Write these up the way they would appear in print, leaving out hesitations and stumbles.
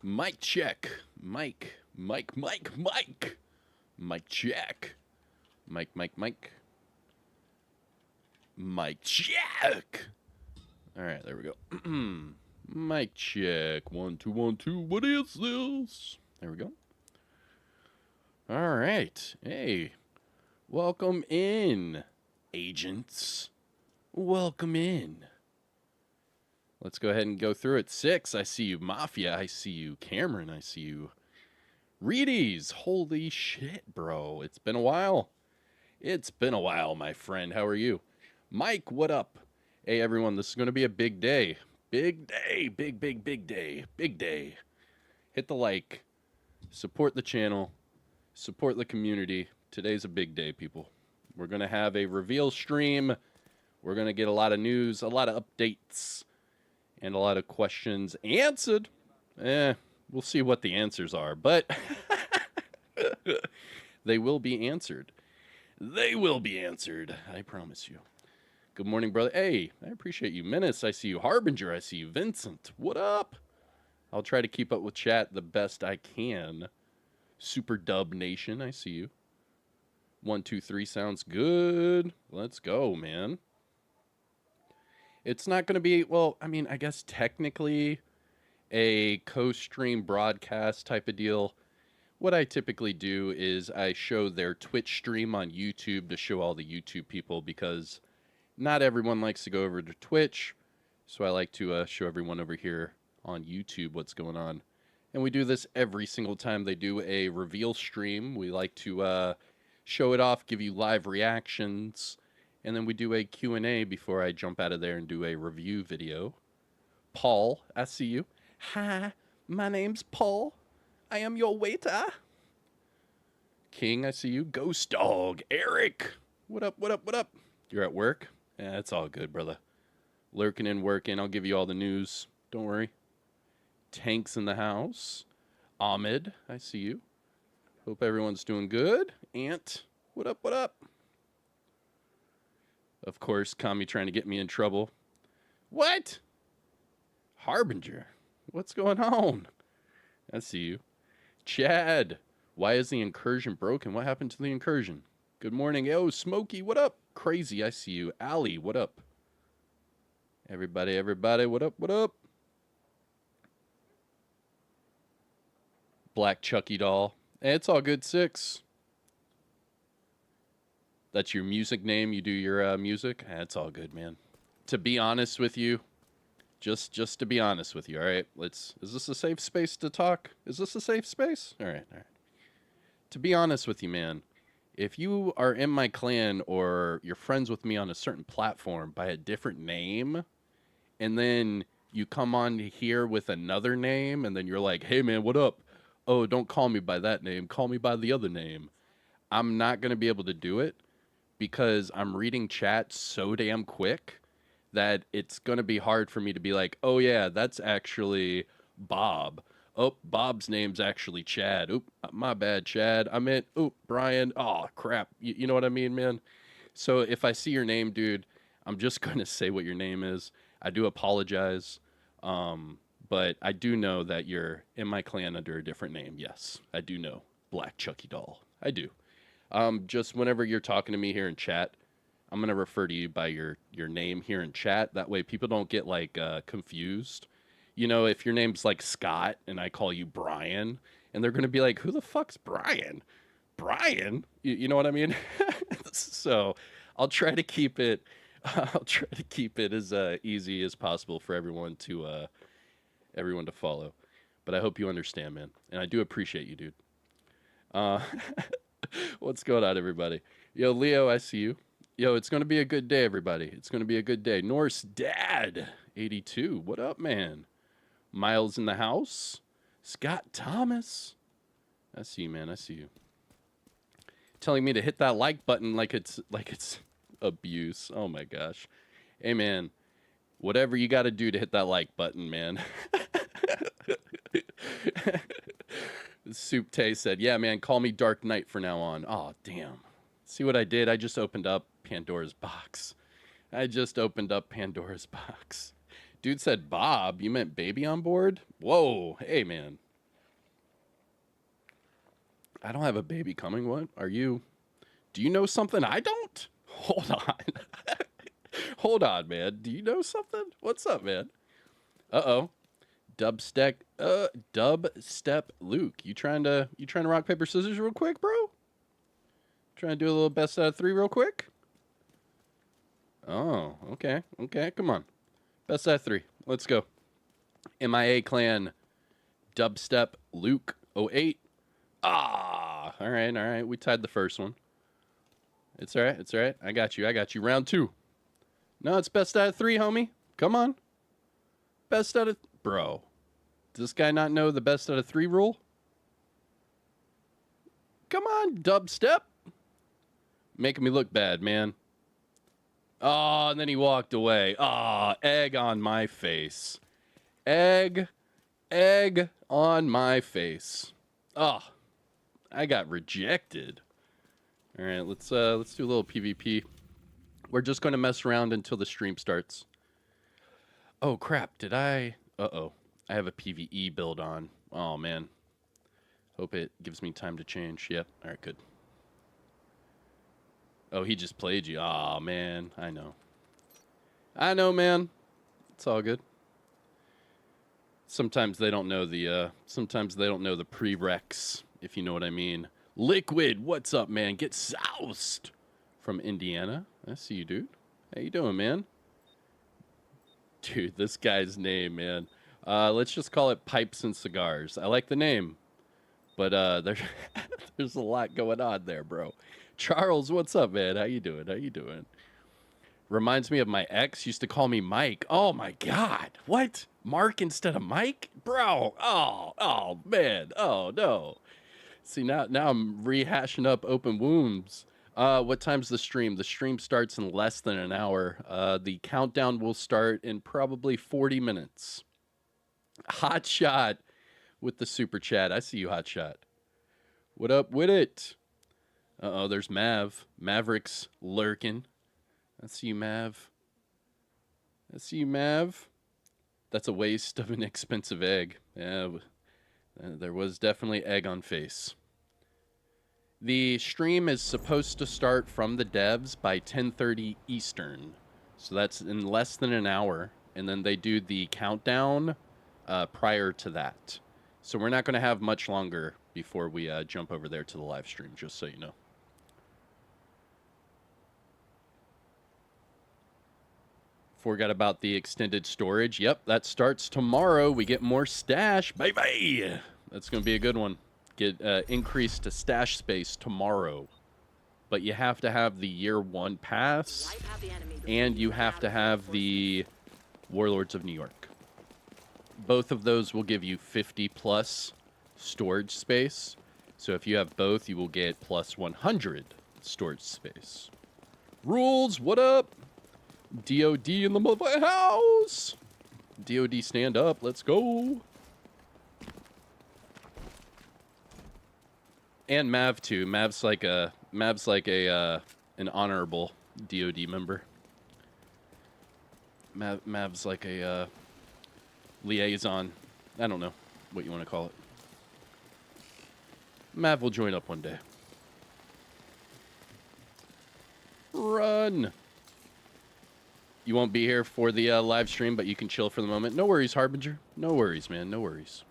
Mic check. Mic. Mic check. Mic. Mic check. All right, there we go. Mic check. 1 2 1 2. What is this? There we go. All right. Hey, welcome in, agents. Welcome in. Let's go ahead and go through it. 6, I see you. Mafia, I see you. Cameron, I see you. Reedies, holy shit, bro. It's been a while. It's been a while, my friend. How are you? Mike, what up? Hey, everyone, this is going to be a big day. Big day. Big day. Big day. Hit the like. Support the channel. Support the community. Today's a big day, people. We're going to have a reveal stream. We're going to get a lot of news, a lot of updates, and a lot of questions answered. We'll see what the answers are, but they will be answered. They will be answered, I promise you. Good morning, brother. Hey, I appreciate you. Menace, I see you. Harbinger, I see you. Vincent, what up? I'll try to keep up with chat the best I can. Super Dub Nation, I see you. 1 2 3 sounds good. Let's go, man. It's not going to be, well, I mean, I guess technically a co-stream broadcast type of deal. What I typically do is I show their Twitch stream on YouTube to show all the YouTube people, because not everyone likes to go over to Twitch. So I like to show everyone over here on YouTube what's going on. And we do this every single time they do a reveal stream. We like to show it off, give you live reactions. And then we do a Q&A before I jump out of there and do a review video. Paul, I see you. Hi, my name's Paul. I am your waiter. King, I see you. Ghost Dog, Eric. What up? You're at work? Yeah, it's all good, brother. Lurking and working. I'll give you all the news. Don't worry. Tank's in the house. Ahmed, I see you. Hope everyone's doing good. Ant, what up? Of course, Kami trying to get me in trouble. What? Harbinger, what's going on? I see you. Chad, why is the incursion broken? What happened to the incursion? Good morning. Yo, Smokey, what up? Crazy, I see you. Ali, what up? Everybody, what up? Black Chucky doll. Hey, it's all good, 6. That's your music name. You do your music. That's all good, man. To be honest with you, just to be honest with you, all right? Is this a safe space to talk? Is this a safe space? All right. To be honest with you, man, if you are in my clan or you're friends with me on a certain platform by a different name, and then you come on here with another name, and then you're like, hey, man, what up? Oh, don't call me by that name. Call me by the other name. I'm not going to be able to do it, because I'm reading chat so damn quick that it's going to be hard for me to be like, oh, yeah, that's actually Bob. Oh, Bob's name's actually Chad. Oop, my bad, Chad. I meant, oop, Brian. Oh, crap. You know what I mean, man? So if I see your name, dude, I'm just going to say what your name is. I do apologize, but I do know that you're in my clan under a different name. Yes, I do know. Black Chucky doll. I do. Just whenever you're talking to me here in chat, I'm going to refer to you by your name here in chat. That way people don't get, like, confused. You know, if your name's, like, Scott and I call you Brian, and they're going to be like, who the fuck's Brian? Brian? You know what I mean? So I'll try to keep it as easy as possible for everyone to follow. But I hope you understand, man. And I do appreciate you, dude. What's going on, everybody? Yo, Leo, I see you. Yo, it's going to be a good day, everybody. It's going to be a good day. Norse Dad, 82. What up, man? Miles in the house. Scott Thomas. I see you, man. I see you. Telling me to hit that like button like it's abuse. Oh, my gosh. Hey, man. Whatever you got to do to hit that like button, man. Soup Tay said, yeah, man, call me Dark Knight for now on. Oh, damn. See what I did? I just opened up Pandora's box. Dude said Bob. You meant baby on board? Whoa. Hey, man. I don't have a baby coming. What? Are you... Do you know something I don't? Hold on. Hold on, man. Do you know something? What's up, man? Uh-oh. Dubstep Luke. You trying to rock, paper, scissors real quick, bro? Trying to do a little best out of 3 real quick? Oh, okay. Okay, come on. Best out of 3. Let's go. MIA Clan Dubstep Luke 08. Ah, all right. We tied the first one. It's all right. I got you. Round 2. No, it's best out of 3, homie. Come on. Best out of... Bro, does this guy not know the best out of 3 rule? Come on, Dubstep. Making me look bad, man. Oh, and then he walked away. Oh, egg on my face. Egg on my face. Oh, I got rejected. All right, let's do a little PvP. We're just going to mess around until the stream starts. Oh, crap. Did I... Uh-oh. I have a PvE build on. Oh, man. Hope it gives me time to change. Yep. All right, good. Oh, he just played you. Oh, man. I know. I know, man. It's all good. Sometimes they don't know the prereqs, if you know what I mean. Liquid, what's up, man? Get soused from Indiana. I see you, dude. How you doing, man? Dude, this guy's name, man. Let's just call it Pipes and Cigars. I like the name, but there's a lot going on there, bro. Charles, what's up, man? How you doing? Reminds me of my ex used to call me Mike. Oh, my God. What? Mark instead of Mike? Bro. Oh, man. Oh, no. See, now I'm rehashing up open wounds. What time's the stream? The stream starts in less than an hour. The countdown will start in probably 40 minutes. Hot Shot with the super chat. I see you, Hot Shot. What up with it? Uh-oh, there's Mav. Maverick's lurking. I see you, Mav. That's a waste of an expensive egg. Yeah, there was definitely egg on face. The stream is supposed to start from the devs by 10:30 Eastern. So that's in less than an hour. And then they do the countdown prior to that. So we're not going to have much longer before we jump over there to the live stream, just so you know. Forgot about the extended storage. Yep, that starts tomorrow. We get more stash. Bye-bye. That's going to be a good one. Get increased to stash space tomorrow. But you have to have the year 1 pass. And you have to have the Warlords of New York. Both of those will give you 50 plus storage space. So if you have both, you will get plus 100 storage space. Rules, what up? DOD in the mother house. DOD stand up. Let's go. And Mav too. Mav's like an honorable DOD member. Mav's like a liaison. I don't know what you want to call it. Mav will join up one day. Run. You won't be here for the live stream, but you can chill for the moment. No worries, Harbinger. No worries, man. No worries.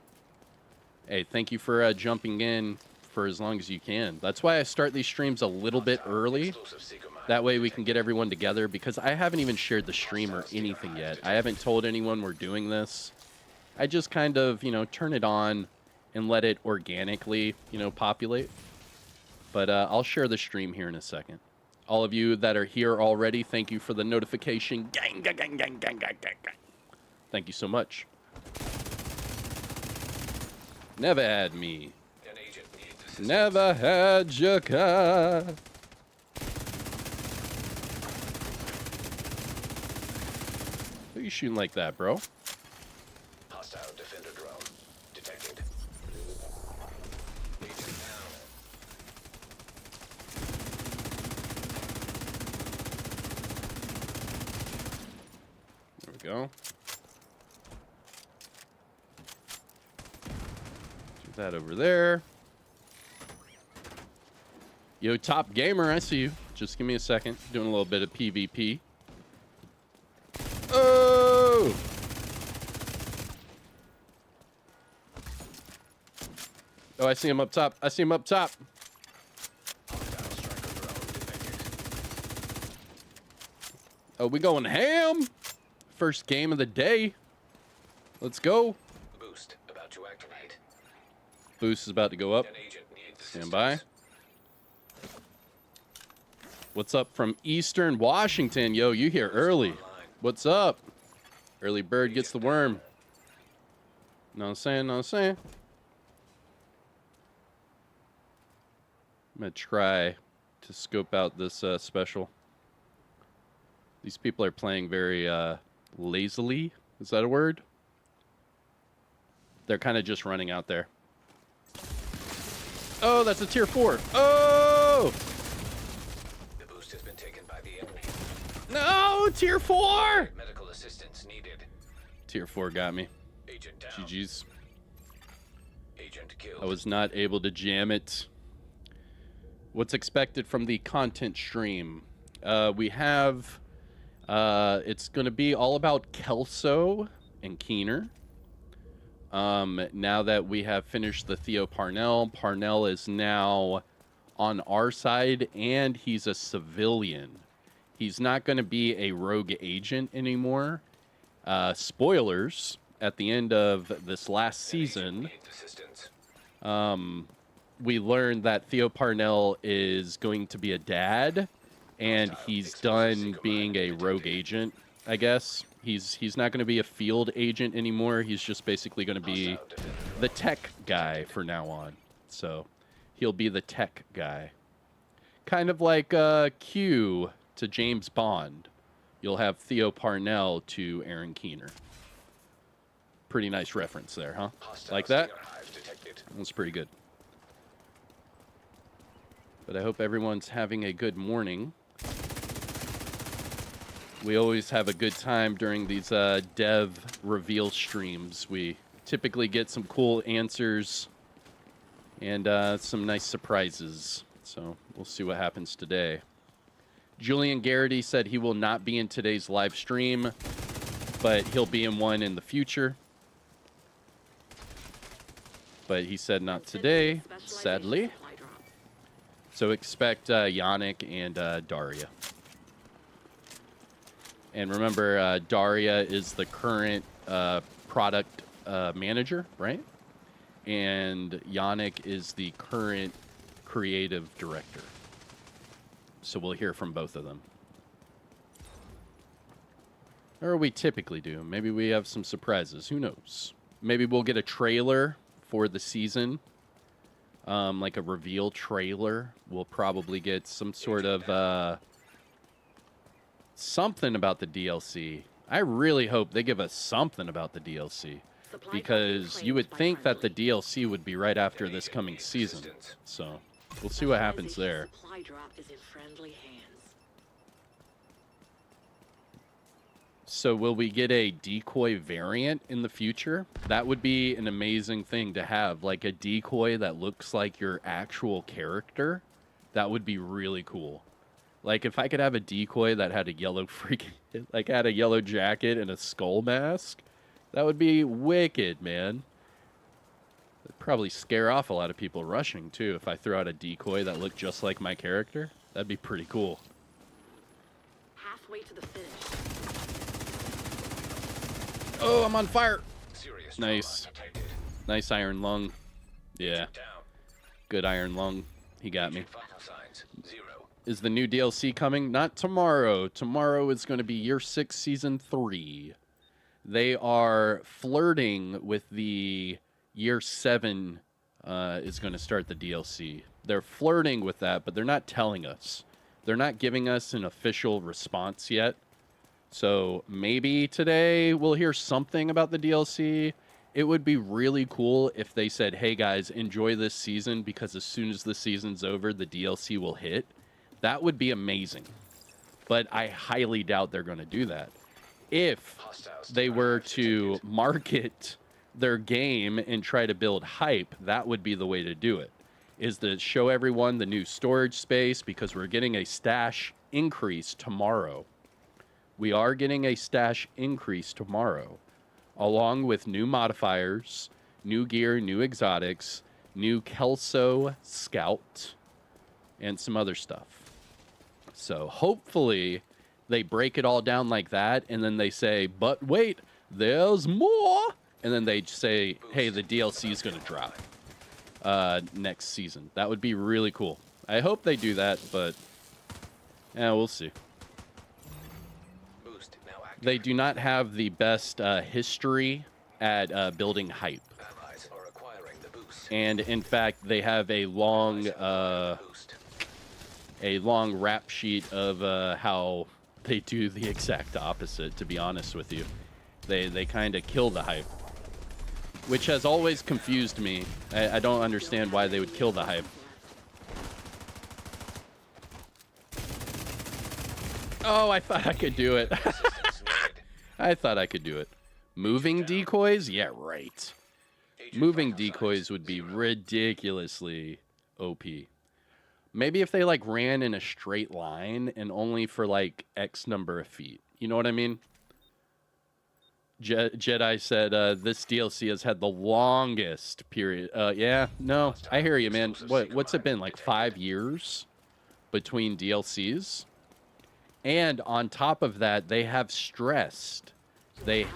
Hey, thank you for jumping in for as long as you can. That's why I start these streams a little bit early. That way we can get everyone together, because I haven't even shared the stream or anything yet. I haven't told anyone we're doing this. I just kind of, turn it on and let it organically, populate. But I'll share the stream here in a second. All of you that are here already, thank you for the notification. Gang, gang, gang, gang, gang, gang, gang, gang. Thank you so much. Never had me. Never had your car. Who are you shooting like that, bro? Hostile defender drone detected. There we go. Do that over there. Yo, Top Gamer, I see you. Just give me a second. Doing a little bit of PvP. Oh! Oh, I see him up top. I see him up top. Oh, we going ham. First game of the day. Let's go. Boost about to activate. Boost is about to go up. An agent needs Stand by. What's up from Eastern Washington? Yo, you here early. What's up? Early bird gets the worm. Know what I'm saying? Know what I'm saying? I'm going to try to scope out this special. These people are playing very lazily. Is that a word? They're kind of just running out there. Oh, that's a tier 4. Oh! The boost has been taken by the enemy. No, tier 4! Medical assistance needed. Tier 4 got me. Agent down. GG's. Agent killed. I was not able to jam it. What's expected from the content stream? We have... it's going to be all about Kelso and Keener. Now that we have finished the Theo Parnell, Parnell is now on our side, and he's a civilian. He's not going to be a rogue agent anymore. Spoilers, at the end of this last season, we learned that Theo Parnell is going to be a dad, and he's done being a rogue agent, I guess. He's not going to be a field agent anymore. He's just basically going to be the tech guy for now on. So he'll be the tech guy. Kind of like Q to James Bond. You'll have Theo Parnell to Aaron Keener. Pretty nice reference there, huh? Like that? That's pretty good. But I hope everyone's having a good morning. We always have a good time during these dev reveal streams. We typically get some cool answers and some nice surprises. So we'll see what happens today. Julian Garrity said he will not be in today's live stream, but he'll be in one in the future. But he said not today, sadly. So expect Yannick and Daria. And remember, Daria is the current product manager, right? And Yannick is the current creative director. So we'll hear from both of them. Or we typically do. Maybe we have some surprises. Who knows? Maybe we'll get a trailer for the season. Like a reveal trailer. We'll probably get some sort of... something about the DLC. I really hope they give us something about the DLC, because you would think that the DLC would be right after this coming season. So we'll see what happens there. So will we get a decoy variant in the future? That would be an amazing thing to have, like a decoy that looks like your actual character. That would be really cool. Like, if I could have a decoy that had a yellow like, had a yellow jacket and a skull mask, that would be wicked, man. It'd probably scare off a lot of people rushing, too, if I threw out a decoy that looked just like my character. That'd be pretty cool. Halfway to the finish. Oh, I'm on fire! Nice. Nice iron lung. Yeah. Good iron lung. He got me. Is the new DLC coming? Not tomorrow. Tomorrow is going to be Year 6 Season 3. They are flirting with the Year 7 is going to start the DLC. They're flirting with that, but they're not telling us. They're not giving us an official response yet. So maybe today we'll hear something about the DLC. It would be really cool if they said, hey guys, enjoy this season, because as soon as the season's over, the DLC will hit. That would be amazing. But I highly doubt they're going to do that. If they were to market their game and try to build hype, that would be the way to do it. is to show everyone the new storage space because we're getting a stash increase tomorrow. We are getting a stash increase tomorrow, along with new modifiers, new gear, new exotics, new Kelso Scout, and some other stuff. So hopefully they break it all down like that, and then they say, but wait, there's more. And then they say, hey, the DLC is going to drop next season. That would be really cool. I hope they do that, but yeah, we'll see. Boost now active. They do not have the best history at building hype. Allies are acquiring the boost. And in fact, they have a long Boost. rap sheet of how they do the exact opposite, to be honest with you. They kind of kill the hype, which has always confused me. I don't understand why they would kill the hype. Oh, I thought I could do it. Assistance needed. I thought I could do it. Moving decoys? Yeah, right. Agent Moving vital decoys signs would be 0. ridiculously OP. Maybe if they like ran in a straight line and only for like X number of feet. You know what I mean? Jedi said this DLC has had the longest period. Yeah, no, I hear you, man. What's it been, like 5 years between DLCs? And on top of that, they have stressed. They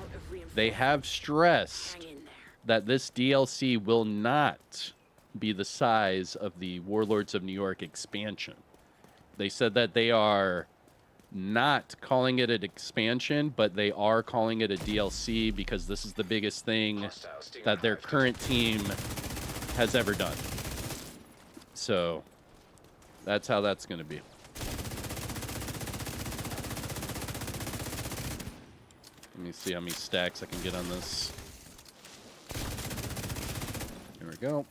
have stressed Hang in there. that this DLC will not be the size of the Warlords of New York expansion. They said that they are not calling it an expansion, but they are calling it a DLC because this is the biggest thing Hostile steam that their arrived. current team has ever done. So that's how that's going to be. Let me see how many stacks I can get on this. Here we go.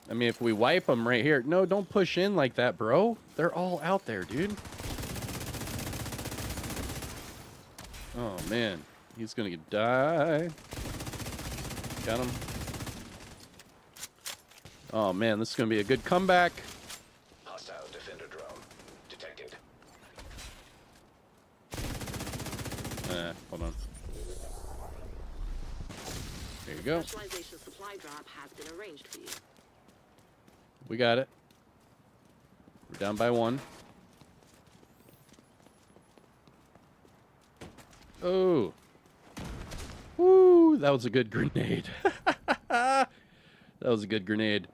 I mean, if we wipe them right here. No, don't push in like that, bro. They're all out there, dude. Oh, man. He's going to die. Got him. Oh, man. This is going to be a good comeback. Hostile defender drone detected. Hold on. There you go. Specialization supply drop has been arranged for you. We got it. We're down by 1. Oh. Woo, that was a good grenade. That was a good grenade.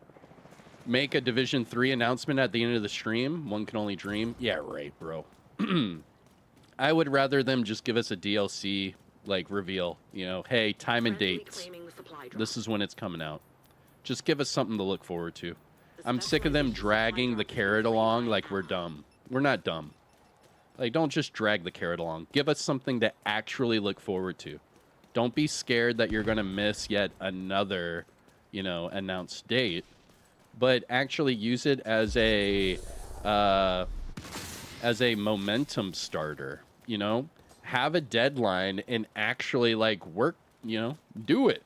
Make a Division 3 announcement at the end of the stream. One can only dream. Yeah, right, bro. I would rather them just give us a DLC, like, reveal. You know, hey, time and Friendly dates. claiming the supply drop. This is when it's coming out. Just give us something to look forward to. I'm sick of them dragging the carrot along like we're dumb. We're not dumb. Like, don't just drag the carrot along. Give us something to actually look forward to. Don't be scared that you're going to miss yet another, you know, announced date. But actually use it as a momentum starter, you know? Have a deadline and actually, like, work, you know? Do it.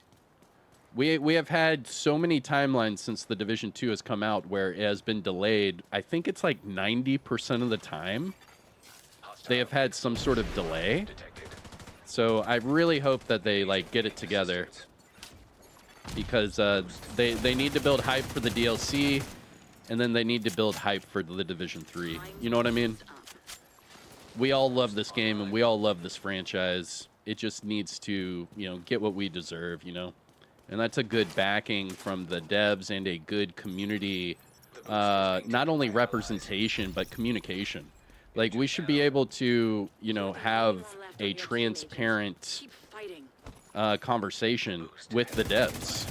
We have had so many timelines since the Division 2 has come out where it has been delayed. I think it's like 90% of the time they have had some sort of delay. Detected. So I really hope that they like get it together because they need to build hype for the DLC and then they need to build hype for the Division 3. You know what I mean? We all love this game and we all love this franchise. It just needs to, you know, get what we deserve, you know? And that's a good backing from the devs and a good community, not only representation, but communication. Like, we should be able to, you know, have a transparent Keep fighting. conversation with the devs.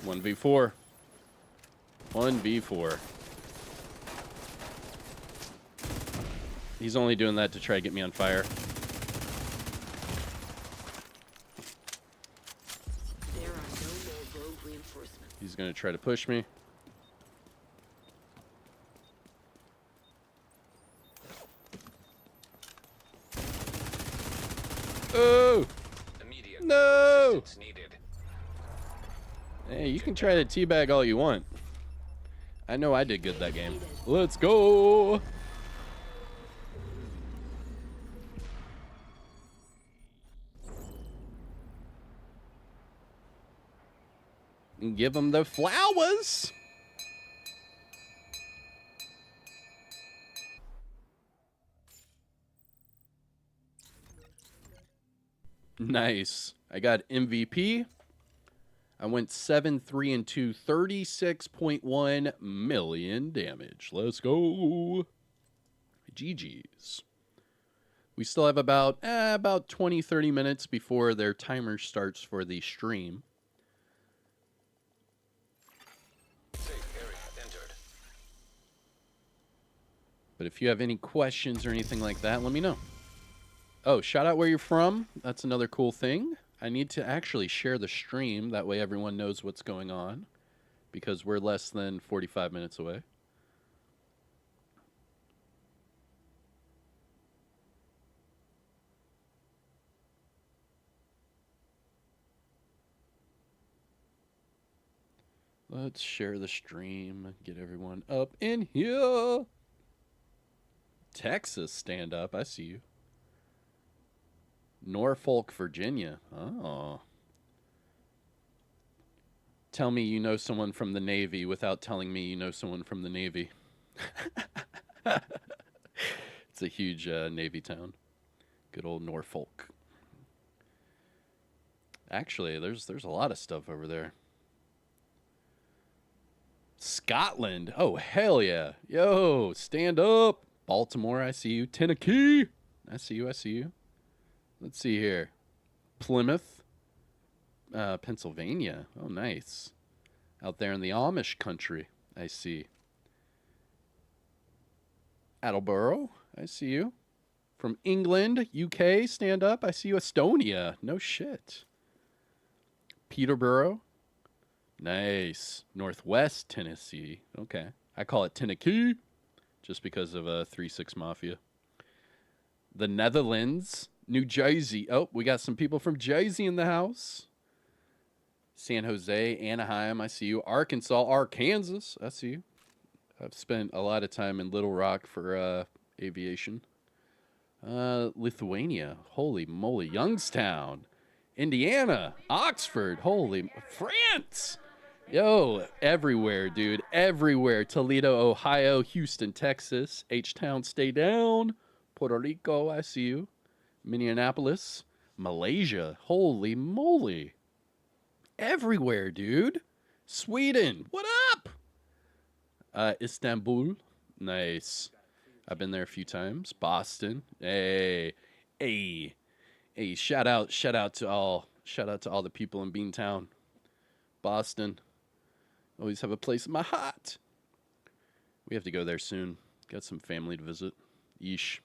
1v4. 1v4. He's only doing that to try to get me on fire. There are no more rogue reinforcements. He's going to try to push me. can try to teabag all you want. I know I did good that game. Let's go. And give them the flowers. Nice. I got MVP. I went 7, 3, and 2, 36.1 million damage. Let's go. GG's. We still have about 20, 30 minutes before their timer starts for the stream. Safe area entered. But if you have any questions or anything like that, let me know. Oh, shout out where you're from. That's another cool thing. I need to actually share the stream. That way everyone knows what's going on. Because we're less than 45 minutes away. Let's share the stream. Get everyone up in here. Texas, stand up. I see you. Norfolk, Virginia. Oh. Tell me you know someone from the Navy without telling me you know someone from the Navy. It's a huge Navy town. Good old Norfolk. Actually, there's a lot of stuff over there. Scotland. Oh, hell yeah. Yo, stand up. Baltimore, I see you. Tennessee. I see you. I see you. Let's see here. Plymouth, Pennsylvania. Oh, nice. Out there in the Amish country, I see. Attleboro, I see you. From England, UK, stand up. I see you. Estonia. No shit. Peterborough. Nice. Northwest Tennessee. Okay. I call it Tennessee just because of 3-6 Mafia. The Netherlands. New Jersey. Oh, we got some people from Jersey in the house. San Jose, Anaheim, I see you. Arkansas, Arkansas, I see you. I've spent a lot of time in Little Rock for aviation. Lithuania, holy moly. Youngstown, Indiana, Oxford, holy. France. Yo, everywhere, dude, everywhere. Toledo, Ohio, Houston, Texas, H-Town, stay down. Puerto Rico, I see you. Minneapolis, Malaysia, holy moly. Everywhere, dude. Sweden, what up? Istanbul, nice. I've been there a few times. Boston, hey. Shout out to all the people in Beantown. Boston, always have a place in my heart. We have to go there soon. Got some family to visit. Yeesh.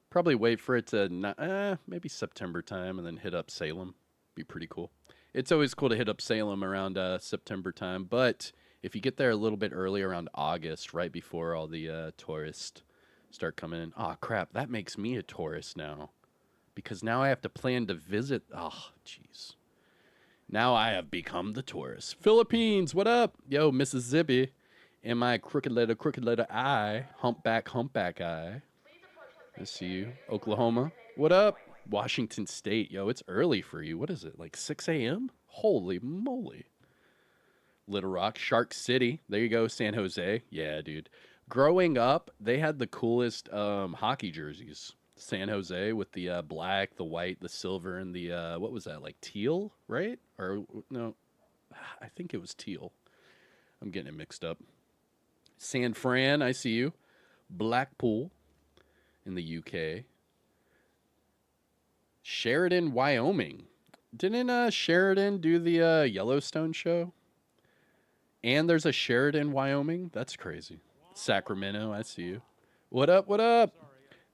Probably wait for it to maybe September time and then hit up Salem. Be pretty cool. It's always cool to hit up Salem around September time, but if you get there a little bit early around August, right before all the tourists start coming in. Oh, crap. That makes me a tourist now because now I have to plan to visit. Oh, jeez. Now I have become the tourist. Philippines, what up? Yo, Mississippi. And my crooked letter I. Humpback I. I see you. Oklahoma. What up? Washington State. Yo, it's early for you. What is it? Like 6 a.m.? Holy moly. Little Rock. Shark City. There you go. San Jose. Yeah, dude. Growing up, they had the coolest hockey jerseys. San Jose with the black, the white, the silver, and the, what was that? Like teal, right? Or, no. I think it was teal. I'm getting it mixed up. San Fran. I see you. Blackpool. In the UK. Sheridan, Wyoming. Didn't Sheridan do the Yellowstone show? And there's a Sheridan, Wyoming? That's crazy. Sacramento, I see you. What up, what up?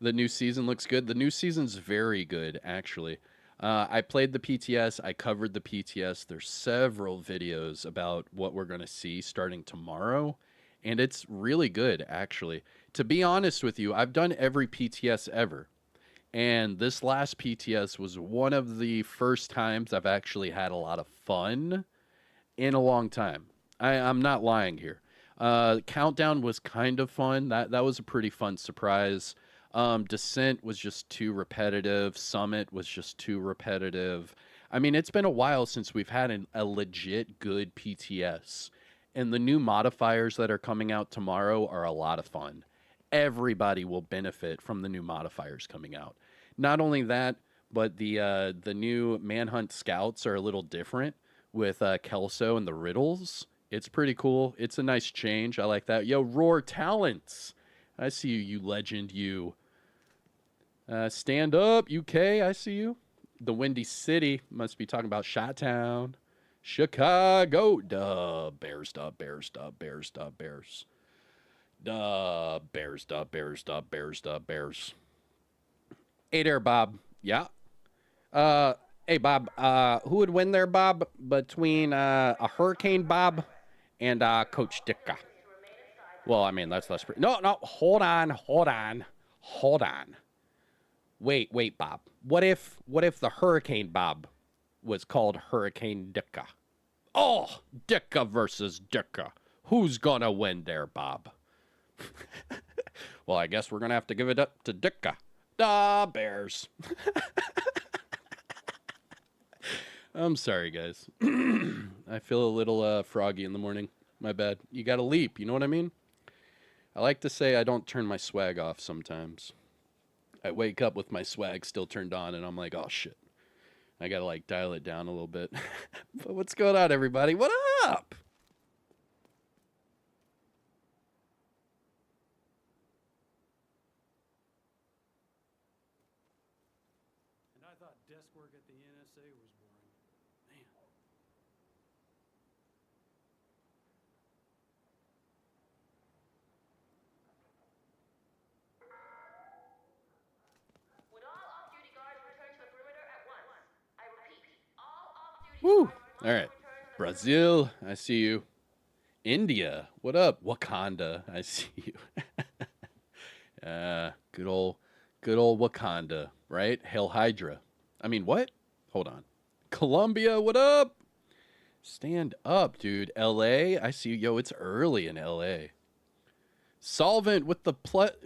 The new season looks good. The new season's very good, actually. I played the PTS. I covered the PTS. There's several videos about what we're going to see starting tomorrow. And it's really good, actually. To be honest with you, I've done every PTS ever. And this last PTS was one of the first times I've actually had a lot of fun. in a long time. I'm not lying here. Countdown was kind of fun. That was a pretty fun surprise. Descent was just too repetitive. Summit was just too repetitive. I mean, it's been a while since we've had a legit good PTS. And the new modifiers that are coming out tomorrow are a lot of fun. Everybody will benefit from the new modifiers coming out. Not only that, but the new Manhunt Scouts are a little different with Kelso and the riddles. It's pretty cool. It's a nice change. I like that. Yo, Roar Talents. I see you, you legend, you. Stand up, UK. I see you. The Windy City must be talking about Chi-Town. Chicago. Duh. Bears, duh, Bears, duh, Bears, duh, Bears. Duh. Bears, duh, Bears, duh, Bears, duh, Bears. Hey there, Bob. Yeah. Hey, Bob. Who would win there, Bob, between a Hurricane Bob and Coach Dicka? Well, I mean, that's less... No, hold on. Wait, Bob. What if the Hurricane Bob was called Hurricane Dicka? Oh, Dicka versus Dicka. Who's gonna win there, Bob? Well, I guess we're gonna have to give it up to Dicka. The Bears. I'm sorry, guys. I feel a little froggy in the morning. My bad. You gotta leap, you know what I mean? I like to say I don't turn my swag off sometimes. I wake up with my swag still turned on, and I'm like, oh, shit. I gotta, like, dial it down a little bit. But what's going on, everybody? What up? And I thought desk work at the NSA was boring. Man. Would all off-duty guards return to the perimeter at once? I repeat, all off-duty Woo! guards must All right. return to the Brazil, I see you. India, what up? Wakanda, I see you. Good old Wakanda, right? Hail Hydra. I mean, what? Hold on. Colombia, what up? Stand up, dude. LA, I see you. Yo, it's early in LA. Solvent with the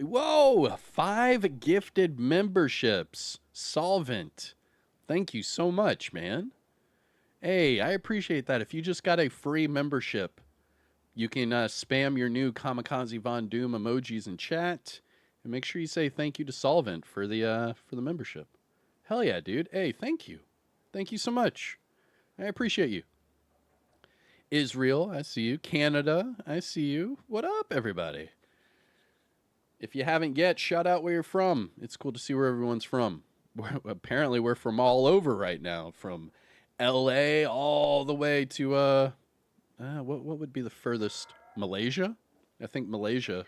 Whoa! 5 gifted memberships. Solvent. Thank you so much, man. Hey, I appreciate that. If you just got a free membership, you can spam your new Kamikazevondoom emojis in chat, and make sure you say thank you to Solvent for the membership. Hell yeah, dude. Hey, thank you. Thank you so much. I appreciate you. Israel, I see you. Canada, I see you. What up, everybody? If you haven't yet, shout out where you're from. It's cool to see where everyone's from. Apparently, we're from all over right now, from LA all the way to what would be the furthest? Malaysia? I think Malaysia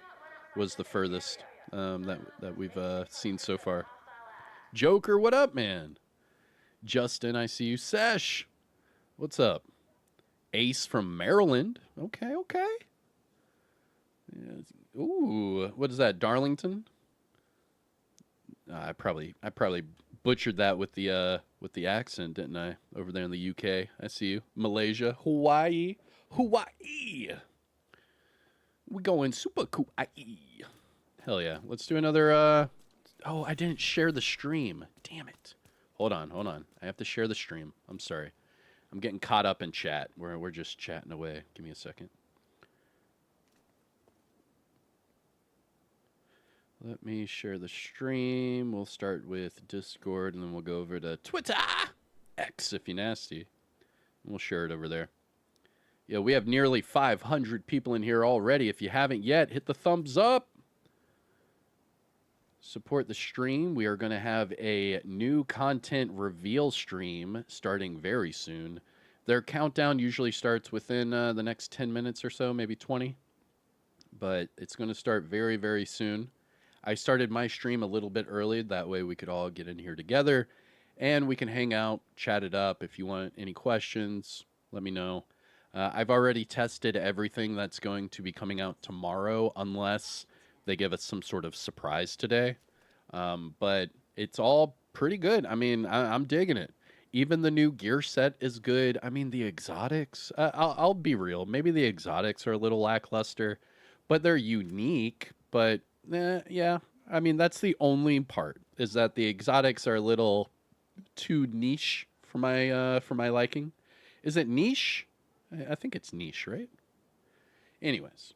was the furthest that we've seen so far. Joker, what up, man? Justin, I see you. Sesh, what's up? Ace from Maryland. Okay. Yeah. Ooh, what is that? Darlington? I probably butchered that with the accent, didn't I? Over there in the UK. I see you. Malaysia, Hawaii. We going super cool. Hell yeah. Let's do another oh, I didn't share the stream. Damn it. Hold on. I have to share the stream. I'm sorry. I'm getting caught up in chat. We're just chatting away. Give me a second. Let me share the stream. We'll start with Discord, and then we'll go over to Twitter. X, if you're nasty. And we'll share it over there. Yeah, we have nearly 500 people in here already. If you haven't yet, hit the thumbs up. Support the stream. We are going to have a new content reveal stream starting very soon. Their countdown usually starts within the next 10 minutes or so, maybe 20. But it's going to start very, very soon. I started my stream a little bit early. That way we could all get in here together. And we can hang out, chat it up. If you want any questions, let me know. I've already tested everything that's going to be coming out tomorrow, unless they give us some sort of surprise today. But it's all pretty good. I mean, I'm digging it. Even the new gear set is good. I mean, the exotics, I'll be real. Maybe the exotics are a little lackluster, but they're unique. But yeah, I mean, that's the only part, is that the exotics are a little too niche for my liking. Is it niche? I think it's niche, right? Anyways,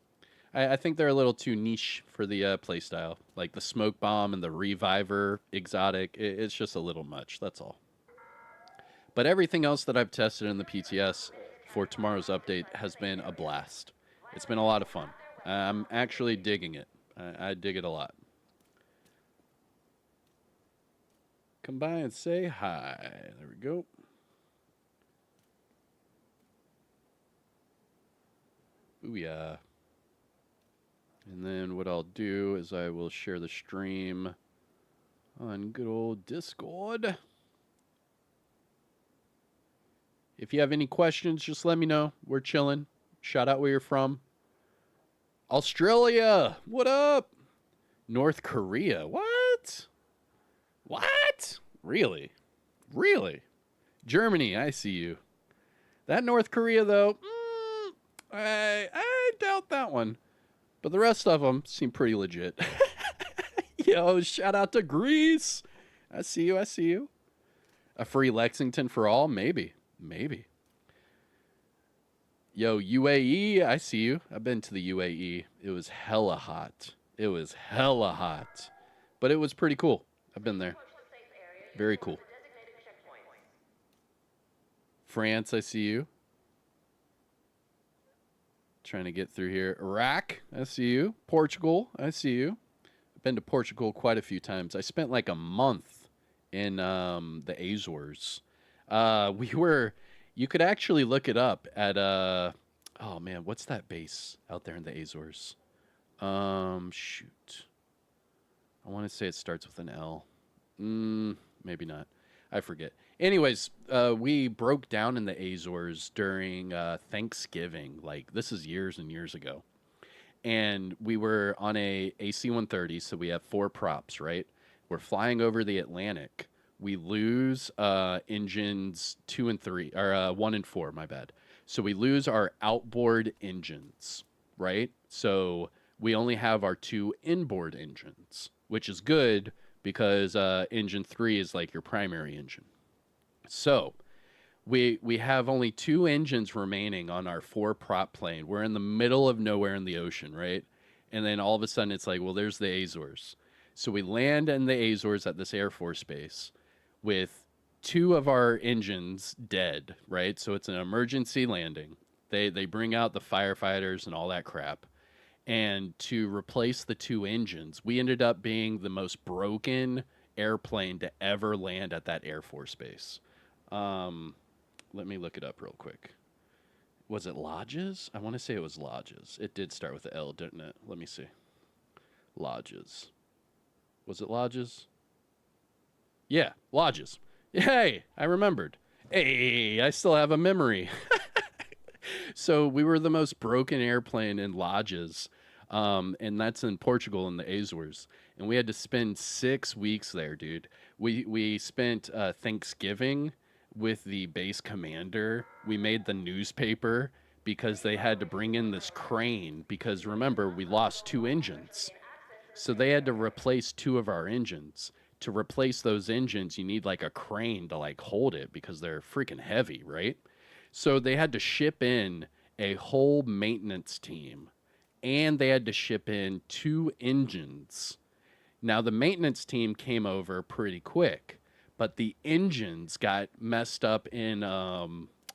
I think they're a little too niche for the playstyle. Like the smoke bomb and the reviver exotic, it's just a little much. That's all. But everything else that I've tested in the PTS for tomorrow's update has been a blast. It's been a lot of fun. I'm actually digging it. I dig it a lot. Come by and say hi. There we go. Ooh, yeah. And then what I'll do is I will share the stream on good old Discord. If you have any questions, just let me know. We're chilling. Shout out where you're from. Australia. What up? North Korea. What? What? Really? Really? Germany, I see you. That North Korea, though, I doubt that one. But the rest of them seem pretty legit. Yo, shout out to Greece. I see you. I see you. A free Lexington for all? Maybe. Maybe. Yo, UAE, I see you. I've been to the UAE. It was hella hot. It was hella hot. But it was pretty cool. I've been there. Very cool. France, I see you. Trying to get through here. Iraq, I see you. Portugal, I see you. I've been to Portugal quite a few times. I spent like a month in the Azores. You could actually look it up at, oh man, what's that base out there in the Azores? Shoot. I want to say it starts with an L. Maybe not. I forget. Anyways, we broke down in the Azores during Thanksgiving. Like, this is years and years ago. And we were on a AC-130, so we have 4 props, right? We're flying over the Atlantic. We lose engines 2 and 3, or 1 and 4, my bad. So we lose our outboard engines, right? So we only have our 2 inboard engines, which is good because engine 3 is like your primary engine. So we have only 2 engines remaining on our 4 prop plane. We're in the middle of nowhere in the ocean, right? And then all of a sudden it's like, well, there's the Azores. So we land in the Azores at this Air Force base with 2 of our engines dead, right? So it's an emergency landing. They bring out the firefighters and all that crap. And to replace the 2 engines, we ended up being the most broken airplane to ever land at that Air Force base. Let me look it up real quick. Was it Lodges? I want to say it was Lodges. It did start with an L, didn't it? Let me see. Lodges. Was it Lodges? Yeah, Lodges. Hey, I remembered. Hey, I still have a memory. So we were the most broken airplane in Lodges, and that's in Portugal in the Azores. And we had to spend 6 weeks there, dude. We spent Thanksgiving with the base commander. We made the newspaper because they had to bring in this crane because, remember, we lost 2 engines. So they had to replace 2 of our engines. To replace those engines, you need like a crane to like hold it because they're freaking heavy, right? So they had to ship in a whole maintenance team and they had to ship in 2 engines. Now the maintenance team came over pretty quick, but the engines got messed up in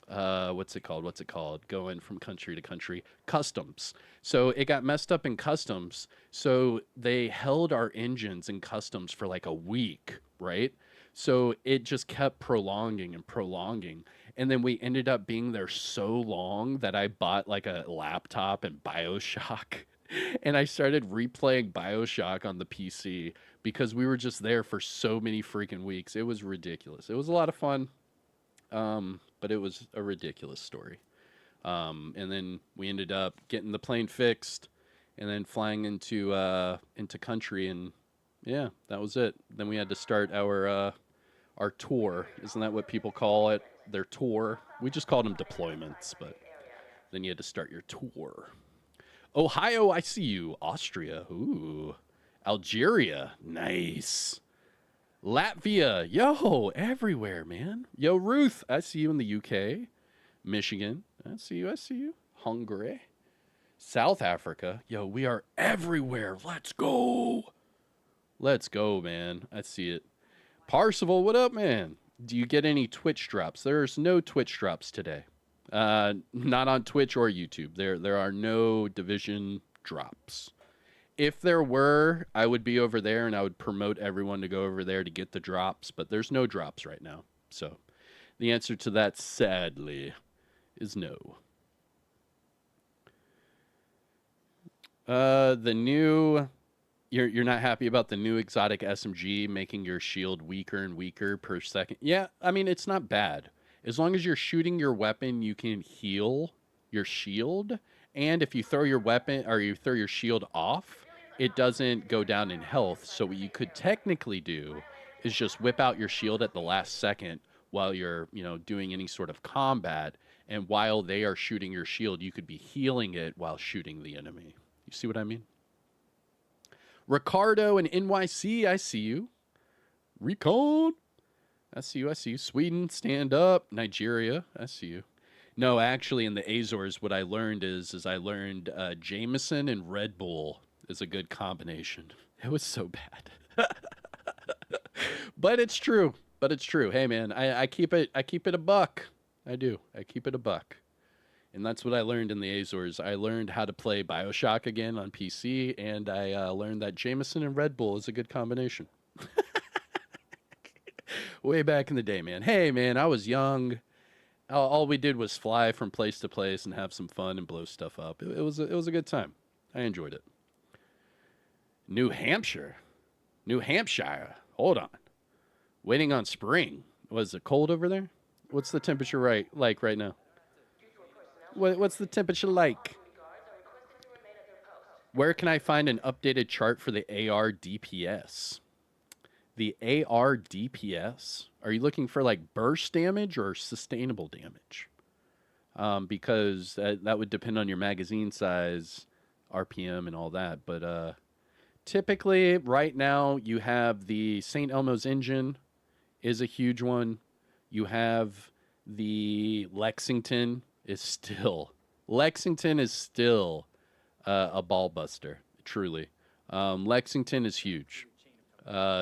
what's it called? Going from country to country, customs. So it got messed up in customs. So they held our engines in customs for like a week, right? So it just kept prolonging and prolonging. And then we ended up being there so long that I bought like a laptop and BioShock. And I started replaying BioShock on the PC because we were just there for so many freaking weeks. It was ridiculous. It was a lot of fun. But it was a ridiculous story. And then we ended up getting the plane fixed and then flying into country, and yeah, that was it. Then we had to start our our tour. Isn't that what people call it? Their tour. We just called them deployments, but then you had to start your tour. Ohio, I see you. Austria, ooh. Algeria, nice. Latvia, yo, everywhere, man. Yo, Ruth, I see you in the UK. Michigan, I see you, I see you. Hungary. South Africa, yo, we are everywhere. Let's go. Let's go, man. I see it. Parsival, what up, man? Do you get any Twitch drops? There's no Twitch drops today. Not on Twitch or YouTube. There are no Division drops. If there were, I would be over there and I would promote everyone to go over there to get the drops, but there's no drops right now. So the answer to that, sadly, is no. The new... You're not happy about the new exotic SMG making your shield weaker and weaker per second? Yeah, I mean, it's not bad. As long as you're shooting your weapon, you can heal your shield. And if you throw your weapon or you throw your shield off, it doesn't go down in health. So what you could technically do is just whip out your shield at the last second while you're, doing any sort of combat. And while they are shooting your shield, you could be healing it while shooting the enemy. You see what I mean? Ricardo and NYC, I see you. Recon, I see you, I see you. Sweden, stand up. Nigeria, I see you. No, actually, in the Azores, what I learned is I learned Jameson and Red Bull is a good combination. It was so bad. But it's true. But it's true. Hey, man, I keep it a buck. I do. I keep it a buck. And that's what I learned in the Azores. I learned how to play BioShock again on PC, and I learned that Jameson and Red Bull is a good combination. Way back in the day, man. Hey, man, I was young. All we did was fly from place to place and have some fun and blow stuff up. It was a good time. I enjoyed it. New Hampshire. Hold on. Waiting on spring. Was it cold over there? What's the temperature like right now? What's the temperature like? Where can I find an updated chart for the AR DPS? The AR DPS? Are you looking for like burst damage or sustainable damage? Because that would depend on your magazine size, RPM, and all that. But typically, right now, you have the St. Elmo's engine is a huge one. You have the Lexington is still a ball buster, truly. Lexington is huge.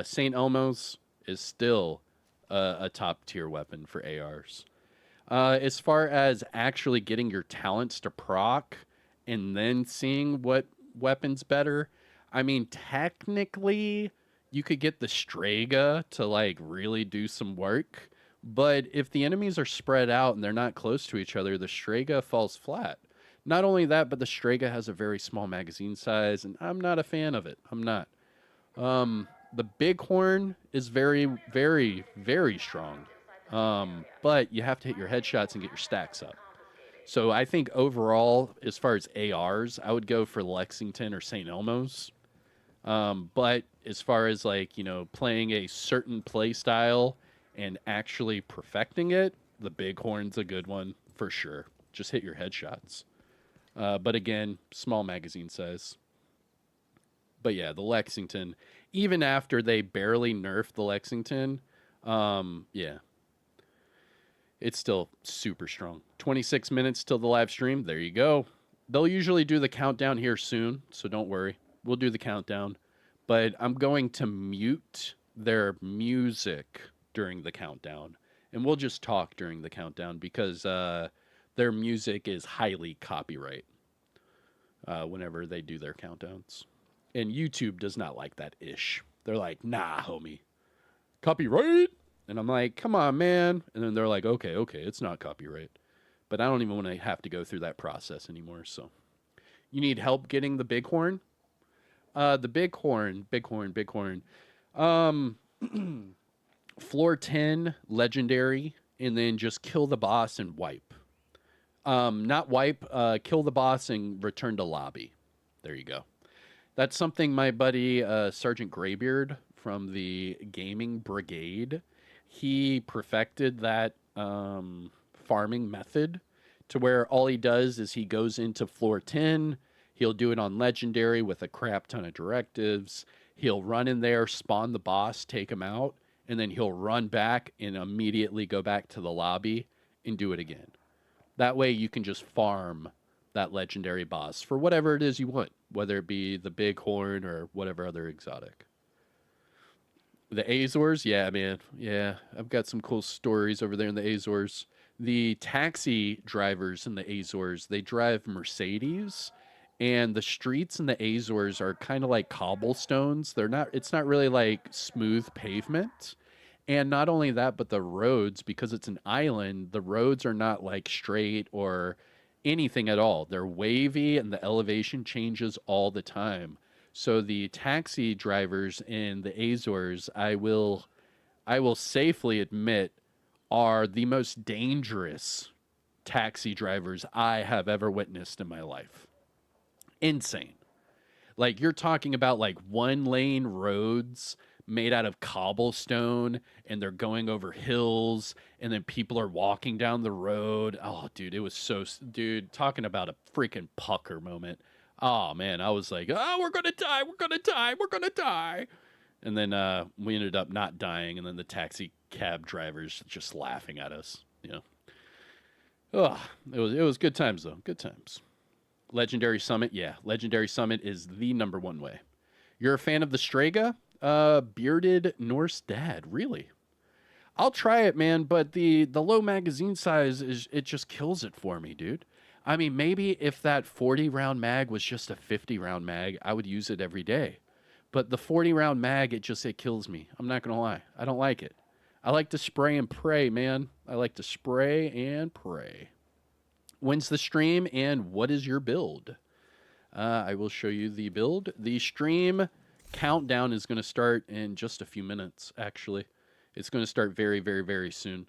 St. Elmo's is still a top tier weapon for ARs. As far as actually getting your talents to proc and then seeing what weapon's better, I mean, technically you could get the Strega to like really do some work. But if the enemies are spread out and they're not close to each other, the Strega falls flat. Not only that, but the Strega has a very small magazine size, and I'm not a fan of it. I'm not. The Bighorn is very, very, very strong. But you have to hit your headshots and get your stacks up. So I think overall, as far as ARs, I would go for Lexington or St. Elmo's. But as far as like, playing a certain play style and actually perfecting it, the Bighorn's a good one for sure. Just hit your headshots. But again, small magazine size. But yeah, the Lexington, even after they barely nerfed the Lexington, yeah, it's still super strong. 26 minutes till the live stream. There you go. They'll usually do the countdown here soon, so don't worry. We'll do the countdown. But I'm going to mute their music during the countdown, and we'll just talk during the countdown because their music is highly copyright whenever they do their countdowns, and YouTube does not like that ish. They're like, nah, homie, copyright, and I'm like, come on, man, and then they're like, okay, it's not copyright, but I don't even want to have to go through that process anymore. So you need help getting the Bighorn? The Bighorn. Floor 10, legendary, and then just kill the boss and wipe. Not wipe, kill the boss and return to lobby. There you go. That's something my buddy Sergeant Graybeard from the Gaming Brigade, he perfected that farming method to where all he does is he goes into floor 10. He'll do it on legendary with a crap ton of directives. He'll run in there, spawn the boss, take him out, and then he'll run back and immediately go back to the lobby and do it again. That way you can just farm that legendary boss for whatever it is you want, whether it be the big horn or whatever other exotic. The Azores, yeah, man. Yeah, I've got some cool stories over there in the Azores. The taxi drivers in the Azores, they drive Mercedes, and the streets in the Azores are kind of like cobblestones. It's not really like smooth pavement. And not only that, but the roads, because it's an island, the roads are not like straight or anything at all. They're wavy and the elevation changes all the time. So the taxi drivers in the Azores, I will safely admit, are the most dangerous taxi drivers I have ever witnessed in my life. Insane. Like, you're talking about like 1-lane roads made out of cobblestone, and they're going over hills, and then people are walking down the road. Oh, dude, it was so... Dude, talking about a freaking pucker moment. Oh, man, I was like, oh, we're going to die, we're going to die, we're going to die. And then we ended up not dying, and then the taxi cab drivers just laughing at us, you know. Oh, it was good times, though. Good times. Legendary Summit, yeah. Legendary Summit is the #1 way. You're a fan of the Strega? Bearded Norse Dad, really? I'll try it, man, but the low magazine size, it just kills it for me, dude. I mean, maybe if that 40-round mag was just a 50-round mag, I would use it every day. But the 40-round mag, it kills me. I'm not going to lie. I don't like it. I like to spray and pray, man. I like to spray and pray. When's the stream, and what is your build? I will show you the build. The stream countdown is going to start in just a few minutes, actually. It's going to start very, very, very soon.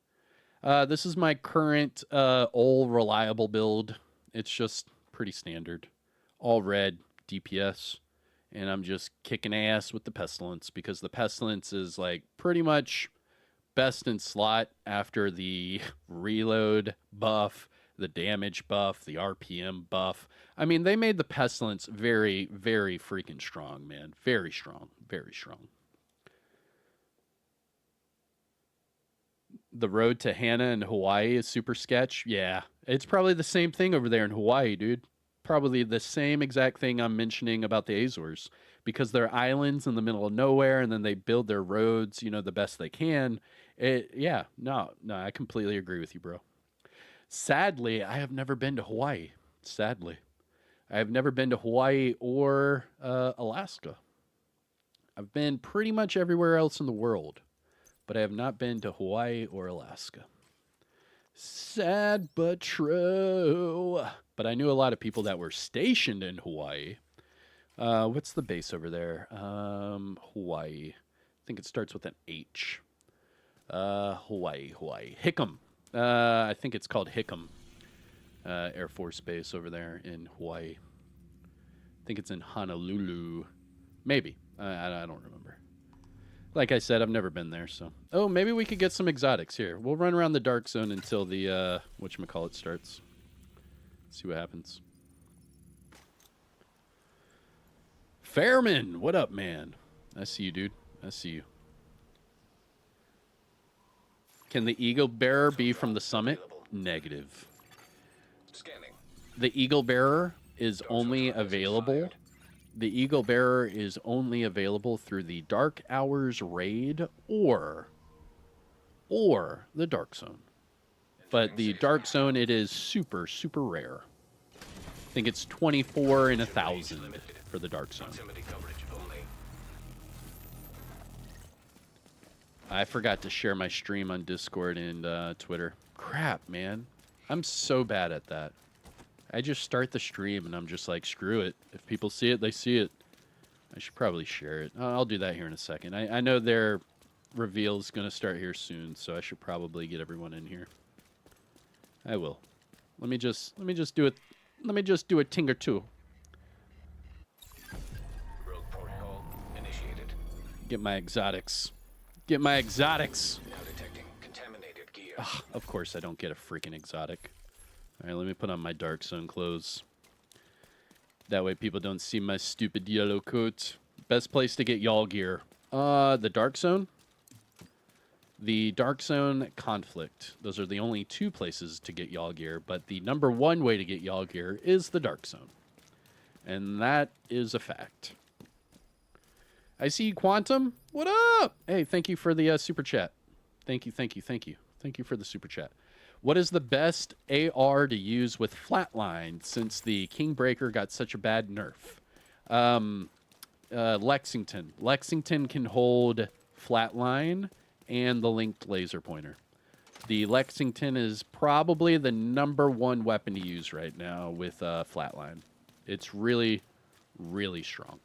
This is my current old reliable build. It's just pretty standard. All red, DPS. And I'm just kicking ass with the Pestilence, because the Pestilence is like pretty much best in slot after the reload buff, the damage buff, the RPM buff. I mean, they made the Pestilence very, very freaking strong, man. Very strong. Very strong. The road to Hana in Hawaii is super sketch. Yeah, it's probably the same thing over there in Hawaii, dude. Probably the same exact thing I'm mentioning about the Azores, because they're islands in the middle of nowhere, and then they build their roads, you know, the best they can. Yeah, no, I completely agree with you, bro. Sadly, I have never been to Hawaii. Sadly, I have never been to Hawaii or Alaska. I've been pretty much everywhere else in the world, but I have not been to Hawaii or Alaska. Sad but true. But I knew a lot of people that were stationed in Hawaii. What's the base over there? Hawaii. I think it starts with an H. Hawaii. Hickam. I think it's called Hickam Air Force Base over there in Hawaii. I think it's in Honolulu. Maybe. I don't remember. Like I said, I've never been there, so... Oh, maybe we could get some exotics here. We'll run around the dark zone until the, whatchamacallit starts. See what happens. Fairman, what up, man? I see you, dude. I see you. Can the Eagle Bearer be from the summit? Negative. Scanning. The Eagle Bearer is only available... The Eagle Bearer is only available through the Dark Hours raid or the Dark Zone. But the Dark Zone, it is super, super rare. I think it's 24 in 1,000 for the Dark Zone. I forgot to share my stream on Discord and Twitter. Crap, man. I'm so bad at that. I just start the stream and I'm just like, screw it. If people see it, they see it. I should probably share it. I'll do that here in a second. I know their reveal is going to start here soon, so I should probably get everyone in here. I will. Let me just do it. Let me just do a ting or two. Rogue protocol initiated. Get my exotics. Get my exotics. Now detecting Ugh, of course I don't get a freaking exotic. All right, let me put on my Dark Zone clothes. That way people don't see my stupid yellow coat. Best place to get y'all gear. The Dark Zone. The Dark Zone Conflict. Those are the only two places to get y'all gear, but the number one way to get y'all gear is the Dark Zone. And that is a fact. I see you, Quantum. What up? Hey, thank you for the super chat. Thank you, thank you, thank you. Thank you for the super chat. What is the best AR to use with Flatline since the Kingbreaker got such a bad nerf? Lexington. Lexington can hold Flatline and the linked laser pointer. The Lexington is probably the number one weapon to use right now with Flatline. It's really, really strong.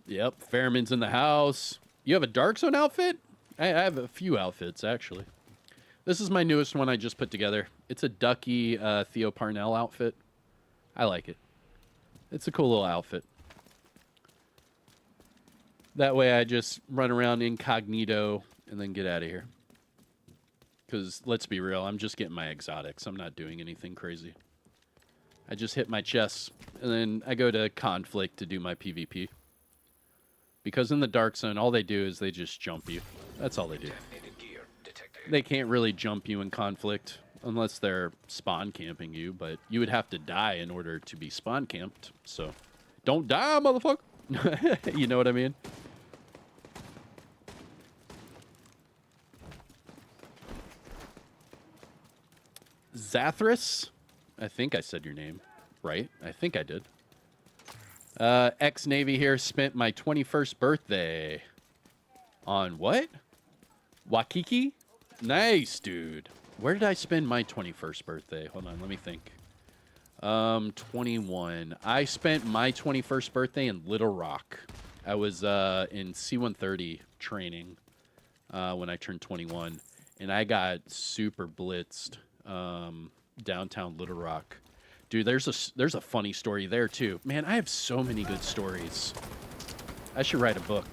Yep, Fairman's in the house. You have a Dark Zone outfit? I have a few outfits, actually. This is my newest one I just put together. It's a Ducky Theo Parnell outfit. I like it. It's a cool little outfit. That way I just run around incognito and then get out of here. Because, let's be real, I'm just getting my exotics. I'm not doing anything crazy. I just hit my chest, and then I go to Conflict to do my PvP. Because in the Dark Zone, all they do is they just jump you. That's all they do. They can't really jump you in Conflict unless they're spawn camping you, but you would have to die in order to be spawn camped. So, don't die, motherfucker! You know what I mean? Zathras? I think I said your name, right? I think I did. Ex-Navy here, spent my 21st birthday on what? Waikiki? Nice, dude. Where did I spend my 21st birthday? Hold on, let me think. 21. I spent my 21st birthday in Little Rock. I was in C-130 training when I turned 21, and I got super blitzed downtown Little Rock. Dude, there's a funny story there, too. Man, I have so many good stories. I should write a book.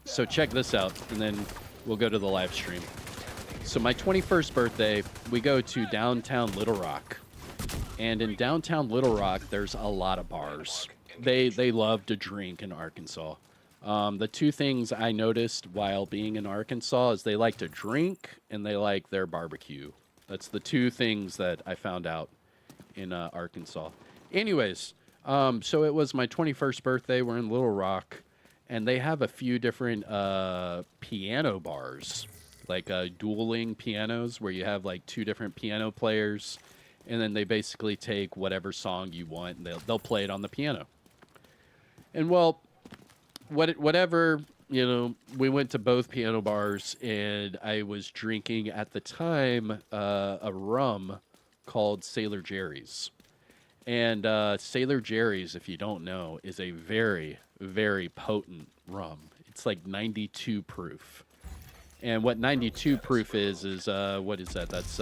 So check this out, and then we'll go to the live stream. So my 21st birthday, we go to downtown Little Rock. And in downtown Little Rock, there's a lot of bars. They love to drink in Arkansas. The two things I noticed while being in Arkansas is they like to drink and they like their barbecue. That's the two things that I found out in Arkansas. Anyways, so it was my 21st birthday. We're in Little Rock, and they have a few different piano bars, like dueling pianos, where you have like two different piano players, and then they basically take whatever song you want, and they'll play it on the piano. And well, whatever, you know, we went to both piano bars, and I was drinking at the time a rum called Sailor Jerry's. And Sailor Jerry's, if you don't know, is a very, very potent rum. It's like 92 proof. And what 92 proof is what is that? That's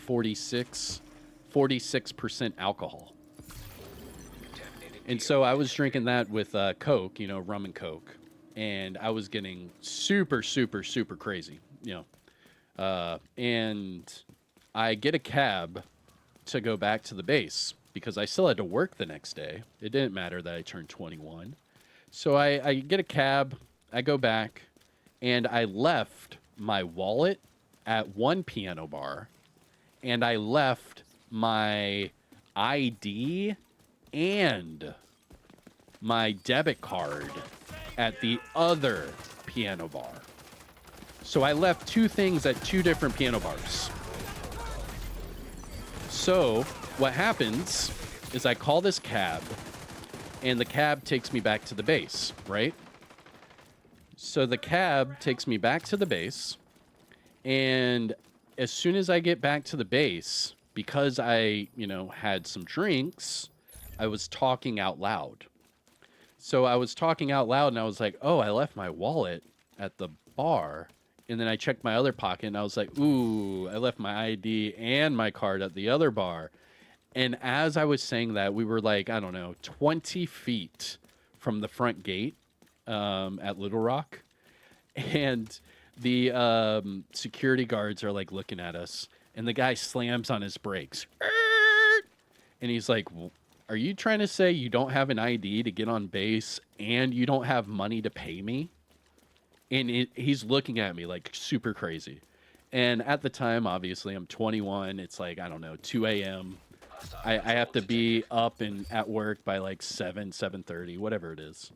46% alcohol. And so I was drinking that with Coke, you know, rum and Coke. And I was getting super, super, super crazy, you know. And I get a cab to go back to the base because I still had to work the next day. It didn't matter that I turned 21. So I get a cab, I go back, and I left my wallet at one piano bar, and I left my ID and my debit card at the other piano bar. So I left two things at two different piano bars. So what happens is I call this cab, and the cab takes me back to the base, right? So the cab takes me back to the base, and as soon as I get back to the base, because I, you know, had some drinks, I was talking out loud. So I was talking out loud, and I was like, oh, I left my wallet at the bar. And then I checked my other pocket, and I was like, ooh, I left my ID and my card at the other bar. And as I was saying that, we were like, I don't know, 20 feet from the front gate at Little Rock. And the security guards are like looking at us, and the guy slams on his brakes. And he's like, are you trying to say you don't have an ID to get on base and you don't have money to pay me? And he's looking at me like super crazy. And at the time, obviously, I'm 21. It's like, I don't know, 2 a.m. I have to be up and at work by like 7:30, whatever it is.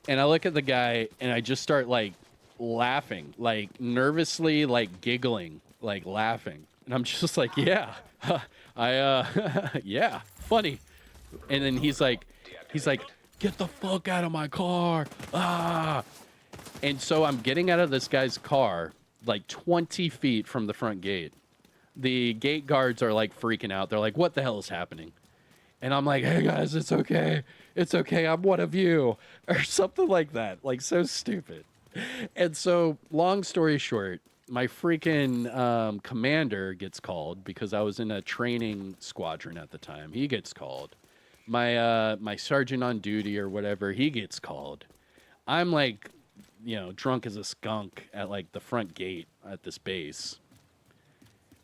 And I look at the guy and I just start like laughing, like nervously, like giggling, like laughing. And I'm just like, yeah, yeah, funny. And then he's like, get the fuck out of my car. Ah. And so I'm getting out of this guy's car like 20 feet from the front gate. The gate guards are like freaking out. They're like, what the hell is happening? And I'm like, hey guys, it's okay. It's okay. I'm one of you. Or something like that. Like so stupid. And so long story short, my freaking commander gets called because I was in a training squadron at the time. He gets called. My sergeant on duty or whatever, he gets called. I'm like, drunk as a skunk at like the front gate at this base.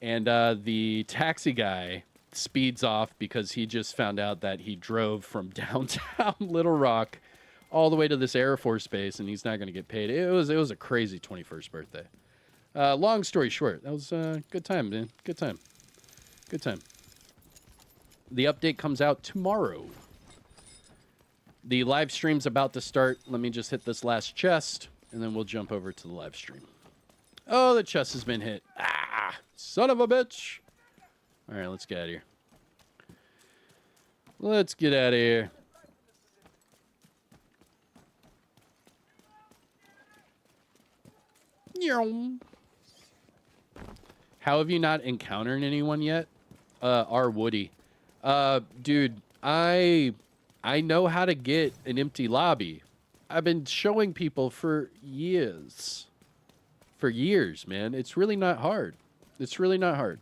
And the taxi guy speeds off because he just found out that he drove from downtown Little Rock all the way to this Air Force base, and he's not going to get paid. It was a crazy 21st birthday. Long story short, that was a good time, man. Good time. Good time. The update comes out tomorrow. The live stream's about to start. Let me just hit this last chest, and then we'll jump over to the live stream. Oh, the chest has been hit. Ah, son of a bitch. All right, let's get out of here. Let's get out of here. How have you not encountered anyone yet? R. Woody. Dude, I know how to get an empty lobby. I've been showing people for years. For years, man. It's really not hard. It's really not hard.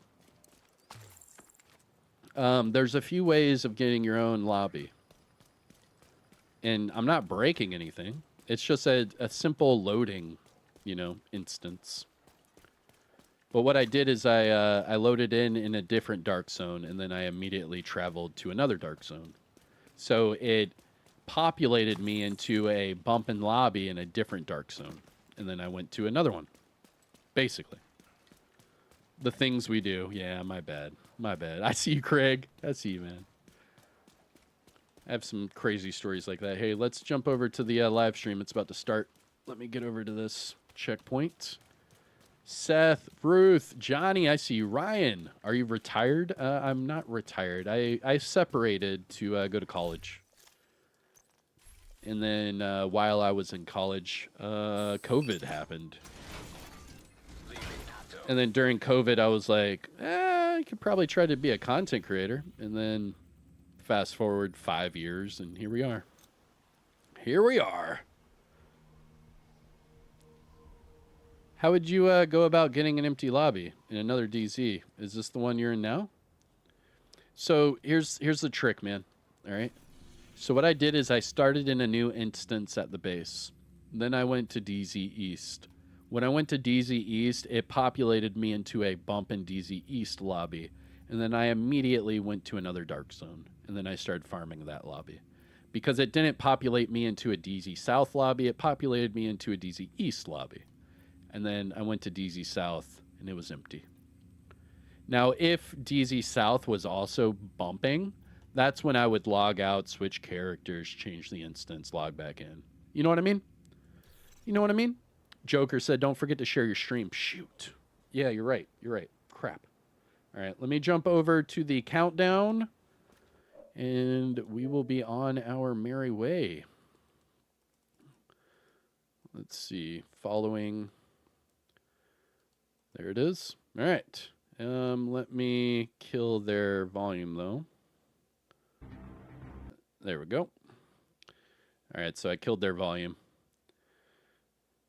There's a few ways of getting your own lobby. And I'm not breaking anything. It's just a simple loading, instance. But what I did is I loaded in a different dark zone, and then I immediately traveled to another dark zone. So it populated me into a bump and lobby in a different dark zone. And then I went to another one. Basically. The things we do. Yeah, my bad. My bad. I see you, Craig. I see you, man. I have some crazy stories like that. Hey, let's jump over to the live stream. It's about to start. Let me get over to this checkpoint. Seth, Ruth, Johnny, I see you. Ryan, are you retired? I'm not retired. I separated to go to college. And then while I was in college, COVID happened. And then during COVID, I was like, I could probably try to be a content creator. And then fast forward 5 years, and here we are. Here we are. How would you go about getting an empty lobby in another DZ? Is this the one you're in now? So here's the trick, man. All right. So what I did is I started in a new instance at the base. Then I went to DZ East. When I went to DZ East, it populated me into a bump in DZ East lobby. And then I immediately went to another dark zone. And then I started farming that lobby. Because it didn't populate me into a DZ South lobby, it populated me into a DZ East lobby. And then I went to DZ South, and it was empty. Now, if DZ South was also bumping, that's when I would log out, switch characters, change the instance, log back in. You know what I mean? You know what I mean? Joker said, don't forget to share your stream. Shoot. Yeah, you're right. You're right. Crap. All right, let me jump over to the countdown, and we will be on our merry way. Let's see. Following... There it is. All right. Let me kill their volume, though. There we go. All right, so I killed their volume.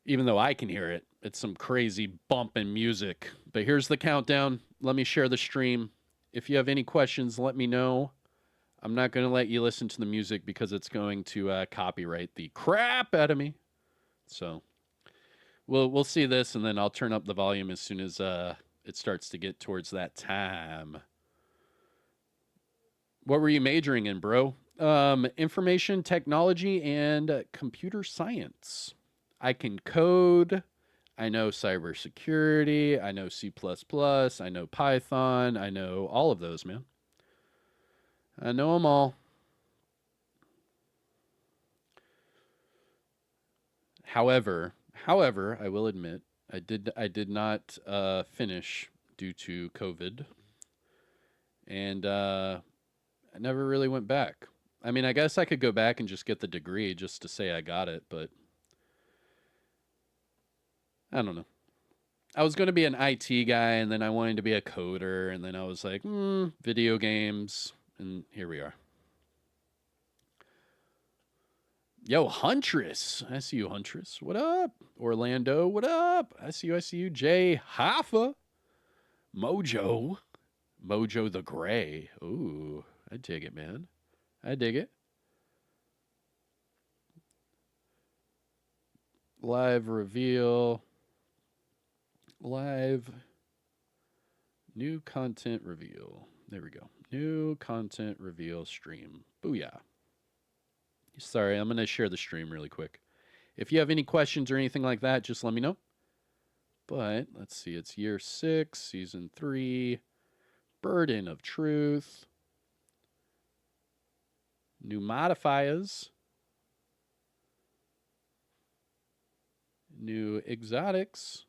Even though I can hear it, it's some crazy bumping music. But here's the countdown. Let me share the stream. If you have any questions, let me know. I'm not going to let you listen to the music because it's going to copyright the crap out of me. So we'll see this, and then I'll turn up the volume as soon as it starts to get towards that time. What were you majoring in, bro? Information technology and computer science. I can code. I know cybersecurity. I know C++. I know Python. I know all of those, man. I know them all. However, I will admit, I did not finish due to COVID, and I never really went back. I mean, I guess I could go back and just get the degree just to say I got it, but I don't know. I was going to be an IT guy, and then I wanted to be a coder, and then I was like, video games, and here we are. Yo, Huntress. I see you, Huntress. What up? Orlando, what up? I see you. Jay Hoffa. Mojo the Gray. Ooh, I dig it, man. I dig it. Live reveal. Live. New content reveal. There we go. New content reveal stream. Booyah. Sorry, I'm going to share the stream really quick. If you have any questions or anything like that, just let me know. But let's see. It's year 6, season 3. Burden of Truth. New modifiers. New exotics.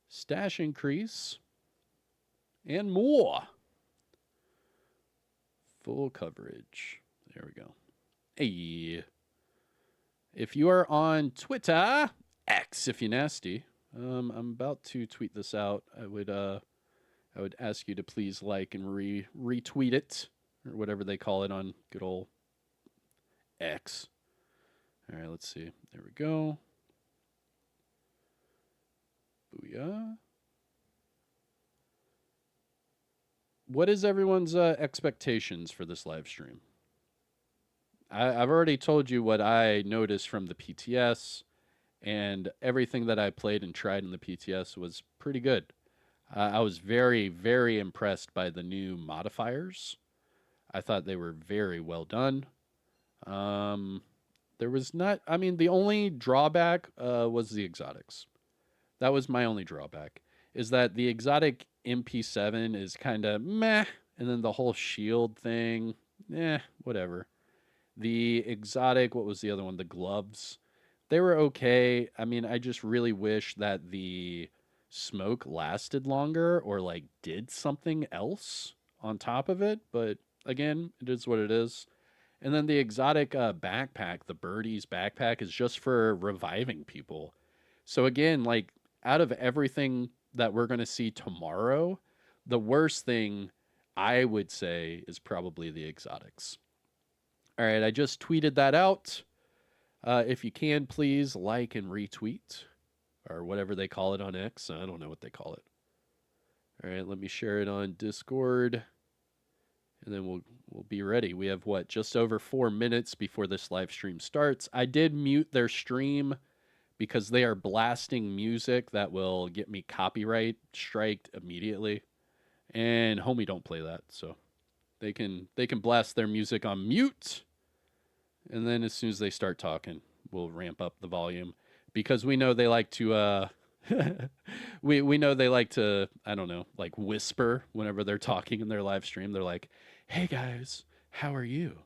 Stash increase. And more. Full coverage. There we go. Hey. If you are on Twitter, X if you're nasty, I'm about to tweet this out. I would ask you to please like and retweet it, or whatever they call it on good old X. All right, let's see. There we go. Booyah. What is everyone's expectations for this live stream? I've already told you what I noticed from the PTS, and everything that I played and tried in the PTS was pretty good. I was very, very impressed by the new modifiers. I thought they were very well done. There was not, I mean, the only drawback was the exotics. That was my only drawback, is that the exotic MP7 is kind of meh, and then the whole shield thing, whatever. The exotic, what was the other one? The gloves. They were okay. I mean, I just really wish that the smoke lasted longer or like did something else on top of it. But again, it is what it is. And then the exotic backpack, the Birdie's backpack, is just for reviving people. So again, like out of everything that we're going to see tomorrow, the worst thing I would say is probably the exotics. All right, I just tweeted that out. If you can, please like and retweet, or whatever they call it on X. I don't know what they call it. All right, let me share it on Discord, and then we'll be ready. We have, what, just over 4 minutes before this live stream starts. I did mute their stream because they are blasting music that will get me copyright striked immediately. And homie don't play that, so they can blast their music on mute, and then as soon as they start talking, we'll ramp up the volume, because we know they like to we know they like to, I don't know, like whisper whenever they're talking in their live stream. They're like, "Hey guys, how are you?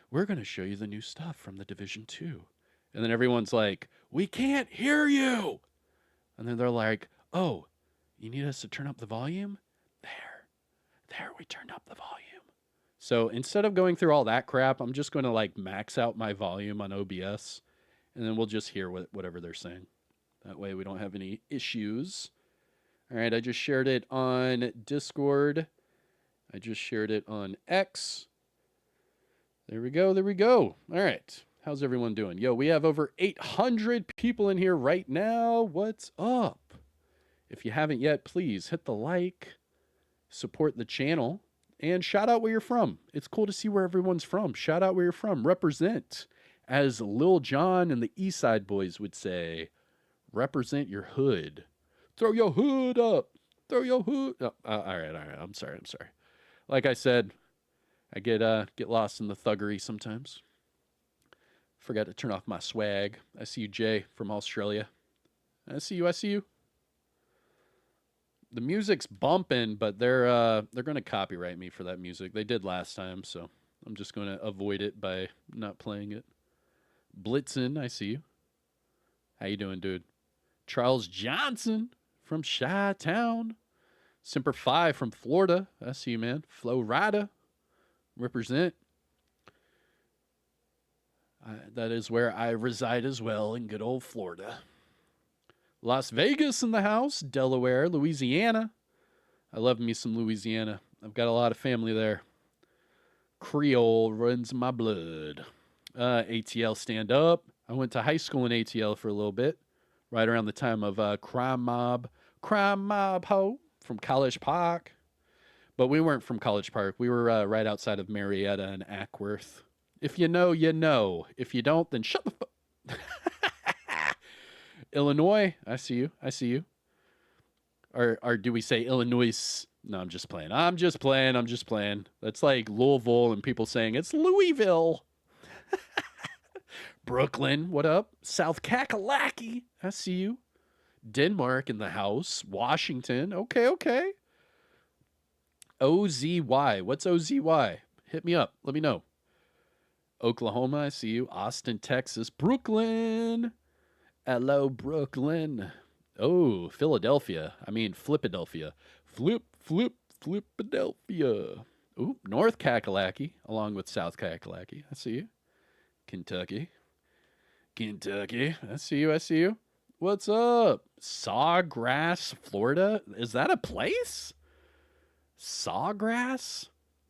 We're going to show you the new stuff from the Division 2." And then everyone's like, "We can't hear you." And then they're like, "Oh, you need us to turn up the volume?" There, we turned up the volume. So instead of going through all that crap, I'm just going to like max out my volume on OBS, and then we'll just hear whatever they're saying. That way we don't have any issues. All right, I just shared it on Discord. I just shared it on X. There we go. All right. How's everyone doing? Yo, we have over 800 people in here right now. What's up? If you haven't yet, please hit the like, support the channel, and shout out where you're from. It's cool to see where everyone's from. Shout out where you're from. Represent, as Lil Jon and the Eastside Boys would say. Represent your hood. Throw your hood up. Throw your hood up. All right. I'm sorry. Like I said, I get lost in the thuggery sometimes. Forgot to turn off my swag. I see you, Jay, from Australia. I see you. The music's bumping, but they're going to copyright me for that music. They did last time, so I'm just going to avoid it by not playing it. Blitzen, I see you. How you doing, dude? Charles Johnson from Chi-Town. Semper Fi from Florida. I see you, man. Flo Rida. Represent. That is where I reside as well, in good old Florida. Las Vegas in the house. Delaware, Louisiana. I love me some Louisiana. I've got a lot of family there. Creole runs my blood. ATL stand up. I went to high school in ATL for a little bit, right around the time of Crime Mob Ho from College Park. But we weren't from College Park. We were right outside of Marietta and Ackworth. If you know, you know. If you don't, then shut the fuck. Illinois, I see you. Or do we say Illinois? No, I'm just playing. That's like Louisville and people saying it's Louisville. Brooklyn, what up? South Kakalaki, I see you. Denmark in the house. Washington, okay. OZY, what's OZY? Hit me up, let me know. Oklahoma, I see you. Austin, Texas. Brooklyn. Hello, Brooklyn. Oh, Philadelphia. I mean, Flipadelphia. Flipadelphia. Ooh, North Kakalaki, along with South Kakalaki. I see you. Kentucky. I see you. What's up? Sawgrass, Florida. Is that a place? Sawgrass?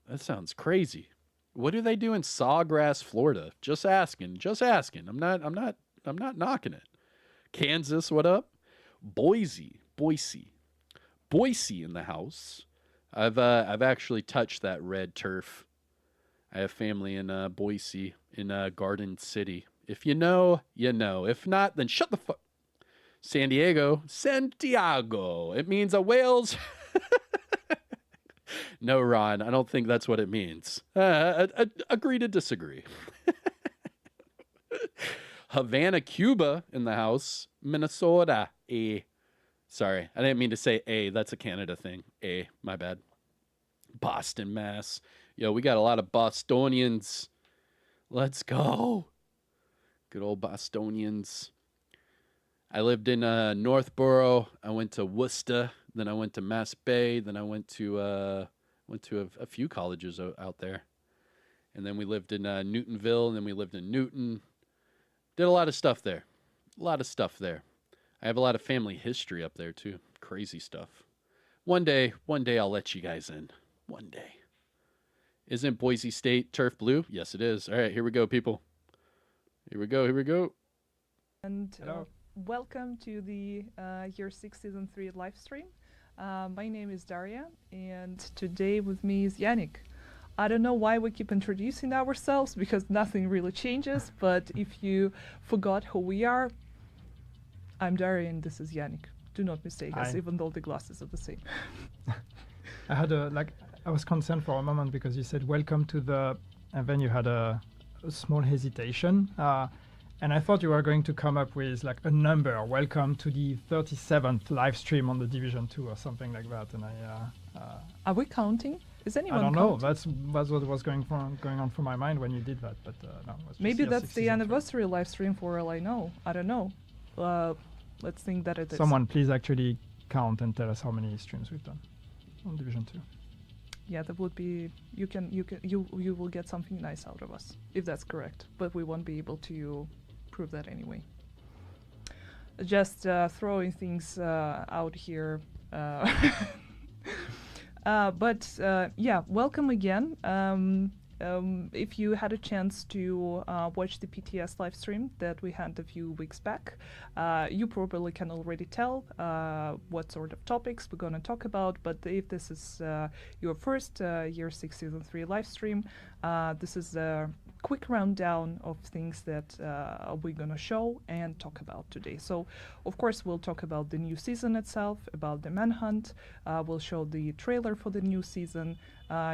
That sounds crazy. What do they do in Sawgrass, Florida? Just asking. I'm not knocking it. Kansas, what up? Boise in the house. I've actually touched that red turf. I have family in Boise, in Garden City. If you know, you know. If not, then shut the fuck. Santiago. It means a whale's. No, Ron, I don't think that's what it means. Agree to disagree. Havana, Cuba in the house. Minnesota. Sorry, I didn't mean to say A. That's a Canada thing. My bad. Boston, Mass. Yo, we got a lot of Bostonians. Let's go. Good old Bostonians. I lived in Northborough. I went to Worcester. Then I went to Mass Bay. Then I went to a few colleges out there. And then we lived in Newtonville. And then we lived in Newton. Did a lot of stuff there. I have a lot of family history up there too. Crazy stuff. One day I'll let you guys in. One day. Isn't Boise State turf blue? Yes, it is. All right, here we go, people. Here we go. And welcome to the Year 6 Season 3 live stream. My name is Daria, and today with me is Yannick. I don't know why we keep introducing ourselves, because nothing really changes, but if you forgot who we are, I'm Daria and this is Yannick. Do not mistake us, even though the glasses are the same. I was concerned for a moment because you said welcome to the, and then you had a small hesitation. And I thought you were going to come up with like a number, welcome to the 37th live stream on the Division 2 or something like that. And Are we counting? Is anyone I don't counting? know. That's what was going on through my mind when you did that. But no, it was Maybe just that's the anniversary live stream for all I know. I don't know. Let's think that it is. Someone please actually count and tell us how many streams we've done on Division 2. Yeah, that would be. You will get something nice out of us if that's correct. But we won't be able to prove that anyway. Just throwing things out here. Yeah, welcome again. If you had a chance to watch the PTS live stream that we had a few weeks back, you probably can already tell what sort of topics we're going to talk about. But if this is your first Year 6 Season 3 live stream, this is quick rundown of things that we're going to show and talk about today. So, of course, we'll talk about the new season itself, about the Manhunt. We'll show the trailer for the new season.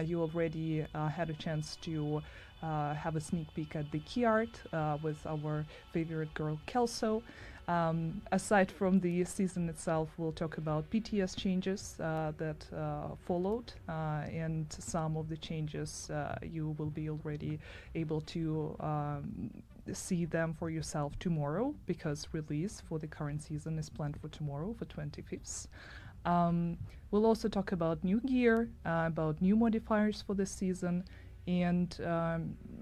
You already had a chance to have a sneak peek at the key art with our favorite girl, Kelso. Aside from the season itself, we'll talk about PTS changes that followed, and some of the changes you will be already able to see them for yourself tomorrow, because release for the current season is planned for tomorrow, for 25th. We'll also talk about new gear, about new modifiers for this season, and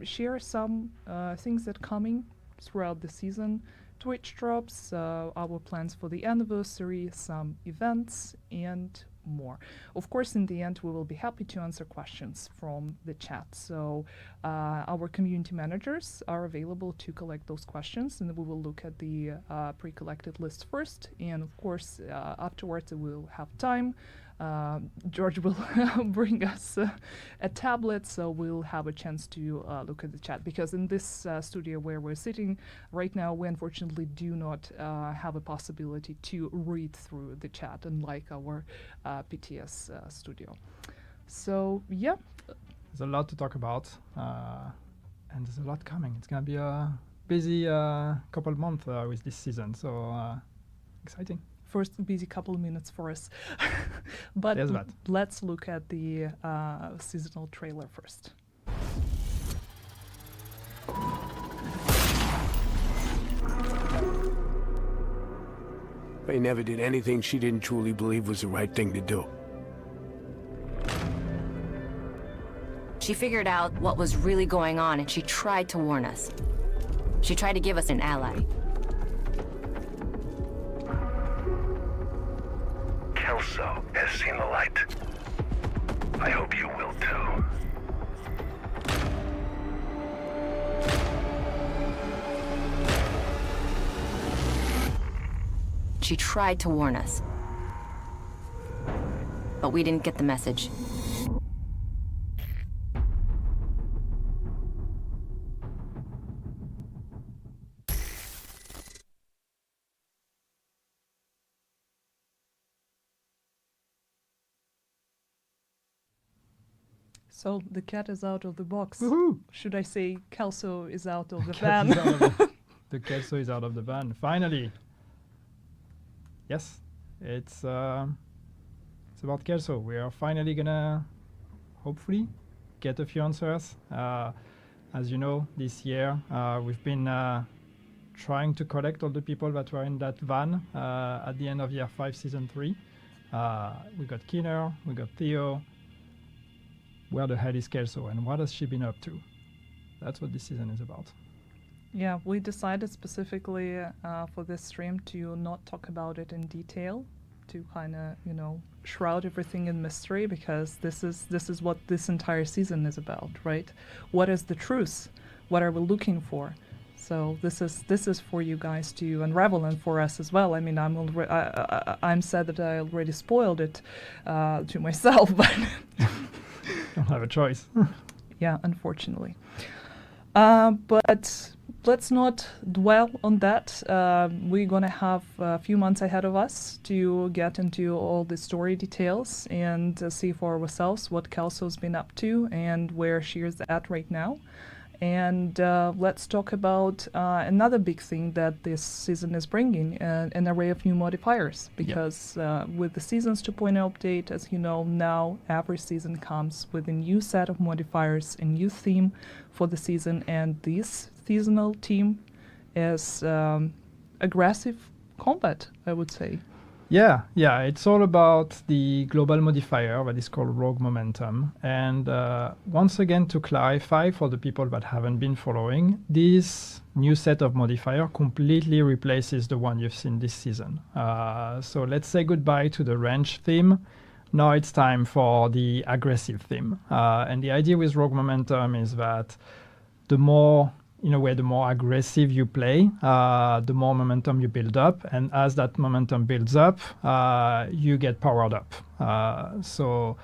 share some things that are coming throughout the season. Twitch drops, our plans for the anniversary, some events, and more. Of course, in the end, we will be happy to answer questions from the chat. So our community managers are available to collect those questions, and we will look at the pre-collected list first. And of course, afterwards, we'll have time. George will bring us a tablet, so we'll have a chance to look at the chat, because in this studio where we're sitting right now, we unfortunately do not have a possibility to read through the chat, unlike our PTS studio. So yeah, There's a lot to talk about, and there's a lot coming. It's going to be a busy couple of months with this season, so exciting. first busy couple of minutes for us. But There's that. let's look at the seasonal trailer first. They never did anything she didn't truly believe was the right thing to do. She figured out what was really going on, and she tried to warn us. She tried to give us an ally. Kelso has seen the light. I hope you will too. She tried to warn us. But we didn't get the message. So the cat is out of the box. Woohoo! Should I say Kelso is out of the Cat is van? out of the- The Kelso is out of the van, finally. Yes, it's about Kelso. We are finally gonna, hopefully, get a few answers. As you know, this year we've been trying to collect all the people that were in that van at the end of year 5, season 3. We got Keener, we got Theo. Where the hell is Kelso, and what has she been up to? That's what this season is about. Yeah, we decided specifically for this stream to not talk about it in detail, to kind of, you know, shroud everything in mystery, because this is what this entire season is about, right? What is the truth? What are we looking for? So this is for you guys to unravel, and for us as well. I mean, I'm sad that I already spoiled it to myself, but Don't have a choice. yeah, unfortunately. But let's not dwell on that. We're gonna have a few months ahead of us to get into all the story details and see for ourselves what Kelso's been up to and where she is at right now. And let's talk about another big thing that this season is bringing, an array of new modifiers. Because with the Seasons 2.0 update, as you know, now every season comes with a new set of modifiers, a new theme for the season, and this seasonal theme is aggressive combat, I would say. Yeah, it's all about the global modifier that is called Rogue Momentum. And once again, to clarify for the people that haven't been following, this new set of modifier completely replaces the one you've seen this season. So let's say goodbye to the range theme. Now it's time for the aggressive theme. And the idea with Rogue Momentum is that the more aggressive you play, the more momentum you build up. And as that momentum builds up, you get powered up. So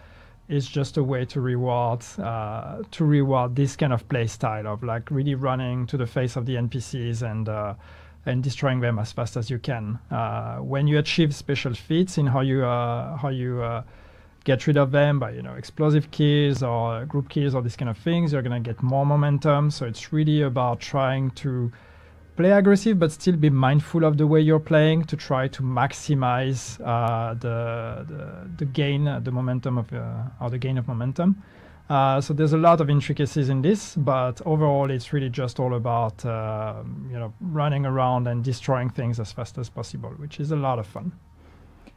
is just a way to reward this kind of play style of like really running to the face of the NPCs and destroying them as fast as you can. When you achieve special feats in how you get rid of them by explosive kills or group kills or these kind of things, you're gonna get more momentum. So it's really about trying to play aggressive but still be mindful of the way you're playing to try to maximize the gain, the momentum of or the gain of momentum. So there's a lot of intricacies in this, but overall it's really just all about running around and destroying things as fast as possible, which is a lot of fun.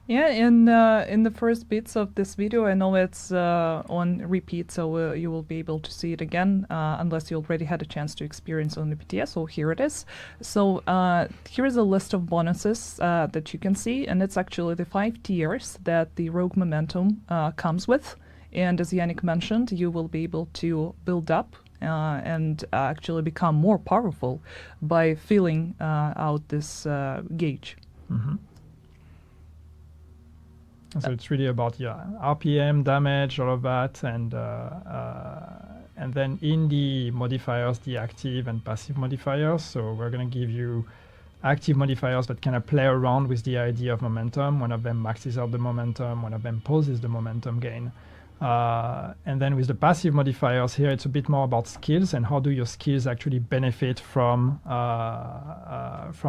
Yeah, in the first bits of this video, I know it's on repeat, so you will be able to see it again, unless you already had a chance to experience on the PTS, so here it is. So here is a list of bonuses that you can see, and it's actually the 5 tiers that the Rogue Momentum comes with. And as Yannick mentioned, you will be able to build up and actually become more powerful by filling out this gauge. Mm-hmm. So it's really about RPM, damage, all of that, and then in the modifiers, the active and passive modifiers. So we're going to give you active modifiers that kind of play around with the idea of momentum. One of them maxes out the momentum, one of them pauses the momentum gain. And then with the passive modifiers here, it's a bit more about skills and how do your skills actually benefit from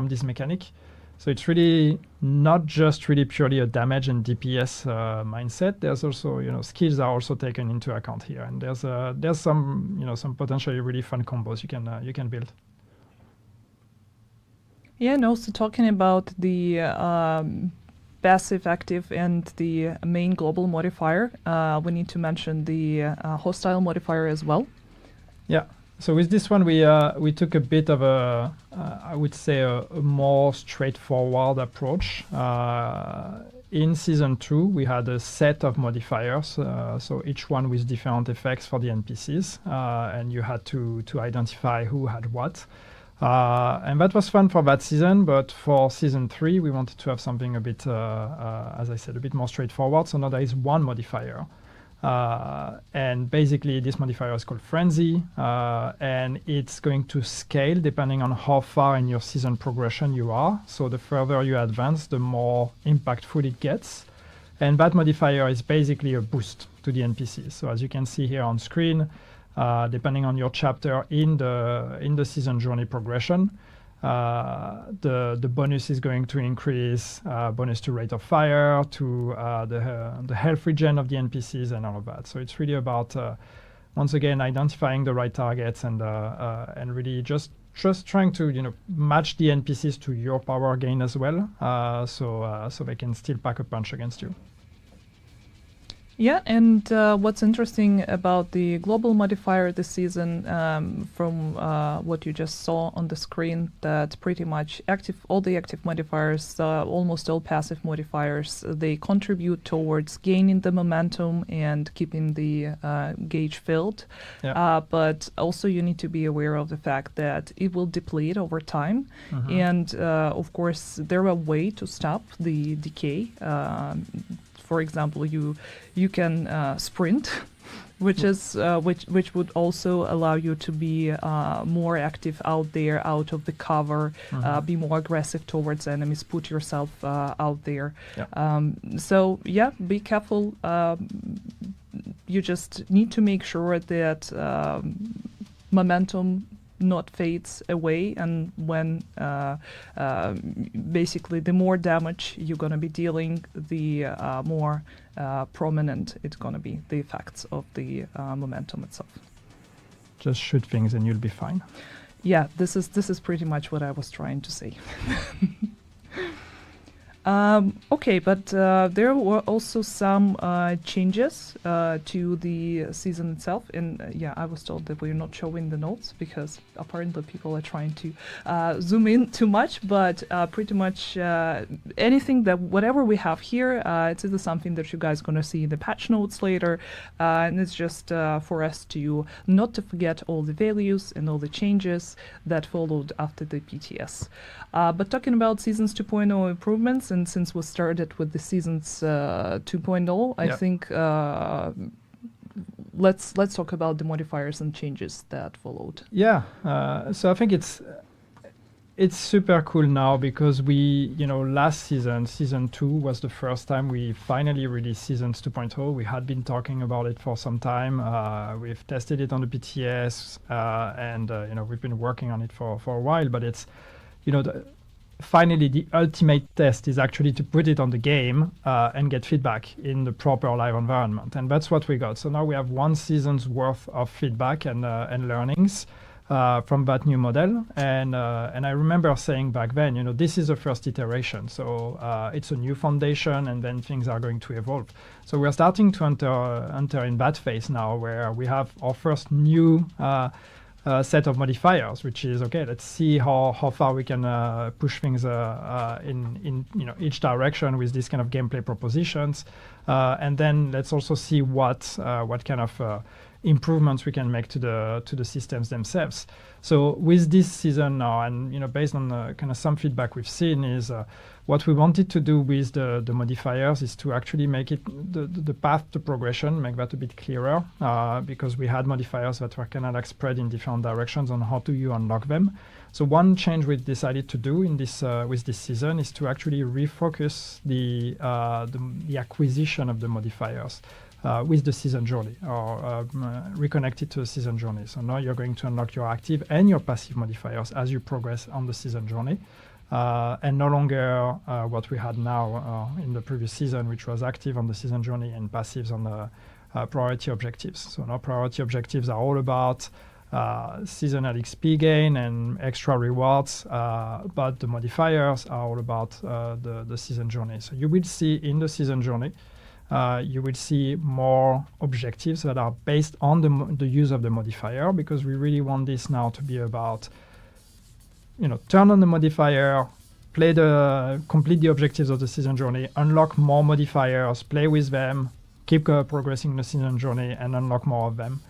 this mechanic. So it's really not just really purely a damage and DPS mindset. There's also, skills are also taken into account here, and there's some, some potentially really fun combos you can build. Yeah, and also talking about the passive, active, and the main global modifier, we need to mention the hostile modifier as well. Yeah. So with this one, we took a bit of a, I would say, a more straightforward approach. In Season 2, we had a set of modifiers, so each one with different effects for the NPCs, and you had to identify who had what. And that was fun for that season, but for Season 3, we wanted to have something a bit, as I said, a bit more straightforward. So now there is one modifier. And basically this modifier is called Frenzy, and it's going to scale depending on how far in your season progression you are. So the further you advance, the more impactful it gets. And that modifier is basically a boost to the NPCs. So as you can see here on screen, depending on your chapter in the season journey progression, the bonus is going to increase, bonus to rate of fire, to the health regen of the NPCs and all of that. So it's really about, once again, identifying the right targets and really just trying to match the NPCs to your power gain as well, so they can still pack a punch against you. Yeah, and what's interesting about the global modifier this season, from what you just saw on the screen, that pretty much all the active modifiers, almost all passive modifiers, they contribute towards gaining the momentum and keeping the gauge filled. Yeah. But also you need to be aware of the fact that it will deplete over time. Mm-hmm. And of course, there are ways to stop the decay. For example, you can sprint, which would also allow you to be more active out there, out of the cover, mm-hmm. Be more aggressive towards enemies, put yourself out there. Yeah. So yeah, be careful. You just need to make sure that momentum not fades away, and when basically the more damage you're going to be dealing, the more prominent it's going to be, the effects of the momentum itself. Just shoot things and you'll be fine. Yeah, this is pretty much what I was trying to say. Okay, but there were also some changes to the season itself. And yeah, I was told that we're not showing the notes because apparently people are trying to zoom in too much. But pretty much anything that whatever we have here, it's either something that you guys are going to see in the patch notes later. And it's just for us to not to forget all the values and all the changes that followed after the PTS. But talking about Seasons 2.0 improvements, and since we started with the Seasons 2.0, I think let's talk about the modifiers and changes that followed. Yeah, so I think it's super cool now because last season 2 was the first time we finally released Seasons 2.0. We had been talking about it for some time. We've tested it on the PTS, and we've been working on it for a while. But it's, finally the ultimate test is actually to put it on the game and get feedback in the proper live environment, and that's what we got. So now we have 1 season's worth of feedback and learnings from that new model, and I remember saying back then, this is the first iteration, so it's a new foundation, and then things are going to evolve. So we're starting to enter in that phase now, where we have our first new set of modifiers, which is okay. Let's see how far we can push things in each direction with these kind of gameplay propositions, and then let's also see what kind of improvements we can make to the systems themselves. So with this season now, and based on kind of some feedback we've seen, is what we wanted to do with the modifiers is to actually make it the path to progression, make that a bit clearer, because we had modifiers that were kind of like spread in different directions on how do you unlock them. So one change we decided to do in this with this season is to actually refocus the acquisition of the modifiers with the season journey, or reconnect it to the season journey. So now you're going to unlock your active and your passive modifiers as you progress on the season journey, and no longer what we had now in the previous season, which was active on the season journey and passives on the priority objectives. So now priority objectives are all about seasonal XP gain and extra rewards, but the modifiers are all about the season journey. So you will see in the season journey, you will see more objectives that are based on the use of the modifier, because we really want this now to be about, turn on the modifier, complete the objectives of the season journey, unlock more modifiers, play with them, keep progressing the season journey, and unlock more of them.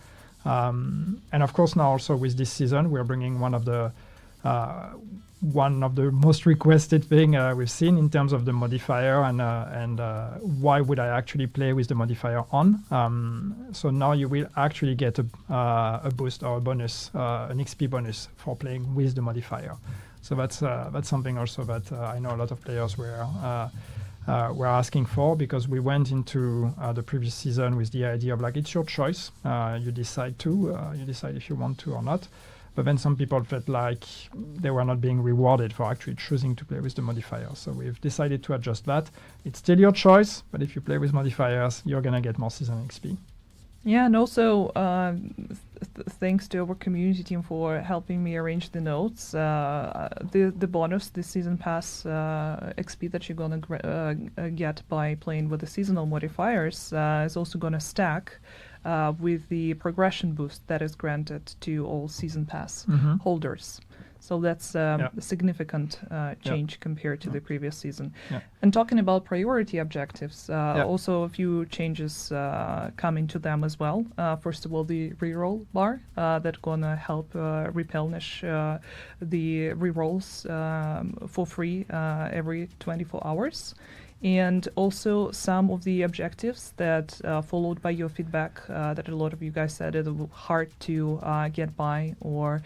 And of course now also with this season, we're bringing one of the most requested thing we've seen in terms of the modifier, and why would I actually play with the modifier on. So now you will actually get a boost or a bonus, an XP bonus for playing with the modifier. So that's something also that I know a lot of players were asking for, because we went into the previous season with the idea of like, it's your choice. You decide if you want to or not. But then some people felt like they were not being rewarded for actually choosing to play with the modifier. So we've decided to adjust that. It's still your choice, but if you play with modifiers, you're going to get more season XP. Yeah, and also thanks to our community team for helping me arrange the notes. The bonus, the season pass XP that you're going to get by playing with the seasonal modifiers is also going to stack with the progression boost that is granted to all season pass holders. So that's a significant change compared to the previous season. And talking about priority objectives, also a few changes coming to them as well. First of all, the reroll bar that's gonna help replenish the rerolls for free every 24 hours. And also some of the objectives that followed by your feedback that a lot of you guys said it was hard to get by or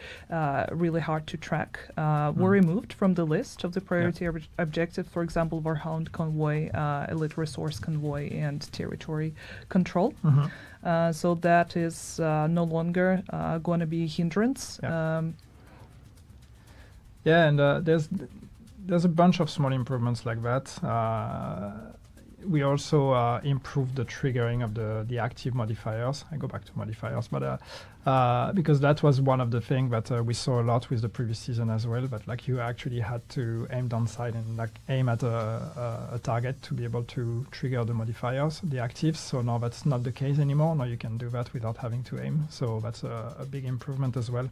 really hard to track were removed from the list of the priority objectives. For example, Warhound Convoy, Elite Resource Convoy, and Territory Control. So that is no longer going to be a hindrance. And there's a bunch of small improvements like that. We also improved the triggering of the active modifiers. I go back to modifiers, but because that was one of the things that we saw a lot with the previous season as well. But like you actually had to aim down sight and like aim at a target to be able to trigger the modifiers, the actives. So now that's not the case anymore. Now you can do that without having to aim. So that's a big improvement as well.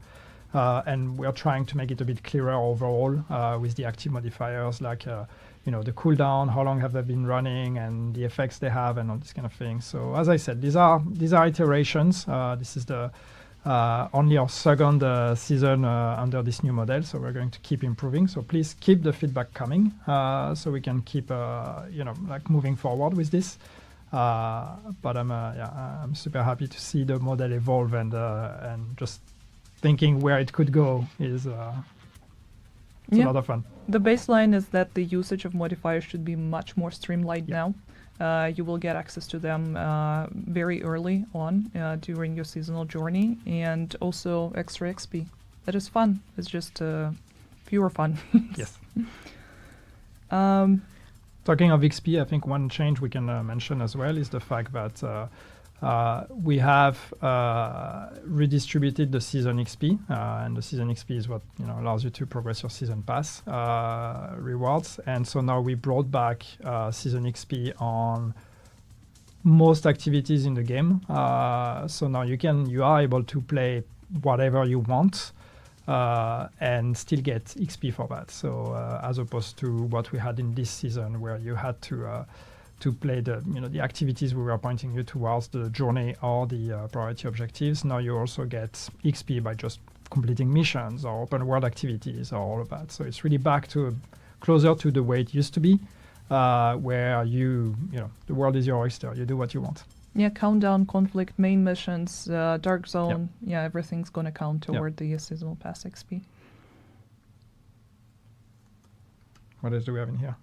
And we are trying to make it a bit clearer overall with the active modifiers, like the cooldown, how long have they been running, and the effects they have, and all this kind of thing. So as I said, these are iterations. This is the only our second season under this new model, so we're going to keep improving. So please keep the feedback coming, so we can keep like moving forward with this. But I'm super happy to see the model evolve and just thinking where it could go is a lot of fun. The baseline is that the usage of modifiers should be much more streamlined now. You will get access to them very early on during your seasonal journey, and also extra XP. That is fun. It's just pure fun. Yes. Talking of XP, I think one change we can mention as well is the fact that we have redistributed the season XP, and the season XP is what allows you to progress your season pass rewards. And so now we brought back season XP on most activities in the game. So now you are able to play whatever you want and still get XP for that. So as opposed to what we had in this season, where you had to play the activities we were pointing you towards, the journey or the priority objectives. Now you also get XP by just completing missions or open world activities or all of that. So it's really back to closer to the way it used to be, where the world is your oyster. You do what you want. Yeah, countdown, conflict, main missions, dark zone. Yep. Yeah, everything's going to count toward the seasonal pass XP. What else do we have in here?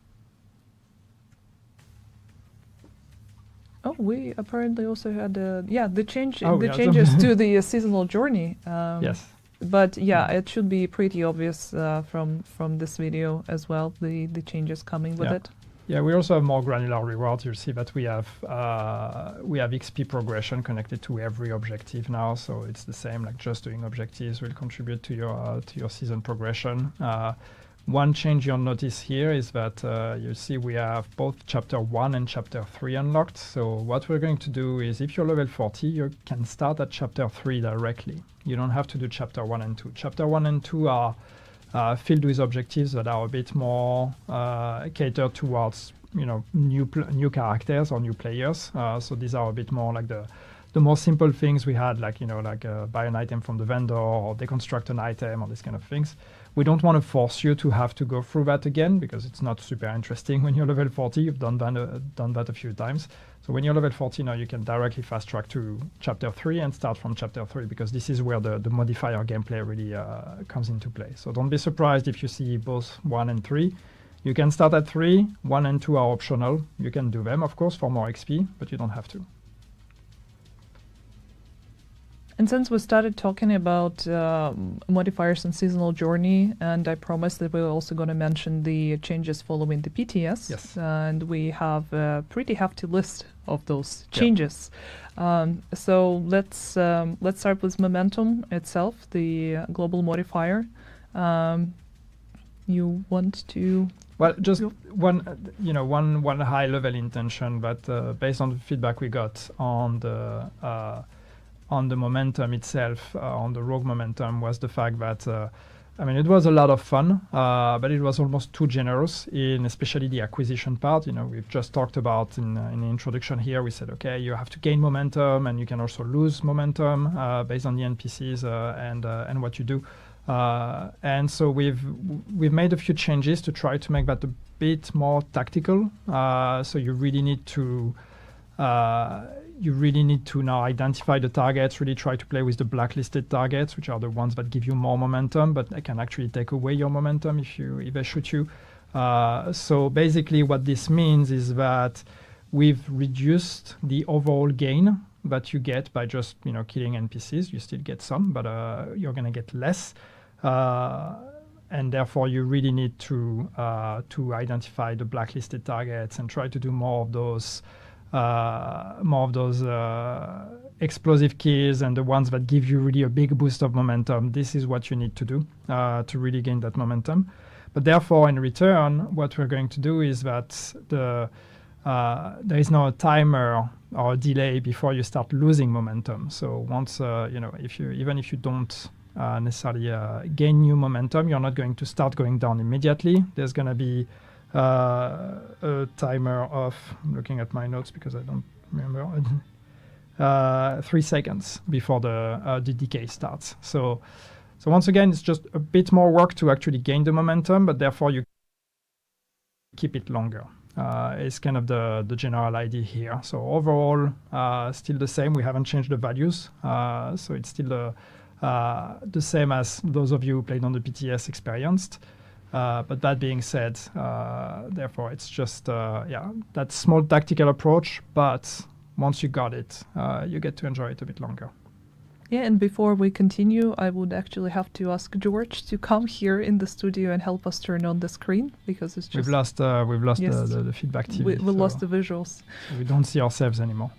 Oh, we apparently also had the changes to the seasonal journey. Yes. But it should be pretty obvious from this video as well, the changes coming with it. Yeah, we also have more granular rewards. You'll see that we have XP progression connected to every objective now. So it's the same, like just doing objectives will contribute to your season progression. One change you'll notice here is that you see we have both Chapter 1 and Chapter 3 unlocked. So what we're going to do is, if you're level 40, you can start at Chapter 3 directly. You don't have to do Chapter 1 and 2. Chapter 1 and 2 are filled with objectives that are a bit more catered towards new characters or new players. So these are a bit more like the more simple things we had, like buy an item from the vendor or deconstruct an item or these kind of things. We don't want to force you to have to go through that again, because it's not super interesting when you're level 40. You've done that a few times. So when you're level 40 now, you can directly fast track to Chapter 3 and start from Chapter 3, because this is where the modifier gameplay really comes into play. So don't be surprised if you see both 1 and 3. You can start at 3. 1 and 2 are optional. You can do them, of course, for more XP, but you don't have to. And since we started talking about modifiers and seasonal journey, and I promised that we were also going to mention the changes following the PTS. Yes. And we have a pretty hefty list of those changes. So let's start with momentum itself, the global modifier. You want to? Well, just one high level intention, but based on the feedback we got on the momentum itself, on the rogue momentum, was the fact that it was a lot of fun, but it was almost too generous in especially the acquisition part. We've just talked about in the introduction here, we said, okay, you have to gain momentum and you can also lose momentum based on the NPCs and what you do. And so we've made a few changes to try to make that a bit more tactical. So you really need to now identify the targets, really try to play with the blacklisted targets, which are the ones that give you more momentum, but they can actually take away your momentum if they shoot you. So basically what this means is that we've reduced the overall gain that you get by just killing NPCs. You still get some, but you're going to get less. And therefore you really need to identify the blacklisted targets and try to do more of those explosive kills and the ones that give you really a big boost of momentum. This is what you need to do to really gain that momentum. But therefore, in return, what we're going to do is that there is now a timer or a delay before you start losing momentum. So once even if you don't necessarily gain new momentum, you're not going to start going down immediately. There's going to be a timer of, I'm looking at my notes because I don't remember, 3 seconds before the decay starts. So once again, it's just a bit more work to actually gain the momentum, but therefore you keep it longer. is kind of the general idea here. So overall, still the same. We haven't changed the values. So it's still the same as those of you who played on the PTS experienced. But that being said, therefore, it's just, that small tactical approach. But once you got it, you get to enjoy it a bit longer. Yeah, and before we continue, I would actually have to ask George to come here in the studio and help us turn on the screen, because it's just... We've lost Yes. the feedback TV. We so lost the visuals. we don't see ourselves anymore.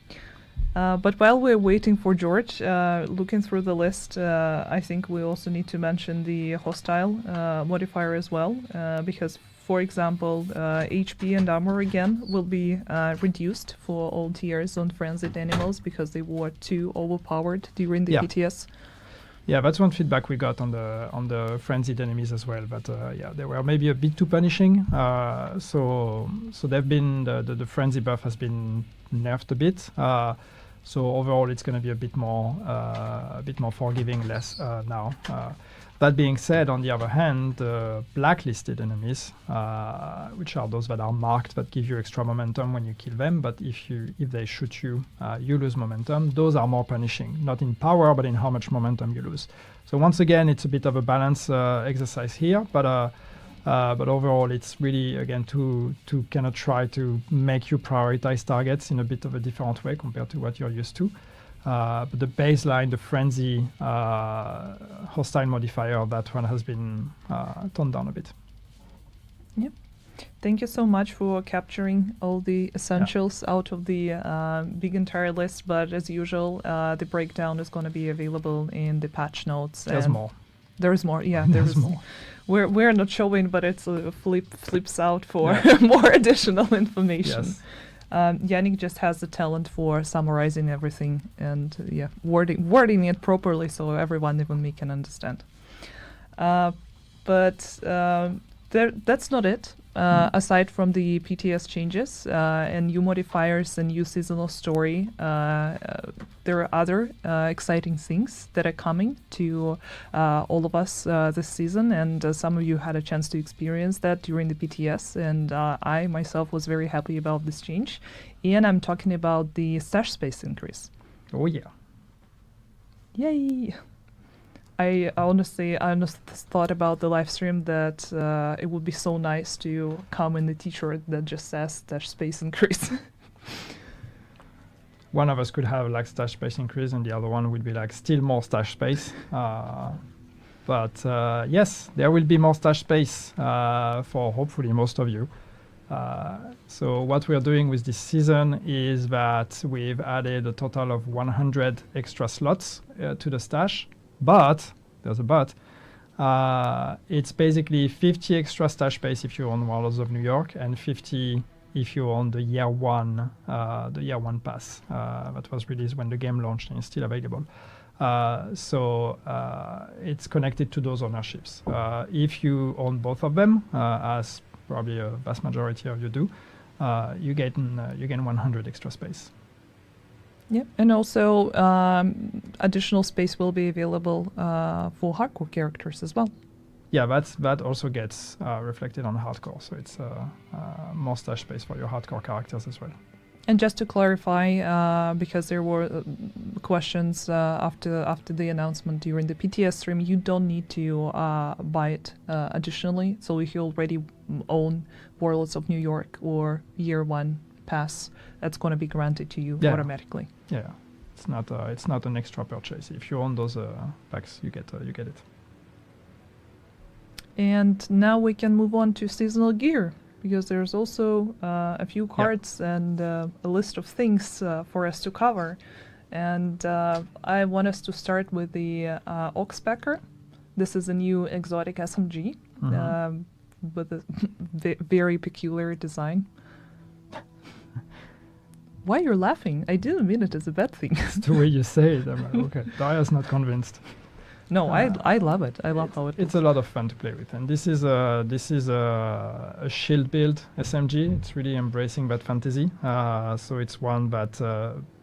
But while we're waiting for George, looking through the list, I think we also need to mention the hostile modifier as well, because, for example, HP and armor again will be reduced for all tiers on frenzied animals because they were too overpowered during the Yeah. PTS. Yeah, that's one feedback we got on the frenzied enemies as well. But they were maybe a bit too punishing. So they've been the frenzy buff has been nerfed a bit. So overall, it's going to be a bit more forgiving, less now. That being said, on the other hand, the blacklisted enemies, which are those that are marked that give you extra momentum when you kill them, but if they shoot you, you lose momentum. Those are more punishing, not in power, but in how much momentum you lose. So once again, it's a bit of a balance exercise here, but overall, it's really again to kind of try to make you prioritize targets in a bit of a different way compared to what you're used to. But the baseline, the frenzy hostile modifier of that one has been toned down a bit. Yep. Thank you so much for capturing all the essentials out of the big entire list. But as usual, the breakdown is going to be available in the patch notes. There's more. There's more. Yeah, there's more. We're not showing, but it's flips out for more additional information. Yes. Yannick just has the talent for summarizing everything and wording it properly so everyone, even me, can understand. But that's not it. Aside from the PTS changes and new modifiers and new seasonal story, there are other exciting things that are coming to all of us this season, and some of you had a chance to experience that during the PTS, and I myself was very happy about this change. And I'm talking about the stash space increase. Oh yeah. Yay! I honestly thought about the live stream that it would be so nice to come in the t-shirt that just says stash space increase. One of us could have like stash space increase and the other one would be like still more stash space. But yes, there will be more stash space for hopefully most of you. So what we're doing with this season is that we've added a total of 100 extra slots to the stash. But, there's a but, it's basically 50 extra stash space if you own Warlords of New York and 50 if you own the year one pass that was released when the game launched and is still available. So it's connected to those ownerships. If you own both of them, as probably a vast majority of you do, you gain 100 extra space. Yep, and also additional space will be available for hardcore characters as well. Yeah, that also gets reflected on hardcore, so it's more stash space for your hardcore characters as well. And just to clarify, because there were questions after the announcement during the PTS stream, you don't need to buy it additionally. So if you already own Warlords of New York or Year 1 pass, that's going to be granted to you automatically. Yeah, it's not an extra purchase. If you own those packs, you get it. And now we can move on to seasonal gear, because there's also a few cards and a list of things for us to cover. And I want us to start with the Oxpecker. This is a new exotic SMG with a very peculiar design. Why you're laughing? I didn't mean it as a bad thing. It's the way you say it. I'm like, okay, Daria's not convinced. No, I love it. I love how it it's a lot of fun to play with, and this is a shield build SMG. It's really embracing that fantasy. So it's one that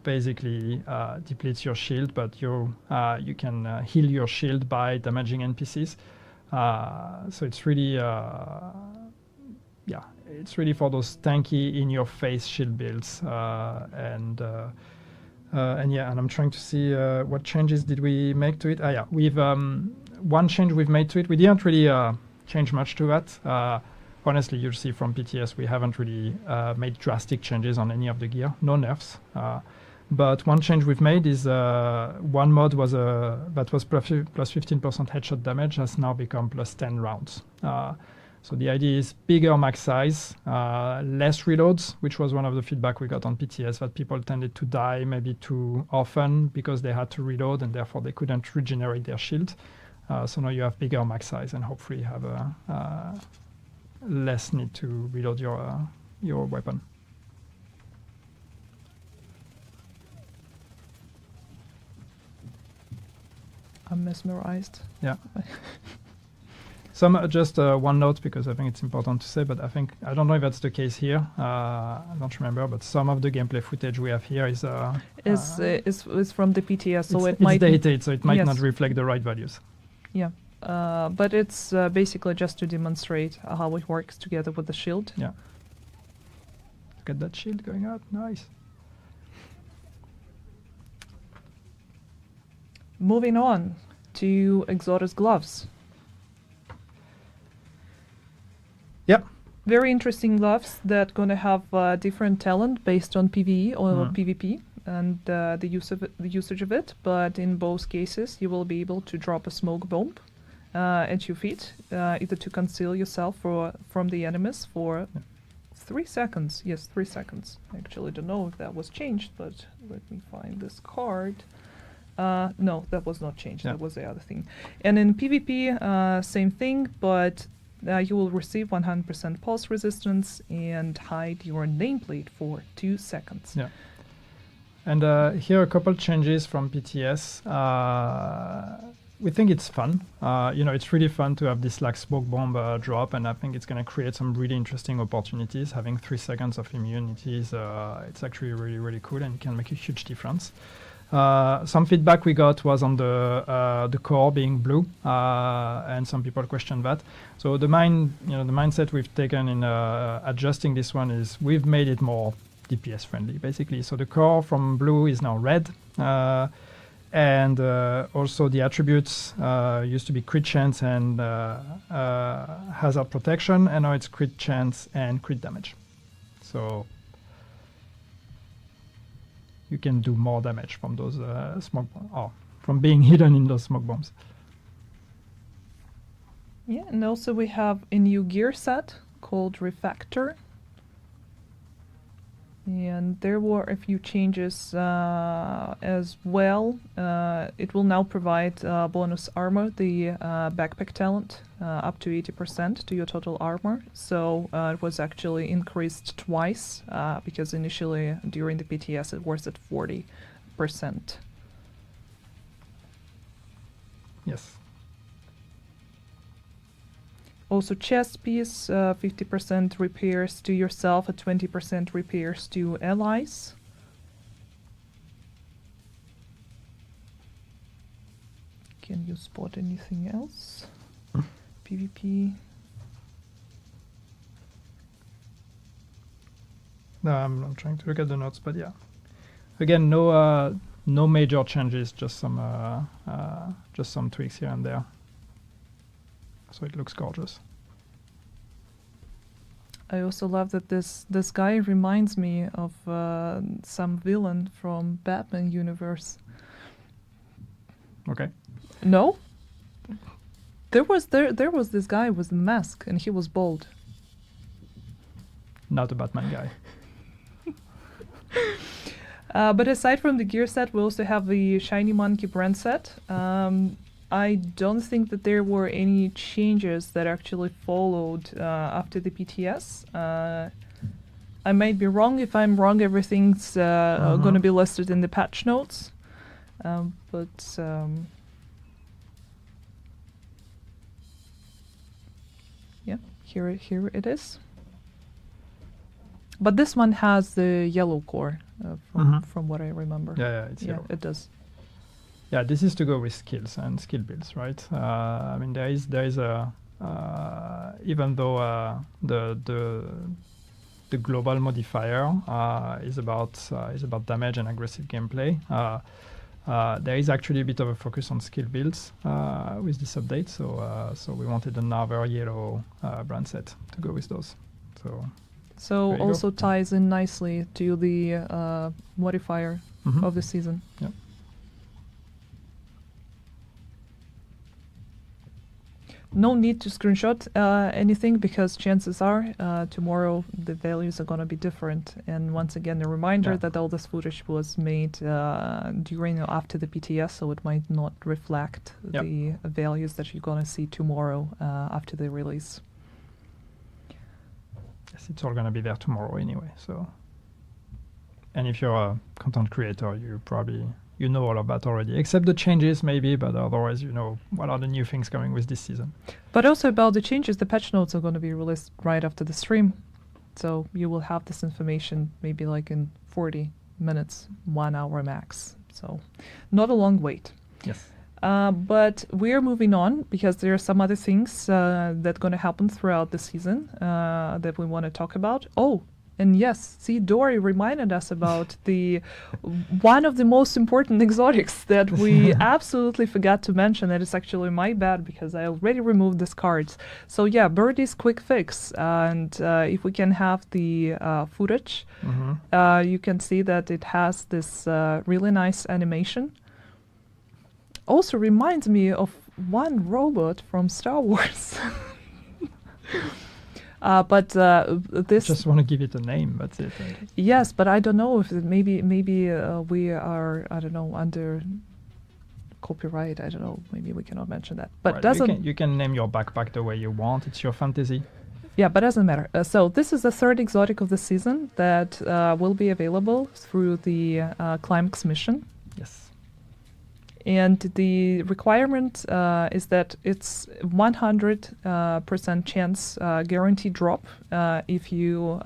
basically depletes your shield, but you can heal your shield by damaging NPCs. So it's really it's really for those tanky in-your-face shield builds. And yeah, and I'm trying to see what changes did we make to it. Yeah, we've one change we've made to it. We didn't really change much to that. Honestly, you'll see from PTS we haven't really made drastic changes on any of the gear. No nerfs. But one change we've made is one mod was that was plus 15% headshot damage has now become plus 10 rounds. So the idea is bigger max size, less reloads, which was one of the feedback we got on PTS, that people tended to die maybe too often because they had to reload and therefore they couldn't regenerate their shield. So now you have bigger max size and hopefully have a less need to reload your weapon. I'm mesmerized. Yeah. Some just one note, because I think it's important to say, but I don't know if that's the case here. I don't remember, but some of the gameplay footage we have here is from the PTS, so it's might dated, so it might yes. not reflect the right values. Yeah, but it's basically just to demonstrate how it works together with the shield. Yeah. Look at that shield going out. Nice. Moving on to Exodus gloves. Yep. Very interesting gloves that gonna have different talent based on PvE or PvP and the usage of it. But in both cases, you will be able to drop a smoke bomb at your feet, either to conceal yourself from the enemies for 3 seconds. Yes, 3 seconds. I actually don't know if that was changed, but let me find this card. No, that was not changed. Yeah. That was the other thing. And in PvP, same thing, but you will receive 100% pulse resistance and hide your nameplate for 2 seconds. Yeah. And here are a couple changes from PTS. We think it's fun. It's really fun to have this like smoke bomb drop, and I think it's going to create some really interesting opportunities. Having 3 seconds of immunity is it's actually really, really cool, and it can make a huge difference. Some feedback we got was on the core being blue, and some people questioned that. So the mindset we've taken in adjusting this one is we've made it more DPS friendly, basically. So the core from blue is now red, and also the attributes used to be crit chance and hazard protection, and now it's crit chance and crit damage. So you can do more damage from those from being hidden in those smoke bombs. Yeah, and also we have a new gear set called Refactor. And there were a few changes as well. It will now provide bonus armor, the backpack talent, up to 80% to your total armor. So it was actually increased twice, because initially during the PTS it was at 40%. Yes. Also chest piece, 50% repairs to yourself, and 20% repairs to allies. Can you spot anything else? PvP. No, I'm trying to look at the notes, but yeah. Again, no major changes, just some tweaks here and there. So it looks gorgeous. I also love that this guy reminds me of some villain from Batman universe. Okay. No? There was this guy with the mask and he was bald. Not a Batman guy. But aside from the gear set, we also have the Shiny Monkey brand set. I don't think that there were any changes that actually followed after the PTS. I might be wrong. If I'm wrong, everything's going to be listed in the patch notes. But yeah, here it is. But this one has the yellow core, from what I remember. Yeah, it's yellow. It does. Yeah, this is to go with skills and skill builds, right? I mean, there is a even though the global modifier is about damage and aggressive gameplay. There is actually a bit of a focus on skill builds with this update, so we wanted another yellow brand set to go with those. So there you also go. ties in nicely to the modifier Mhm. of the season. Yeah. No need to screenshot anything because chances are tomorrow the values are going to be different. And once again, a reminder Yeah. that all this footage was made during or after the PTS, so it might not reflect Yep. the values that you're going to see tomorrow after the release. Yes, it's all going to be there tomorrow anyway. So, and if you're a content creator, you know all of that already, except the changes maybe, but otherwise you know what are the new things coming with this season. But also about the changes, the patch notes are going to be released right after the stream. So you will have this information maybe like in 40 minutes, 1 hour max. So not a long wait. Yes. But we're moving on because there are some other things that are going to happen throughout the season that we want to talk about. Oh, and yes, see, Dory reminded us about the one of the most important exotics that we absolutely forgot to mention. That is actually my bad because I already removed these cards. So yeah, Birdie's quick fix, and if we can have the footage, you can see that it has this really nice animation. Also reminds me of one robot from Star Wars. But this Just want to give it a name, that's it. yes, but I don't know if maybe we are, I don't know, under copyright. I don't know. Maybe we cannot mention that. But Well, doesn't you can name your backpack the way you want. It's your fantasy. yeah, but doesn't matter. So this is the third exotic of the season that will be available through the Climax mission. Yes. And the requirement is that it's 100% chance guaranteed drop if you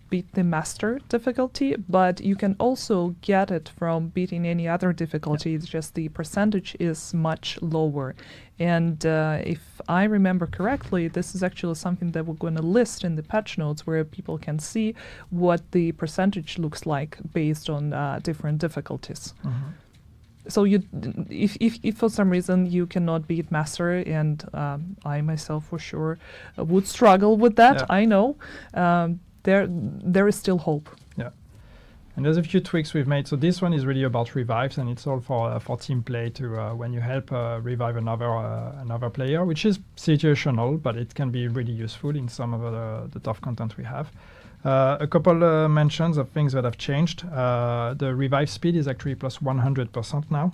beat the master difficulty, but you can also get it from beating any other difficulty. It's just the percentage is much lower. And if I remember correctly, this is actually something that we're going to list in the patch notes where people can see what the percentage looks like based on different difficulties. So you, if for some reason you cannot beat master, and I myself for sure would struggle with that, Yeah. I know, there is still hope. Yeah. And there's a few tweaks we've made. So this one is really about revives, and it's all for team play to when you help revive another player, which is situational, but it can be really useful in some of the tough content we have. A couple mentions of things that have changed. The revive speed is actually plus 100% now.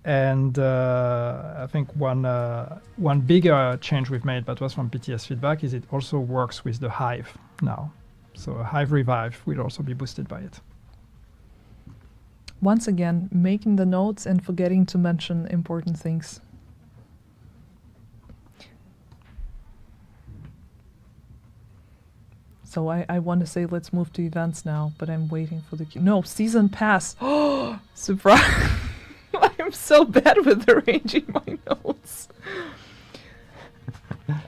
And I think one bigger change we've made, that was from PTS feedback, is it also works with the Hive now. So a Hive revive will also be boosted by it. Once again, making the notes and forgetting to mention important things. So I want to say let's move to events now, but I'm waiting for the no season pass. Oh, surprise! I'm so bad with arranging my notes.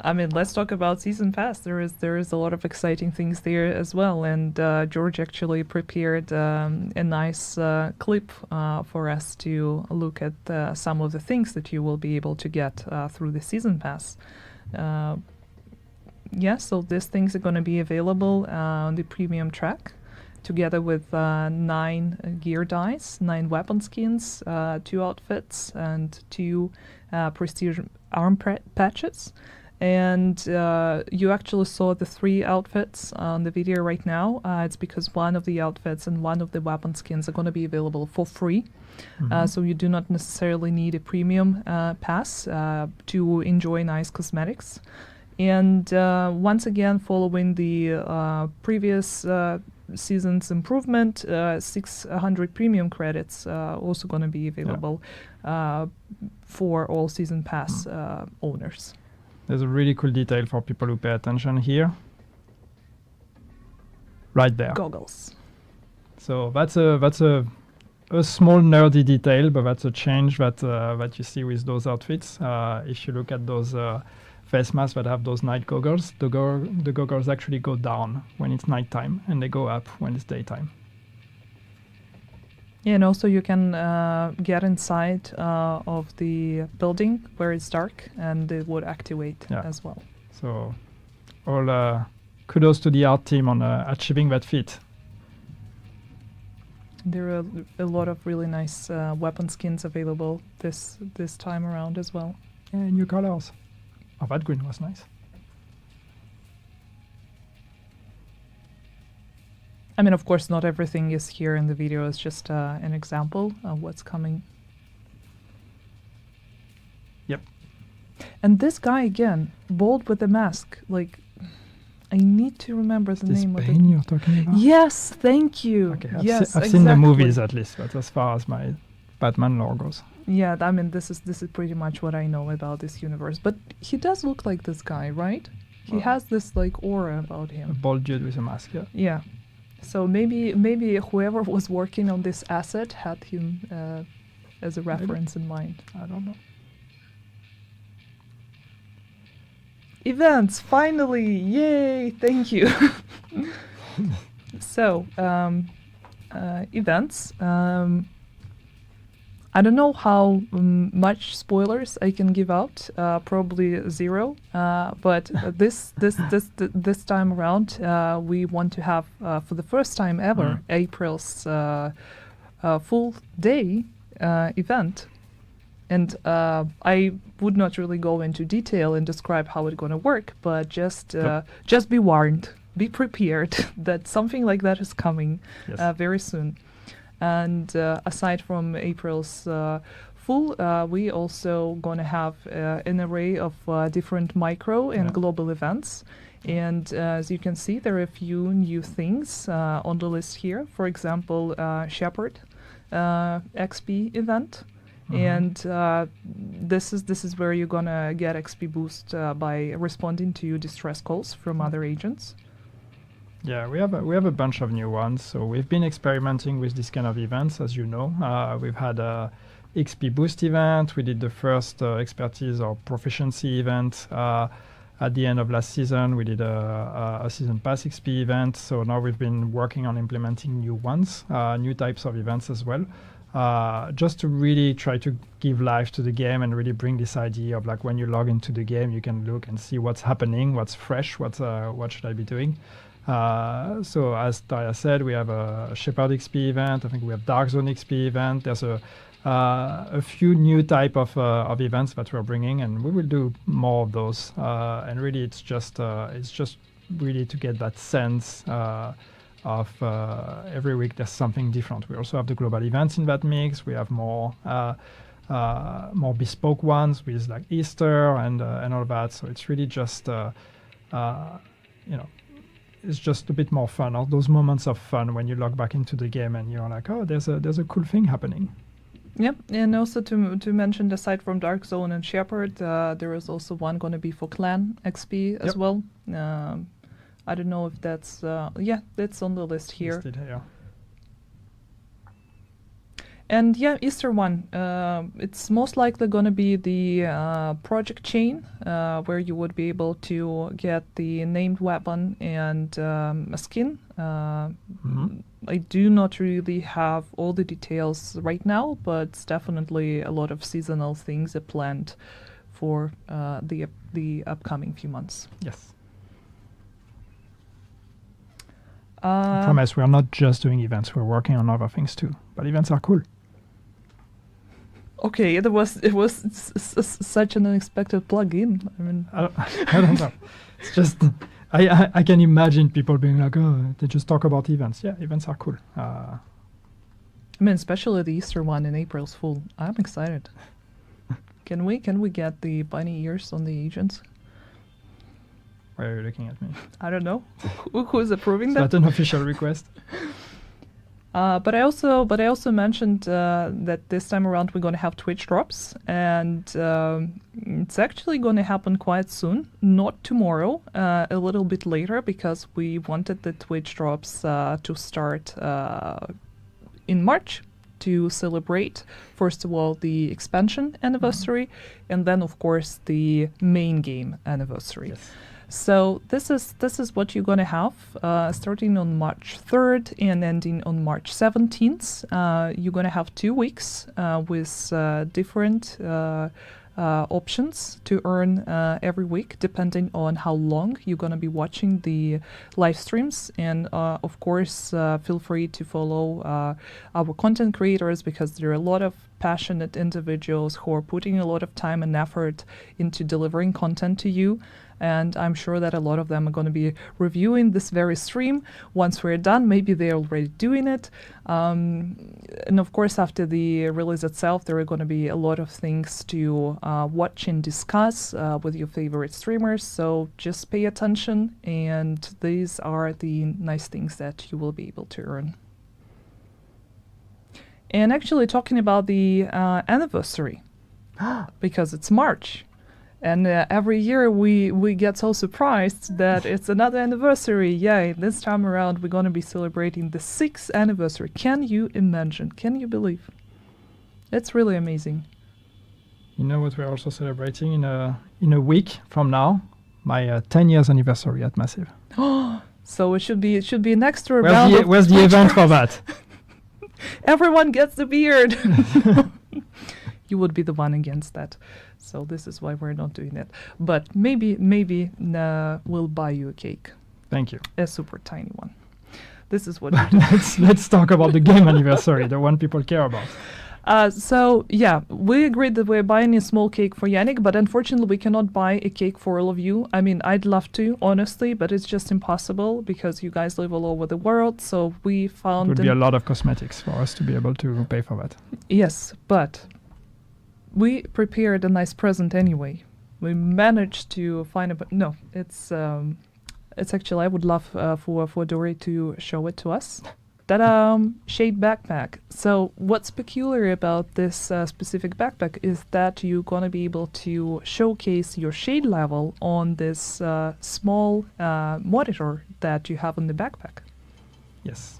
I mean, let's talk about season pass. There is a lot of exciting things there as well, and George actually prepared a nice clip for us to look at some of the things that you will be able to get through the season pass. Yeah, so these things are going to be available on the premium track, together with 9 gear dice, 9 weapon skins, 2 outfits, and 2 prestige arm patches. And you actually saw the 3 outfits on the video right now. It's because one of the outfits and one of the weapon skins are going to be available for free. So you do not necessarily need a premium pass to enjoy nice cosmetics. And once again, following the previous season's improvement, 600 premium credits also going to be available for all season pass owners. There's a really cool detail for people who pay attention here. Right there. Goggles. So that's a a small nerdy detail, but that's a change that that you see with those outfits. If you look at those face masks that have those night goggles, the goggles actually go down when it's nighttime, and they go up when it's daytime. Yeah, and also you can get inside of the building where it's dark, and it would activate as well. So, all kudos to the art team on achieving that feat. There are a lot of really nice weapon skins available this time around as well. And new colors. Oh, that green was nice. I mean, of course, not everything is here in the video. It's just an example of what's coming. Yep. And this guy again, bold with the mask. Like, I need to remember the name of it. Bane you're talking about? Yes, thank you. Okay, yes, I've seen the movies at least, but as far as my Batman lore goes. Yeah, I mean, this is pretty much what I know about this universe. But he does look like this guy, right? He has this like aura about A him. bald dude with a mask, yeah. Yeah. So maybe whoever was working on this asset had him as a reference in mind. I don't know. Events, finally! Yay! Thank you. So, events. I don't know how much spoilers I can give out. Probably zero. But this time around, we want to have for the first time ever April's full day event. And I would not really go into detail and describe how it's going to work, but just be warned, be prepared that something like that is coming very soon. And aside from April's full, we also going to have an array of different micro and global events. And as you can see, there are a few new things on the list here. For example, Shepherd XP event. And this is where you're gonna get XP boost by responding to distress calls from other agents. Yeah, we have a bunch of new ones. So we've been experimenting with this kind of events, as you know. We've had a XP boost event. We did the first expertise or proficiency event at the end of last season. We did a season pass XP event. So now we've been working on implementing new ones, new types of events as well. Just to really try to give life to the game and really bring this idea of like when you log into the game, you can look and see what's happening, what's fresh, what should I be doing. So as Daria said, we have a Shepherd XP event. I think we have Dark Zone XP event. There's a few new type of events that we're bringing, and we will do more of those. And really, it's just really to get that sense of every week there's something different. We also have the global events in that mix. We have more bespoke ones with like Easter and all that. So it's really just it's just a bit more fun. All those moments of fun when you log back into the game and you're like, oh, there's a cool thing happening. Yep, and also to mention, aside from Dark Zone and Shepherd, there is also one going to be for Clan XP as well. I don't know if that's that's on the list here. Listed here. And yeah, Easter one. It's most likely going to be the project chain, where you would be able to get the named weapon and a skin. I do not really have all the details right now, but it's definitely a lot of seasonal things are planned for the upcoming few months. Yes. I promise we're not just doing events, we're working on other things too. But events are cool. Okay, it was such an unexpected plug-in. I mean, I don't know. It's just I can imagine people being like, oh, they just talk about events. Yeah, events are cool. I mean, especially the Easter one in April's full. I'm excited. Can we get the bunny ears on the agents? Why are you looking at me? I don't know. Who's approving that? Is that an official request? But I also mentioned that this time around we're going to have Twitch drops, and it's actually going to happen quite soon. Not tomorrow, a little bit later, because we wanted the Twitch drops to start in March, to celebrate, first of all, the expansion anniversary, and then, of course, the main game anniversary. Yes. So this is what you're going to have starting on March 3rd and ending on March 17th. You're going to have 2 weeks with different options to earn every week, depending on how long you're going to be watching the live streams. And of course, feel free to follow our content creators, because there are a lot of passionate individuals who are putting a lot of time and effort into delivering content to you. And I'm sure that a lot of them are going to be reviewing this very stream. Once we're done, maybe they're already doing it. And of course, after the release itself, there are going to be a lot of things to watch and discuss with your favorite streamers. So just pay attention. And these are the nice things that you will be able to earn. And actually, talking about the anniversary, because it's March. And every year we get so surprised that it's another anniversary. Yay, this time around we're going to be celebrating the 6th anniversary. Can you imagine? Can you believe? It's really amazing. You know what we're also celebrating in a week from now? My 10 years anniversary at Massive. So it should be an extra round. Where's the event for that? Everyone gets the beard. You would be the one against that. So this is why we're not doing it. But maybe we'll buy you a cake. Thank you. A super tiny one. This is what you do. let's talk about the game anniversary, the one people care about. So yeah, we agreed that we're buying a small cake for Yannick, but unfortunately we cannot buy a cake for all of you. I mean, I'd love to, honestly, but it's just impossible because you guys live all over the world. So we found... It would be a lot of cosmetics for us to be able to pay for that. Yes, but we prepared a nice present anyway. We managed to find a... No, it's actually, I would love for Dory to show it to us. Ta-da! Shade backpack. So what's peculiar about this specific backpack is that you're going to be able to showcase your shade level on this small monitor that you have on the backpack. Yes,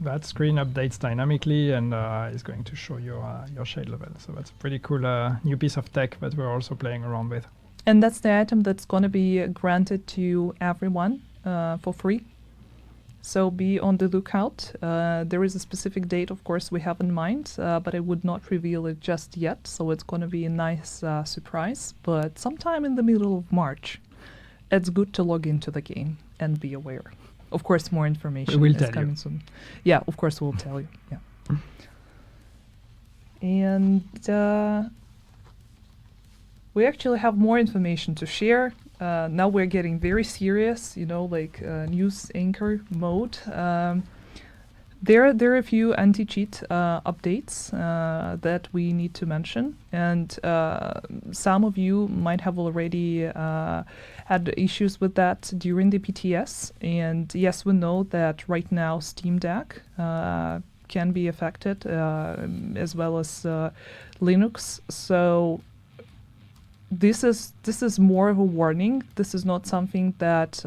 that screen updates dynamically and is going to show your shade level. So that's a pretty cool new piece of tech that we're also playing around with. And that's the item that's going to be granted to everyone for free. So be on the lookout. There is a specific date, of course, we have in mind, but I would not reveal it just yet. So it's going to be a nice surprise. But sometime in the middle of March, it's good to log into the game and be aware. Of course, more information is coming soon. Yeah, of course, we'll tell you. Yeah. And we actually have more information to share. Now we're getting very serious, like news anchor mode. There are a few anti-cheat updates that we need to mention, and some of you might have already had issues with that during the PTS. And yes, we know that right now Steam Deck can be affected, as well as Linux. So this is more of a warning. This is not something that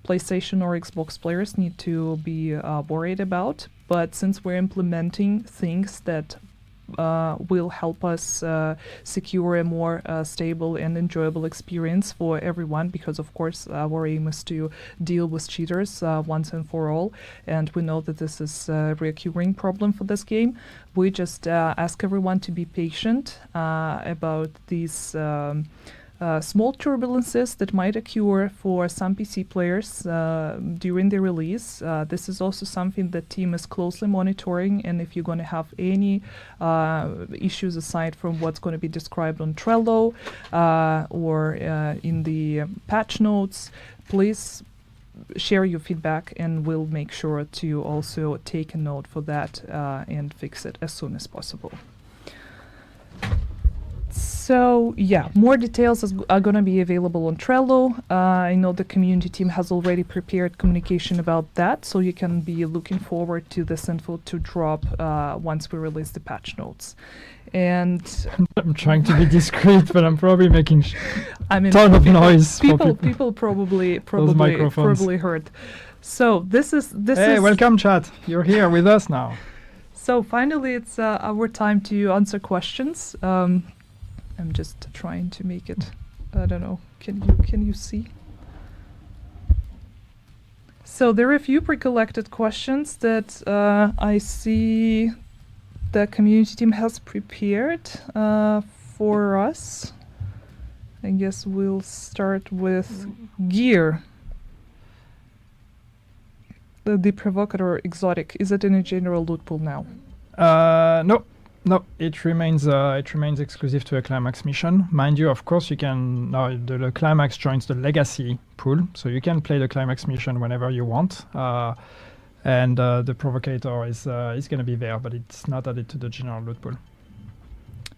PlayStation or Xbox players need to be worried about. But since we're implementing things that will help us secure a more stable and enjoyable experience for everyone, because of course our aim is to deal with cheaters once and for all, and we know that this is a recurring problem for this game. We just ask everyone to be patient about these small turbulences that might occur for some PC players during the release. This is also something that team is closely monitoring, and if you're going to have any issues aside from what's going to be described on Trello or in the patch notes, please share your feedback and we'll make sure to also take a note for that and fix it as soon as possible. So yeah, more details are going to be available on Trello. I know the community team has already prepared communication about that, so you can be looking forward to this info to drop once we release the patch notes. And I'm trying to be discreet, but I'm probably making ton of noise. People probably heard. So this is. Hey, welcome, chat. You're here with us now. So finally, it's our time to answer questions. I'm just trying to make it. I don't know. Can you see? So there are a few pre-collected questions that I see the community team has prepared for us. I guess we'll start with gear. The provocateur exotic, is it in a general loot pool now? No, it remains exclusive to a climax mission. Mind you, of course, you can now the climax joins the legacy pool, so you can play the climax mission whenever you want. And the provocateur is going to be there, but it's not added to the general loot pool.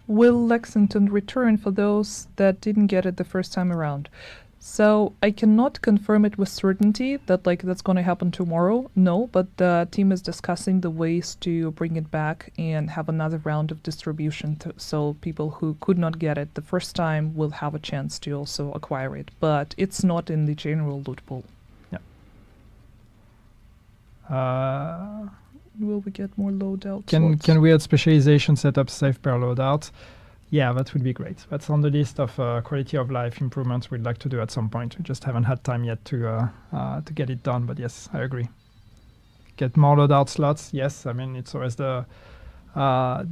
Will Lexington return for those that didn't get it the first time around? So I cannot confirm it with certainty that that's going to happen tomorrow. No, but the team is discussing the ways to bring it back and have another round of distribution. So people who could not get it the first time will have a chance to also acquire it. But it's not in the general loot pool. Yeah. Will we get more loadout? Can we add specialization setup safe per loadout? Yeah, that would be great. That's on the list of quality of life improvements we'd like to do at some point. We just haven't had time yet to get it done. But yes, I agree. Get more loadout slots. Yes, I mean it's always the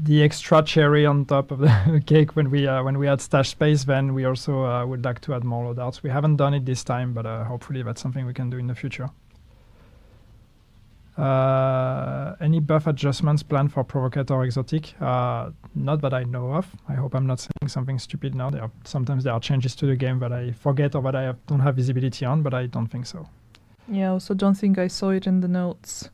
extra cherry on top of the cake when we add stash space. Then we also would like to add more loadouts. We haven't done it this time, but hopefully that's something we can do in the future. Any buff adjustments planned for Provocateur Exotic? Not that I know of. I hope I'm not saying something stupid now. Sometimes there are changes to the game that I forget or that I don't have visibility on, but I don't think so. Yeah, I also don't think I saw it in the notes.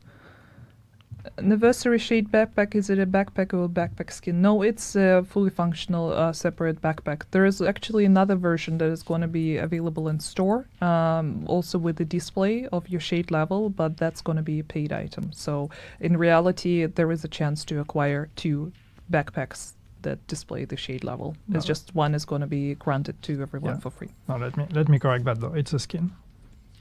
Anniversary Shade backpack, is it a backpack or a backpack skin? No, it's a fully functional separate backpack. There is actually another version that is going to be available in store, also with the display of your shade level, but that's going to be a paid item. So in reality, there is a chance to acquire 2 backpacks that display the shade level. No. It's just one is going to be granted to everyone for free. No, let me correct that though. It's a skin.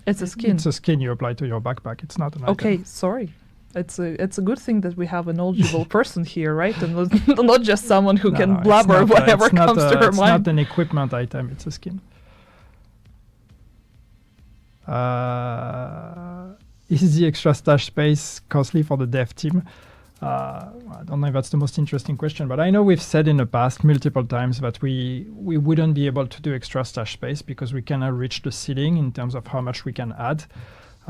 It's a skin. It's a skin you apply to your backpack. It's not an item. Okay, sorry. It's a good thing that we have a knowledgeable person here, right? And not just someone who can blabber whatever comes to her mind. It's not an equipment item, it's a skin. Is the extra stash space costly for the dev team? I don't know if that's the most interesting question, but I know we've said in the past multiple times that we wouldn't be able to do extra stash space because we cannot reach the ceiling in terms of how much we can add.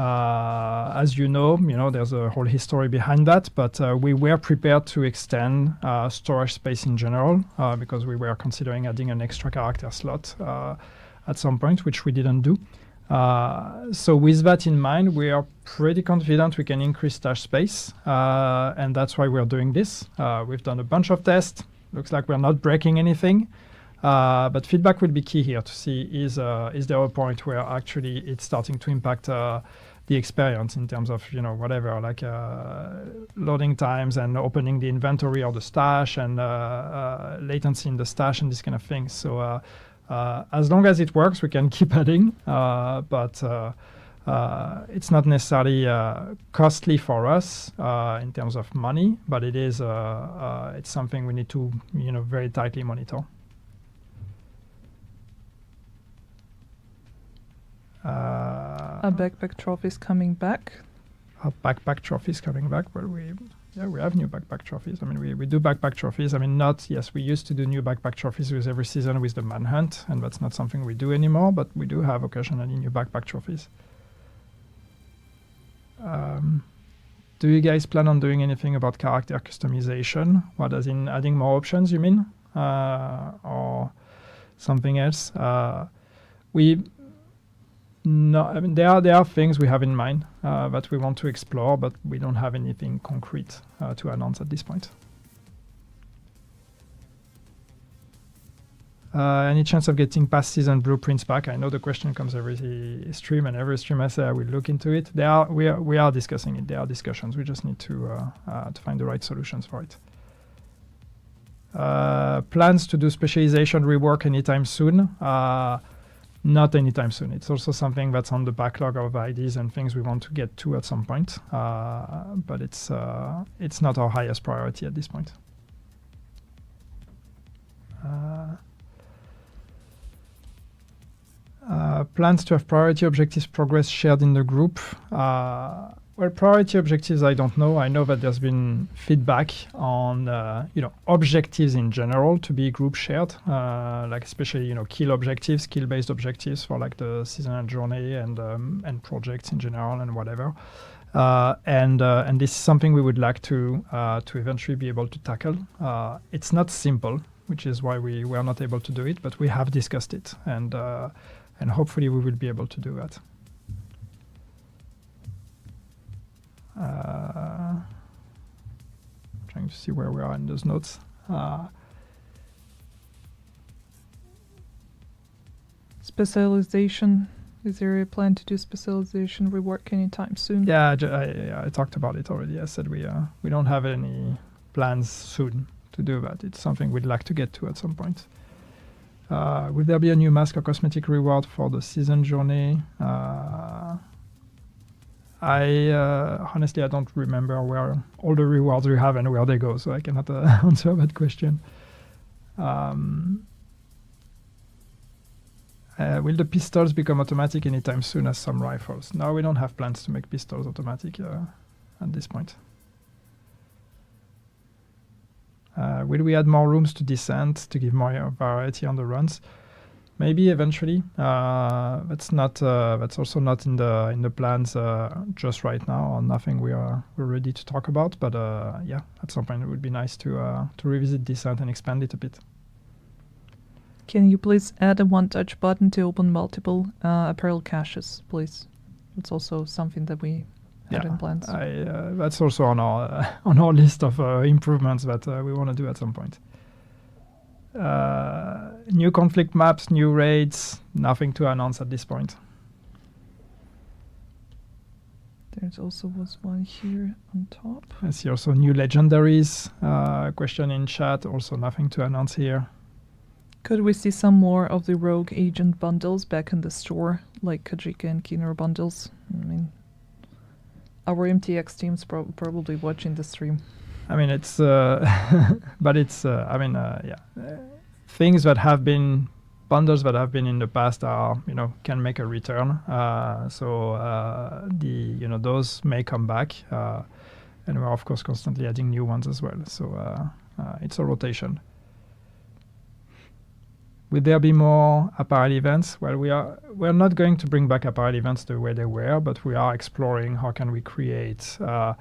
As you know, there's a whole history behind that, but we were prepared to extend storage space in general because we were considering adding an extra character slot at some point, which we didn't do. So with that in mind, we are pretty confident we can increase stash space, and that's why we're doing this. We've done a bunch of tests. Looks like we're not breaking anything. But feedback will be key here to see is there a point where actually it's starting to impact the experience in terms of whatever like loading times and opening the inventory or the stash and latency in the stash and this kind of things. So as long as it works, we can keep adding, but it's not necessarily costly for us in terms of money, but it is it's something we need to very tightly monitor. A backpack trophy is coming back. A backpack trophy is coming back. Well, we have new backpack trophies. I mean, we do backpack trophies. I mean, we used to do new backpack trophies with every season with the manhunt, and that's not something we do anymore, but we do have occasionally new backpack trophies. Do you guys plan on doing anything about character customization? What, as in adding more options, you mean? Or something else? No, I mean, there are things we have in mind that we want to explore, but we don't have anything concrete to announce at this point. Any chance of getting past season blueprints back? I know the question comes every stream, and every stream I say I will look into it. We are discussing it. There are discussions. We just need to find the right solutions for it. Plans to do specialization rework anytime soon? not anytime soon. It's also something that's on the backlog of ideas and things we want to get to at some point. But it's not our highest priority at this point. Plans to have priority objectives progress shared in the group. Well, priority objectives, I don't know. I know that there's been feedback on, objectives in general to be group shared, like especially, kill objectives, kill-based objectives for like the seasonal journey and projects in general and whatever. And this is something we would like to eventually be able to tackle. It's not simple, which is why we were not able to do it, but we have discussed it, and hopefully we will be able to do that. Trying to see where we are in those notes. Specialization. Is there a plan to do specialization rework anytime soon? Yeah, I talked about it already. I said we don't have any plans soon to do that. It's something we'd like to get to at some point. Will there be a new mask or cosmetic reward for the season journey? Honestly, I don't remember where all the rewards we have and where they go, so I cannot answer that question. Will the pistols become automatic anytime soon as some rifles? No, we don't have plans to make pistols automatic at this point. Will we add more rooms to descent to give more variety on the runs? Maybe eventually. That's also not in the plans just right now, or nothing we're ready to talk about. But yeah, at some point it would be nice to revisit descent and expand it a bit. Can you please add a one-touch button to open multiple apparel caches, please? It's also something that we had in plans. That's also on our list of improvements that we want to do at some point. New conflict maps, new raids, nothing to announce at this point. There's also was one here on top. I see also new legendaries. Question in chat, also nothing to announce here. Could we see some more of the rogue agent bundles back in the store, like Kajika and Keener bundles? I mean, our MTX team's probably watching the stream. I mean, it's, but it's, things that have been, bundles that have been in the past are, can make a return. Those may come back. And we're, of course, constantly adding new ones as well. So it's a rotation. Will there be more apparel events? Well, we're not going to bring back apparel events the way they were, but we are exploring how can we create the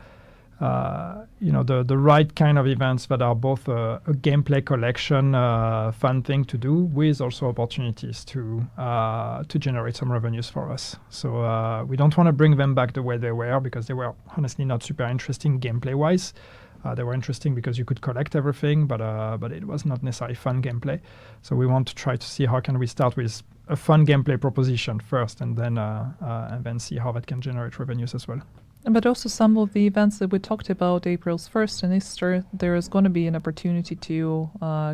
right kind of events that are both a gameplay collection, fun thing to do, with also opportunities to generate some revenues for us. So we don't want to bring them back the way they were, because they were honestly not super interesting gameplay-wise. They were interesting because you could collect everything, but it was not necessarily fun gameplay. So we want to try to see how can we start with a fun gameplay proposition first, and then see how that can generate revenues as well. But also some of the events that we talked about, April's 1st and Easter, there is going to be an opportunity to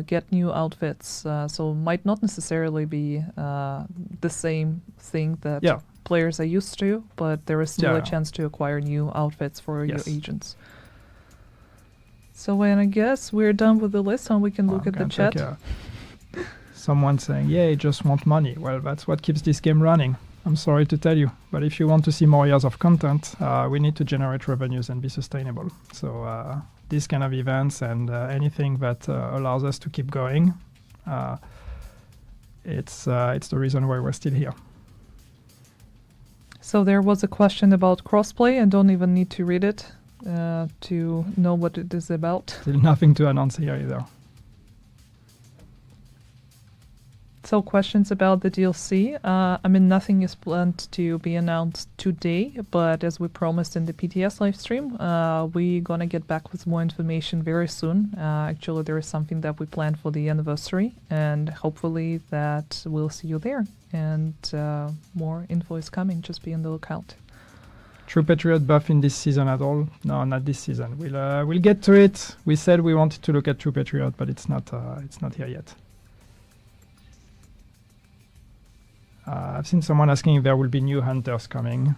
get new outfits. So might not necessarily be the same thing that players are used to, but there is still a chance to acquire new outfits for your agents. So when I guess we're done with the list and we can look at the chat. Someone saying, yeah, I just want money. Well, that's what keeps this game running. I'm sorry to tell you, but if you want to see more years of content, we need to generate revenues and be sustainable. So these kind of events and anything that allows us to keep going, it's the reason why we're still here. So there was a question about crossplay. I don't even need to read it to know what it is about. Still nothing to announce here either. So questions about the DLC. Nothing is planned to be announced today, but as we promised in the PTS livestream, we're gonna get back with more information very soon. Actually, there is something that we planned for the anniversary, and hopefully that we'll see you there. And more info is coming, just be on the lookout. True Patriot buff in this season at all? No, not this season. We'll get to it. We said we wanted to look at True Patriot, but it's not here yet. I've seen someone asking if there will be new hunters coming.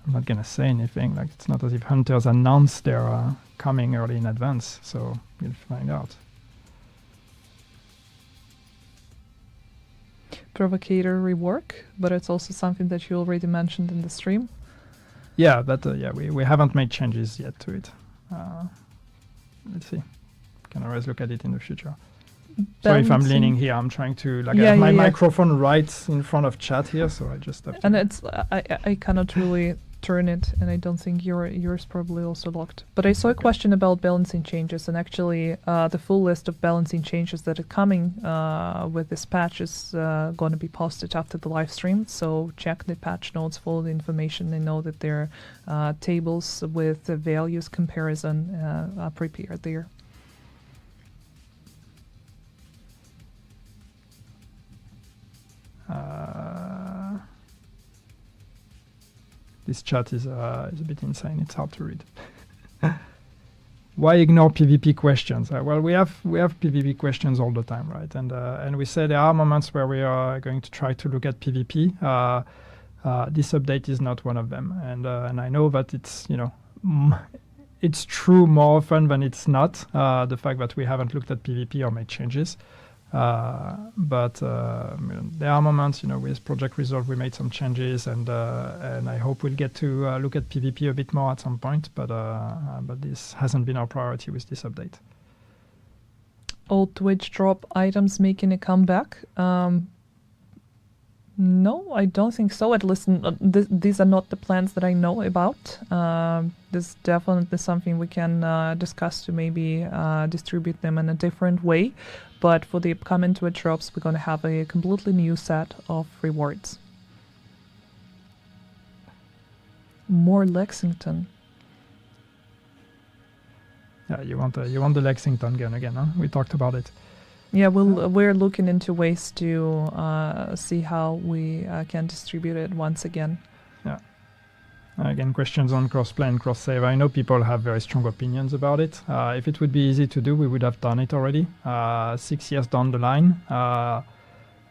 I'm not gonna say anything. Like, it's not as if hunters announce they're coming early in advance, so we'll find out. Provocator rework, but it's also something that you already mentioned in the stream. Yeah, we haven't made changes yet to it. Let's see. Can always look at it in the future. So if I'm leaning here, I'm trying to I have my microphone right in front of chat here, so I just have to. And it's I cannot really turn it, and I don't think yours probably also locked. But I saw a question about balancing changes, and actually the full list of balancing changes that are coming with this patch is going to be posted after the live stream. So check the patch notes, follow the information, and know that there are tables with the values comparison are prepared there. This chat is a bit insane. It's hard to read. Why ignore PvP questions? Well, we have PvP questions all the time, right? And we say there are moments where we are going to try to look at PvP. This update is not one of them, and I know that it's it's true more often than it's not. The fact that we haven't looked at PvP or made changes. But there are moments, with Project Resolve we made some changes, and I hope we'll get to look at PvP a bit more at some point. But this hasn't been our priority with this update. Old Twitch drop items making a comeback. No, I don't think so. At least these are not the plans that I know about. This is definitely something we can discuss to maybe distribute them in a different way. But for the upcoming Twitch drops, we're going to have a completely new set of rewards. More Lexington. Yeah, you want the Lexington gun again, huh? We talked about it. Yeah, we're looking into ways to see how we can distribute it once again. Yeah. Again, questions on crossplay and cross-save. I know people have very strong opinions about it. If it would be easy to do, we would have done it already. 6 years down the line,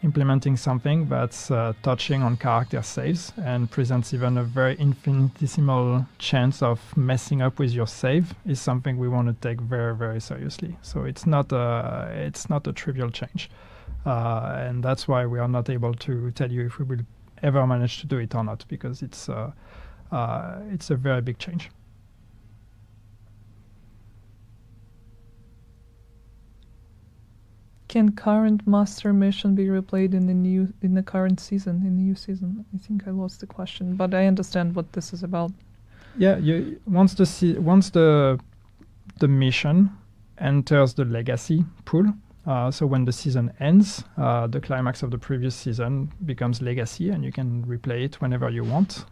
implementing something that's touching on character saves and presents even a very infinitesimal chance of messing up with your save is something we want to take very, very seriously. So it's not a trivial change, and that's why we are not able to tell you if we will ever manage to do it or not, because it's a very big change. Can current master mission be replayed in the new season? I think I lost the question, but I understand what this is about. Yeah, once the mission enters the legacy pool, so when the season ends, the climax of the previous season becomes legacy, and you can replay it whenever you want.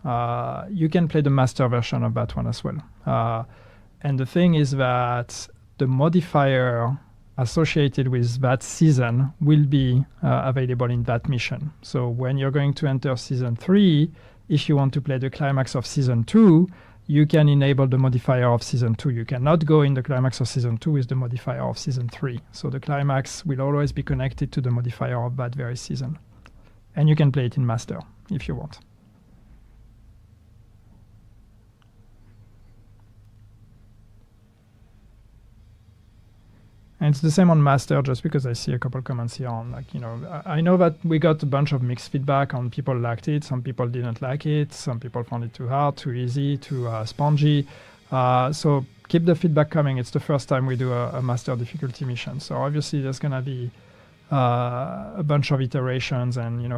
You can play the master version of that one as well. And the thing is that the modifier associated with that season will be available in that mission. So when you're going to enter season 3, if you want to play the climax of season 2, you can enable the modifier of season 2. You cannot go in the climax of season 2 with the modifier of season 3. So the climax will always be connected to the modifier of that very season. And you can play it in master if you want. And it's the same on master, just because I see a couple comments here on, I know that we got a bunch of mixed feedback on people liked it, some people didn't like it, some people found it too hard, too easy, too spongy. So keep the feedback coming. It's the first time we do a master difficulty mission. So obviously there's going to be a bunch of iterations, and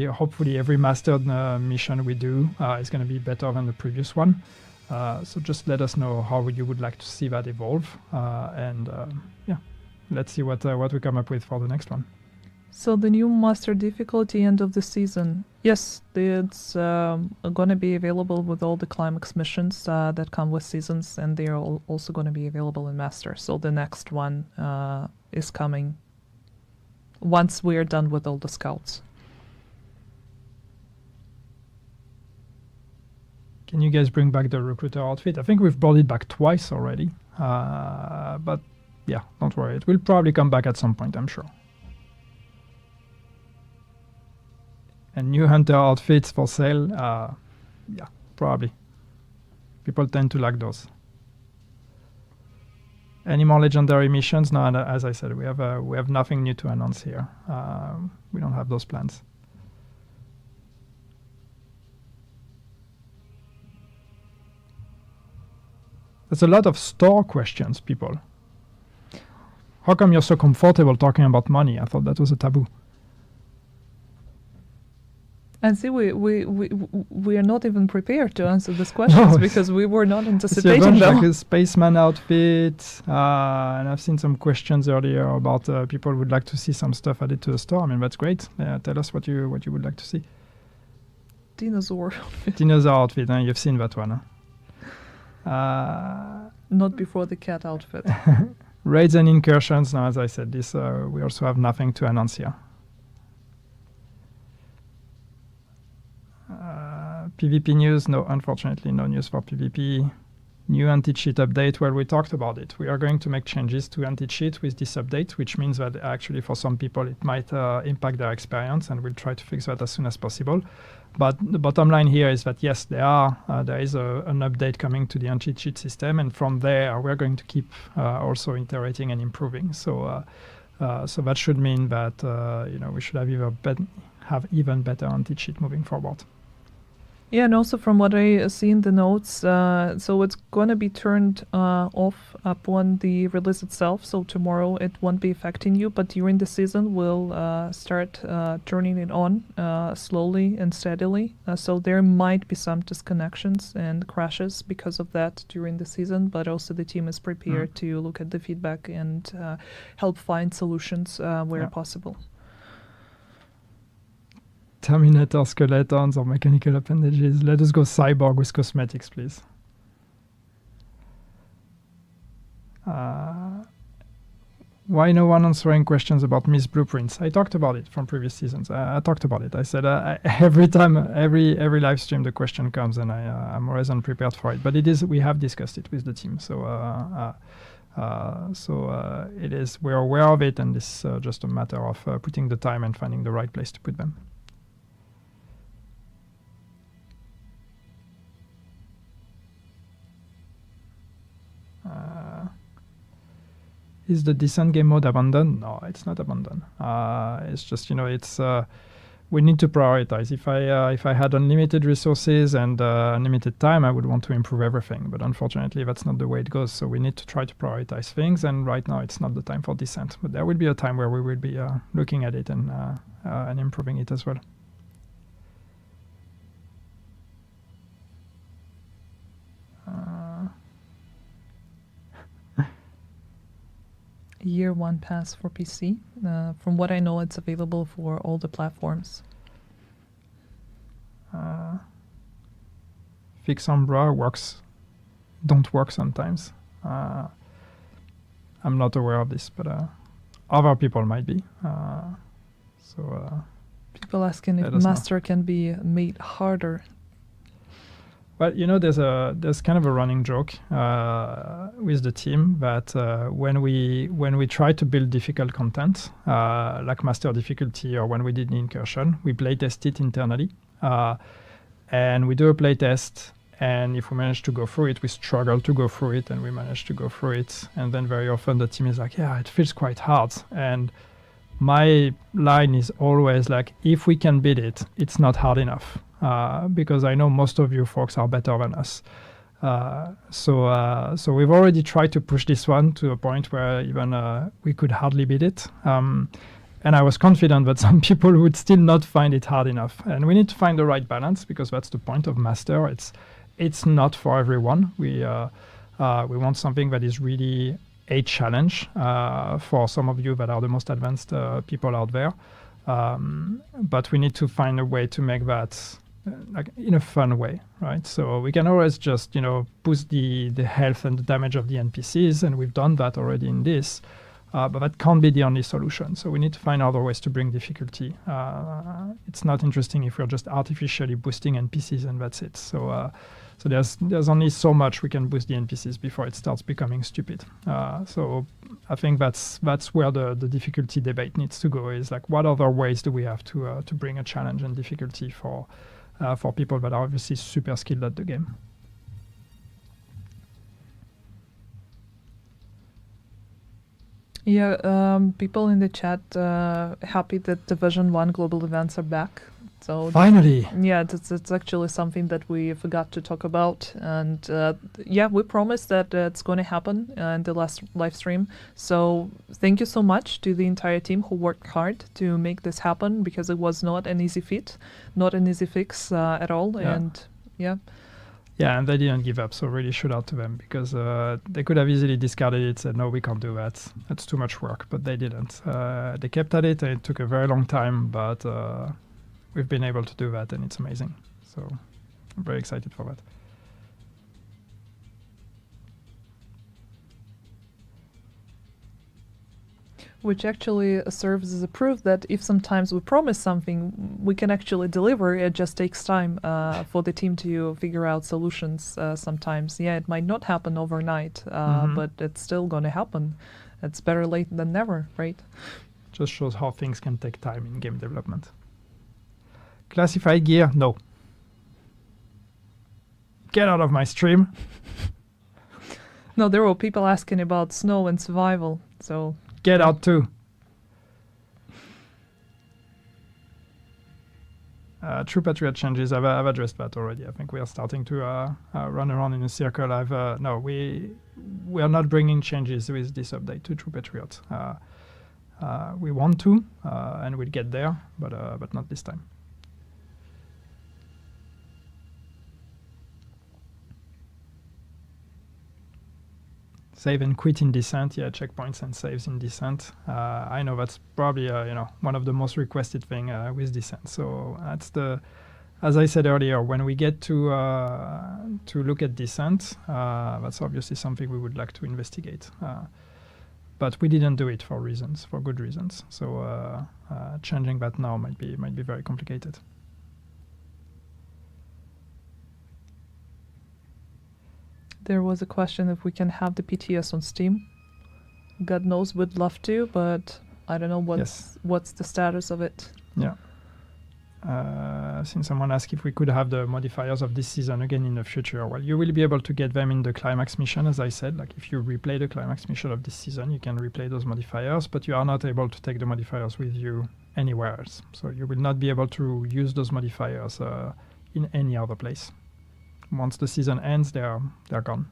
hopefully every mastered mission we do is going to be better than the previous one. So just let us know how you would like to see that evolve, and let's see what we come up with for the next one. So the new master difficulty end of the season, yes, it's going to be available with all the climax missions that come with seasons, and they are also going to be available in master. So the next one is coming once we are done with all the scouts. Can you guys bring back the recruiter outfit? I think we've brought it back twice already. But yeah, don't worry. It will probably come back at some point, I'm sure. And new hunter outfits for sale, yeah, probably. People tend to like those. Any more legendary missions? No, and as I said, we have nothing new to announce here. We don't have those plans. There's a lot of store questions, people. How come you're so comfortable talking about money? I thought that was a taboo. And see, we are not even prepared to answer these questions because we were not anticipating them. Like a spaceman outfit, and I've seen some questions earlier about people would like to see some stuff added to the store. I mean, that's great. Tell us what you would like to see. Dinosaur. Dinosaur outfit. You've seen that one. Not before the cat outfit. Raids and incursions. Now, as I said, this we also have nothing to announce here. PvP news? No, unfortunately, no news for PvP. New anti-cheat update. Well, we talked about it. We are going to make changes to anti-cheat with this update, which means that actually for some people it might impact their experience, and we'll try to fix that as soon as possible. But the bottom line here is that yes, there is an update coming to the anti-cheat system, and from there we're going to keep also iterating and improving. So that should mean that we should have even better anti-cheat moving forward. Yeah, and also from what I see in the notes, so it's going to be turned off upon the release itself. So tomorrow it won't be affecting you, but during the season we'll start turning it on slowly and steadily. So there might be some disconnections and crashes because of that during the season, but also the team is prepared to look at the feedback and help find solutions where possible. Terminator skeletons or mechanical appendages. Let us go cyborg with cosmetics, please. Why no one answering questions about missed blueprints? I talked about it from previous seasons. I talked about it. I said every time, every live stream, the question comes, and I'm always unprepared for it. But it is. We have discussed it with the team, so it is. We're aware of it, and it's just a matter of putting the time and finding the right place to put them. Is the descent game mode abandoned? No, it's not abandoned. It's just, it's we need to prioritize. If I had unlimited resources and unlimited time, I would want to improve everything. But unfortunately, that's not the way it goes. So we need to try to prioritize things. And right now, it's not the time for descent. But there will be a time where we will be looking at it and improving it as well. Year 1 pass for PC. From what I know, it's available for all the platforms. Fix Umbra don't work sometimes. I'm not aware of this, but other people might be. People asking if Master can be made harder. Well, there's kind of a running joke with the team that when we try to build difficult content, like Master difficulty, or when we did the incursion, we playtest it internally, and we do a playtest. And if we manage to go through it, we struggle to go through it, and we manage to go through it. And then very often the team is like, "Yeah, it feels quite hard." And my line is always like, "If we can beat it, it's not hard enough." Because I know most of you folks are better than us. So we've already tried to push this one to a point where even we could hardly beat it. And I was confident that some people would still not find it hard enough. And we need to find the right balance, because that's the point of Master. It's not for everyone. We want something that is really a challenge for some of you that are the most advanced people out there. But we need to find a way to make that like in a fun way, right? So we can always just, boost the health and the damage of the NPCs, and we've done that already in this. But that can't be the only solution. So we need to find other ways to bring difficulty. It's not interesting if we're just artificially boosting NPCs and that's it. So there's only so much we can boost the NPCs before it starts becoming stupid. So I think that's where the difficulty debate needs to go. Is like, what other ways do we have to bring a challenge and difficulty for people that are obviously super skilled at the game. Yeah, people in the chat happy that Division 1 global events are back. So finally, yeah, it's actually something that we forgot to talk about, and yeah, we promised that it's going to happen in the last live stream. So thank you so much to the entire team who worked hard to make this happen, because it was not an easy feat, not an easy fix at all, and yeah. Yeah, and they didn't give up, so really shout out to them, because they could have easily discarded it, said, no, we can't do that. That's too much work, but they didn't. They kept at it, and it took a very long time, but we've been able to do that, and it's amazing. So I'm very excited for that. Which actually serves as a proof that if sometimes we promise something, we can actually deliver. It just takes time for the team to figure out solutions sometimes. Yeah, it might not happen overnight, but it's still going to happen. It's better late than never, right? Just shows how things can take time in game development. Classified gear, no. Get out of my stream. No, there were people asking about snow and survival, so... Get out too. True Patriot changes, I've addressed that already. I think we are starting to run around in a circle. No, we are not bringing changes with this update to True Patriot. We want to, and we'll get there, but not this time. Save and quit in Descent, yeah, checkpoints and saves in Descent. I know that's probably one of the most requested thing with Descent. So that's as I said earlier, when we get to look at Descent, that's obviously something we would like to investigate. But we didn't do it for good reasons. So changing that now might be very complicated. There was a question if we can have the PTS on Steam. God knows we'd love to, but I don't know what's the status of it. Yeah. Since someone asked if we could have the modifiers of this season again in the future, well, you will be able to get them in the climax mission, as I said. Like, if you replay the climax mission of this season, you can replay those modifiers, but you are not able to take the modifiers with you anywhere else. So you will not be able to use those modifiers in any other place. Once the season ends, they're gone.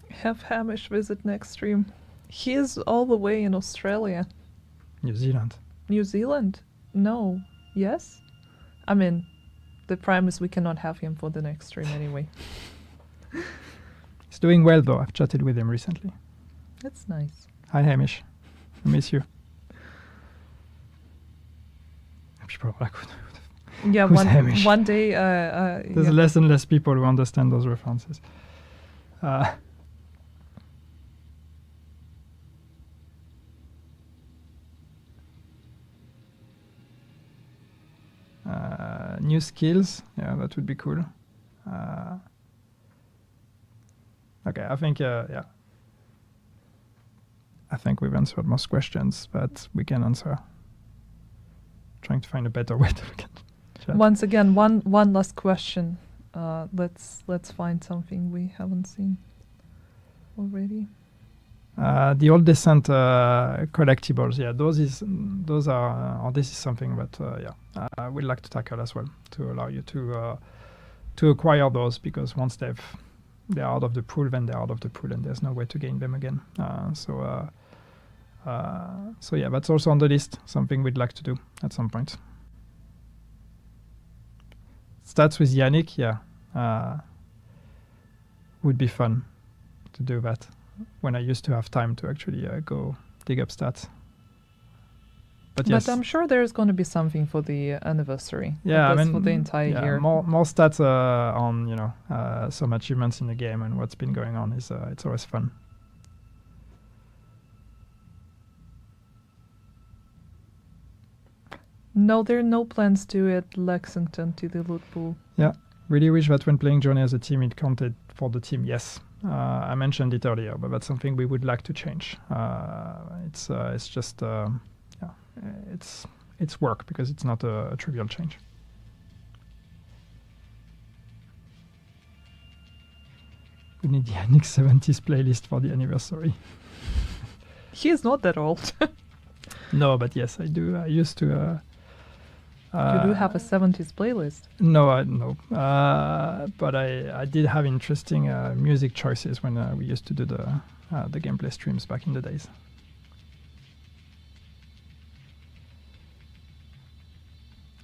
Have Hamish visit next stream. He is all the way in Australia. New Zealand. New Zealand? No. Yes? I mean, the premise we cannot have him for the next stream anyway. He's doing well, though. I've chatted with him recently. That's nice. Hi, Hamish. I miss you. People are like, yeah, one day... There's less and less people who understand those references. New skills, yeah, that would be cool. Okay, I think, yeah. I think we've answered most questions that we can answer. Trying to find a better way to look at chat. Once again, one last question. Let's find something we haven't seen already. The old Descent collectibles, yeah, those are, or this is something that we'd like to tackle as well, to allow you to acquire those, because once they're out of the pool, then they're out of the pool, and there's no way to gain them again. So yeah, that's also on the list, something we'd like to do at some point. Stats with Yannick, yeah, would be fun to do that when I used to have time to actually go dig up stats. But yes, I'm sure there's going to be something for the anniversary. Yeah, I mean, for the entire year. More stats on some achievements in the game and what's been going on is it's always fun. No, there are no plans to add Lexington to the loot pool. Yeah, really wish that when playing Journey as a team, it counted for the team. Yes, I mentioned it earlier, but that's something we would like to change. It's just it's work because it's not a trivial change. We need the Yannick 70s playlist for the anniversary. He is not that old. No, but yes, I do. I used to. You do have a 70s playlist. No, but I did have interesting music choices when we used to do the gameplay streams back in the days.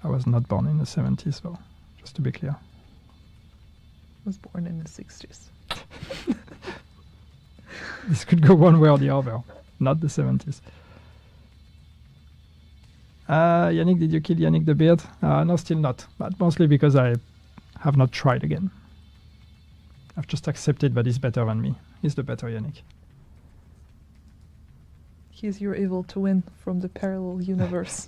I was not born in the 70s, though, just to be clear. I was born in the 60s. This could go one way or the other, not the 70s. Yannick, did you kill Yannick the Beard? No, still not, but mostly because I have not tried again. I've just accepted that he's better than me. He's the better Yannick. He's your evil twin from the parallel universe.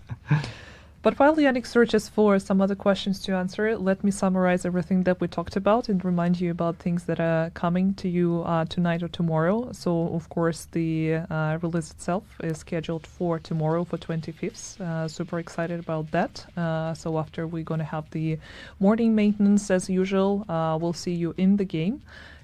But while Yannick searches for some other questions to answer, let me summarize everything that we talked about and remind you about things that are coming to you tonight or tomorrow. So, of course, the release itself is scheduled for tomorrow, for 25th. Super excited about that. So after we're going to have the morning maintenance as usual, we'll see you in the game.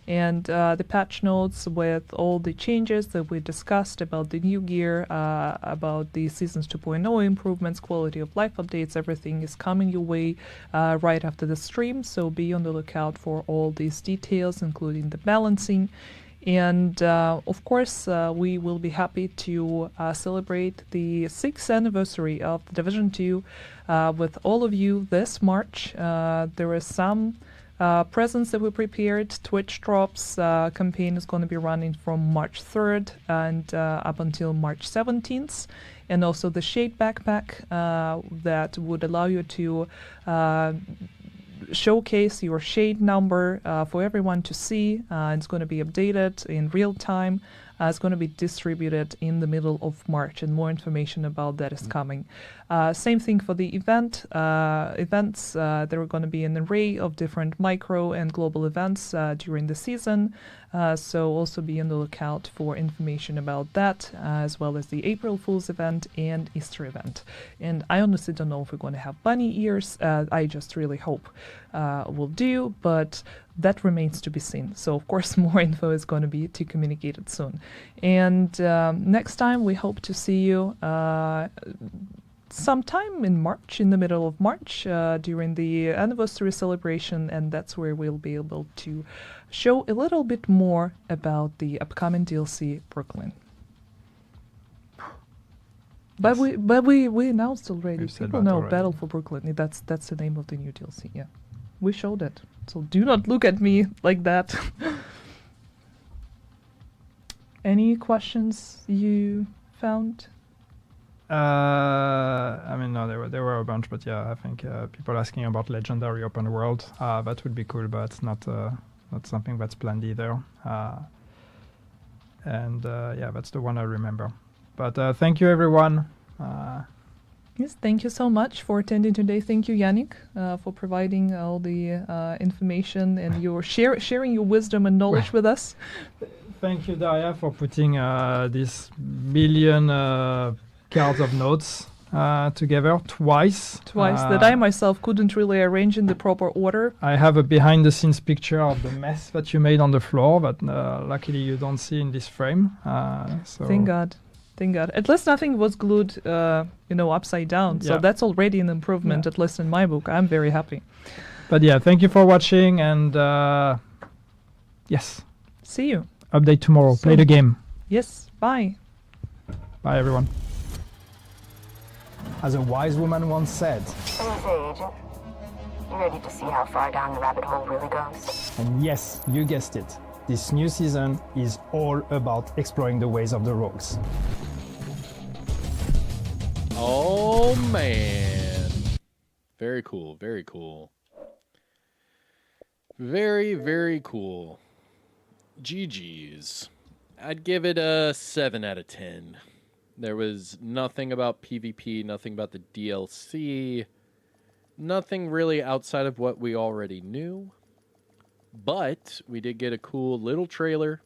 And the patch notes with all the changes that we discussed about the new gear, about the Seasons 2.0 improvements, quality of life updates, everything is coming your way right after the stream. So be on the lookout for all these details, including the balancing. And of course, we will be happy to celebrate the 6th anniversary of the Division 2 with all of you this March. There is some presents that we prepared. Twitch Drops campaign is going to be running from March 3rd and up until March 17th. And also the Shade Backpack that would allow you to showcase your shade number for everyone to see. It's going to be updated in real time. It's going to be distributed in the middle of March, and more information about that is coming. Same thing for the events. There are going to be an array of different micro and global events during the season. So also be on the lookout for information about that, as well as the April Fool's event and Easter event. And I honestly don't know if we're going to have bunny ears. I just really hope we'll do, but that remains to be seen. So of course more info is going to be communicated soon. And next time we hope to see you sometime in March, in the middle of March, during the anniversary celebration, and that's where we'll be able to show a little bit more about the upcoming DLC Brooklyn. But we announced already. People know already. Battle for Brooklyn. That's the name of the new DLC. Yeah, we showed it. So do not look at me like that. Any questions you found? I mean, no, there were a bunch, but yeah, I think people asking about Legendary Open World, that would be cool, but it's not something that's planned either. And yeah, that's the one I remember. But thank you, everyone. Yes, thank you so much for attending today. Thank you, Yannick, for providing all the information and your sharing your wisdom and knowledge with us. Thank you, Daria, for putting this million cards of notes together twice. That I myself couldn't really arrange in the proper order. I have a behind-the-scenes picture of the mess that you made on the floor, but luckily you don't see in this frame. So Thank God. Thank God. At least nothing was glued, upside down. So that's already an improvement, at least in my book. I'm very happy. But yeah, thank you for watching, and yes. See you. Update tomorrow. Play the game. Yes. Bye. Bye, everyone. As a wise woman once said, NSA agent, you ready to see how far down the rabbit hole really goes? And yes, you guessed it. This new season is all about exploring the ways of the rogues. Oh, man. Very cool. Very cool. Very, very cool. GG's. I'd give it a 7 out of 10. There was nothing about PvP, nothing about the DLC, nothing really outside of what we already knew. But we did get a cool little trailer,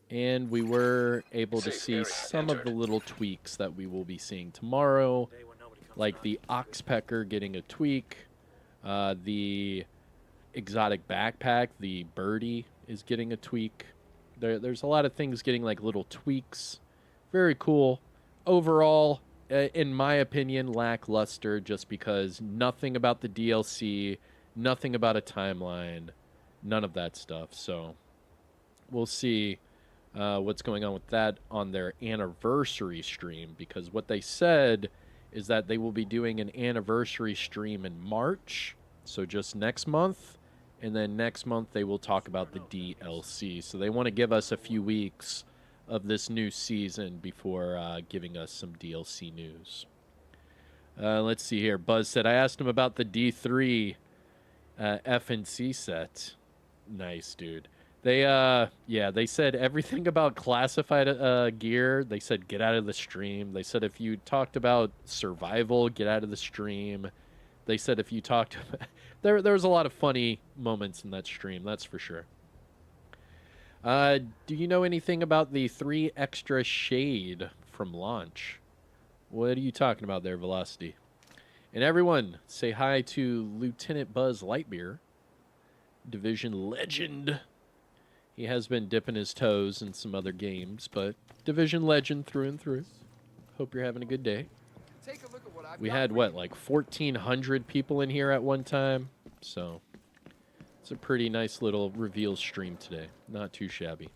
and we were able to see some of the little tweaks that we will be seeing tomorrow, like the Oxpecker getting a tweak, the exotic backpack, the birdie, is getting a tweak. There's a lot of things getting like little tweaks. Very cool. Overall, in my opinion, lackluster, just because nothing about the DLC, nothing about a timeline, none of that stuff. So we'll see what's going on with that on their anniversary stream, because what they said is that they will be doing an anniversary stream in March, so just next month, and then next month they will talk about the DLC. So they want to give us a few weeks of this new season before giving us some DLC news. Let's see here. Buzz said, I asked him about the D3 F&C set. Nice, dude. They said everything about classified gear. They said get out of the stream. They said if you talked about survival, get out of the stream. They said if you talked there was a lot of funny moments in that stream, that's for sure. Do you know anything about the 3 extra shade from launch? What are you talking about there, Velocity? And everyone, say hi to Lieutenant Buzz Lightbeer, Division legend. He has been dipping his toes in some other games, but Division legend through and through. Hope you're having a good day. Take a look at what I've We got had, for what, you. like 1,400 people in here at one time? So it's a pretty nice little reveal stream today. Not too shabby.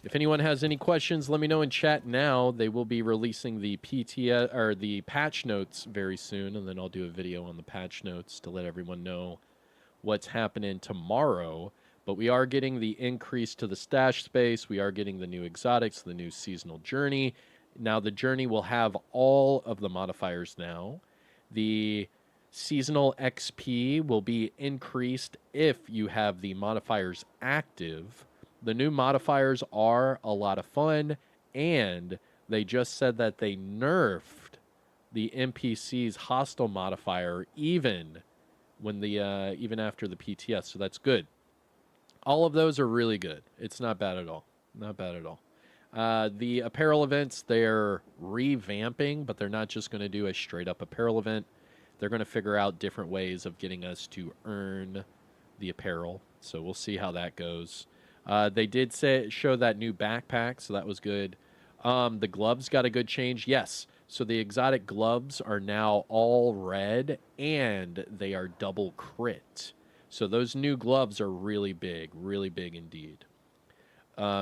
If anyone has any questions, let me know in chat now. They will be releasing the PTS or the patch notes very soon, and then I'll do a video on the patch notes to let everyone know what's happening tomorrow. But we are getting the increase to the stash space. We are getting the new exotics, the new seasonal journey. Now the journey will have all of the modifiers now. The seasonal XP will be increased if you have the modifiers active. The new modifiers are a lot of fun, and they just said that they nerfed the NPC's hostile modifier even after the PTS, so that's good. All of those are really good. It's not bad at all. Not bad at all. The apparel events, they're revamping, but they're not just going to do a straight-up apparel event. They're going to figure out different ways of getting us to earn the apparel, so we'll see how that goes. They did show that new backpack, so that was good. The gloves got a good change. Yes, so the exotic gloves are now all red, and they are double crit. So those new gloves are really big indeed.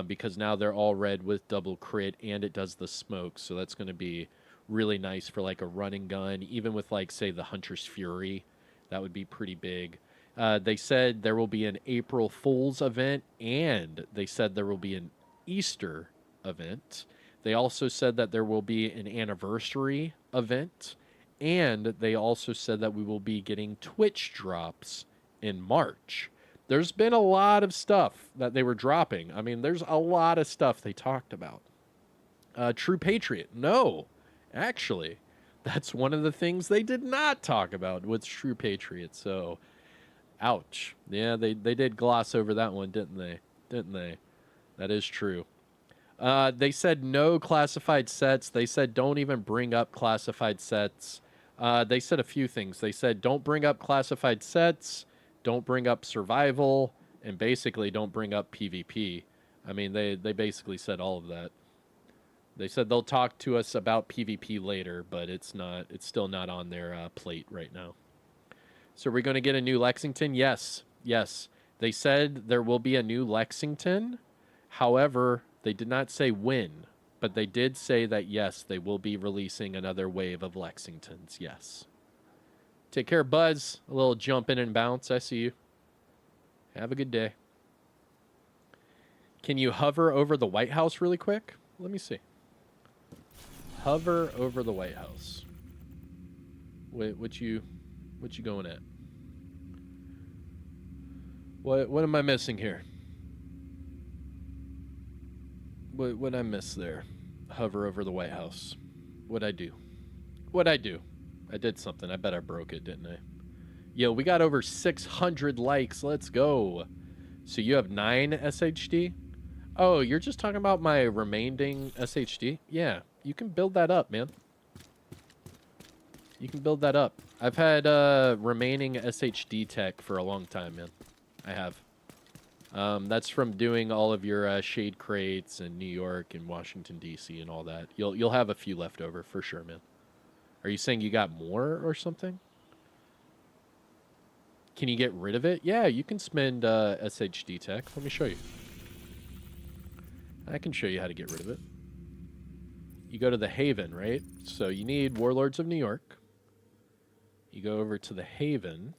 Because now they're all red with double crit, and it does the smoke, so that's going to be really nice for like a running gun. Even with like, say, the Hunter's Fury, that would be pretty big. They said there will be an April Fool's event, and they said there will be an Easter event. They also said that there will be an anniversary event, and they also said that we will be getting Twitch drops in March. There's been a lot of stuff that they were dropping. I mean, there's a lot of stuff they talked about. True Patriot. No, actually, that's one of the things they did not talk about was True Patriot. So, ouch. Yeah, they did gloss over that one, didn't they? Didn't they? That is true. They said no classified sets. They said don't even bring up classified sets. They said a few things. They said don't bring up classified sets. Don't bring up survival, and basically don't bring up PvP. I mean, they basically said all of that. They said they'll talk to us about PvP later, but it's still not on their plate right now. So we're going to get a new Lexington? Yes. They said there will be a new Lexington. However, they did not say when, but they did say that, yes, they will be releasing another wave of Lexingtons, yes. Take care, Buzz. A little jump in and bounce. I see you. Have a good day. Can you hover over the White House really quick? Let me see. Hover over the White House. Wait, what you going at? What am I missing here? What I miss there? hover over the White House. What'd I do? What'd I do? I did something. I bet I broke it, didn't I? Yo, we got over 600 likes. Let's go. So you have 9 SHD? Oh, you're just talking about my remaining SHD? Yeah, you can build that up, man. You can build that up. I've had remaining SHD tech for a long time, man. I have. That's from doing all of your shade crates in New York and Washington, D.C. and all that. You'll have a few left over for sure, man. Are you saying you got more or something? Can you get rid of it? Yeah, you can spend SHD tech. Let me show you. I can show you how to get rid of it. You go to the Haven, right? So you need Warlords of New York. You go over to the Haven.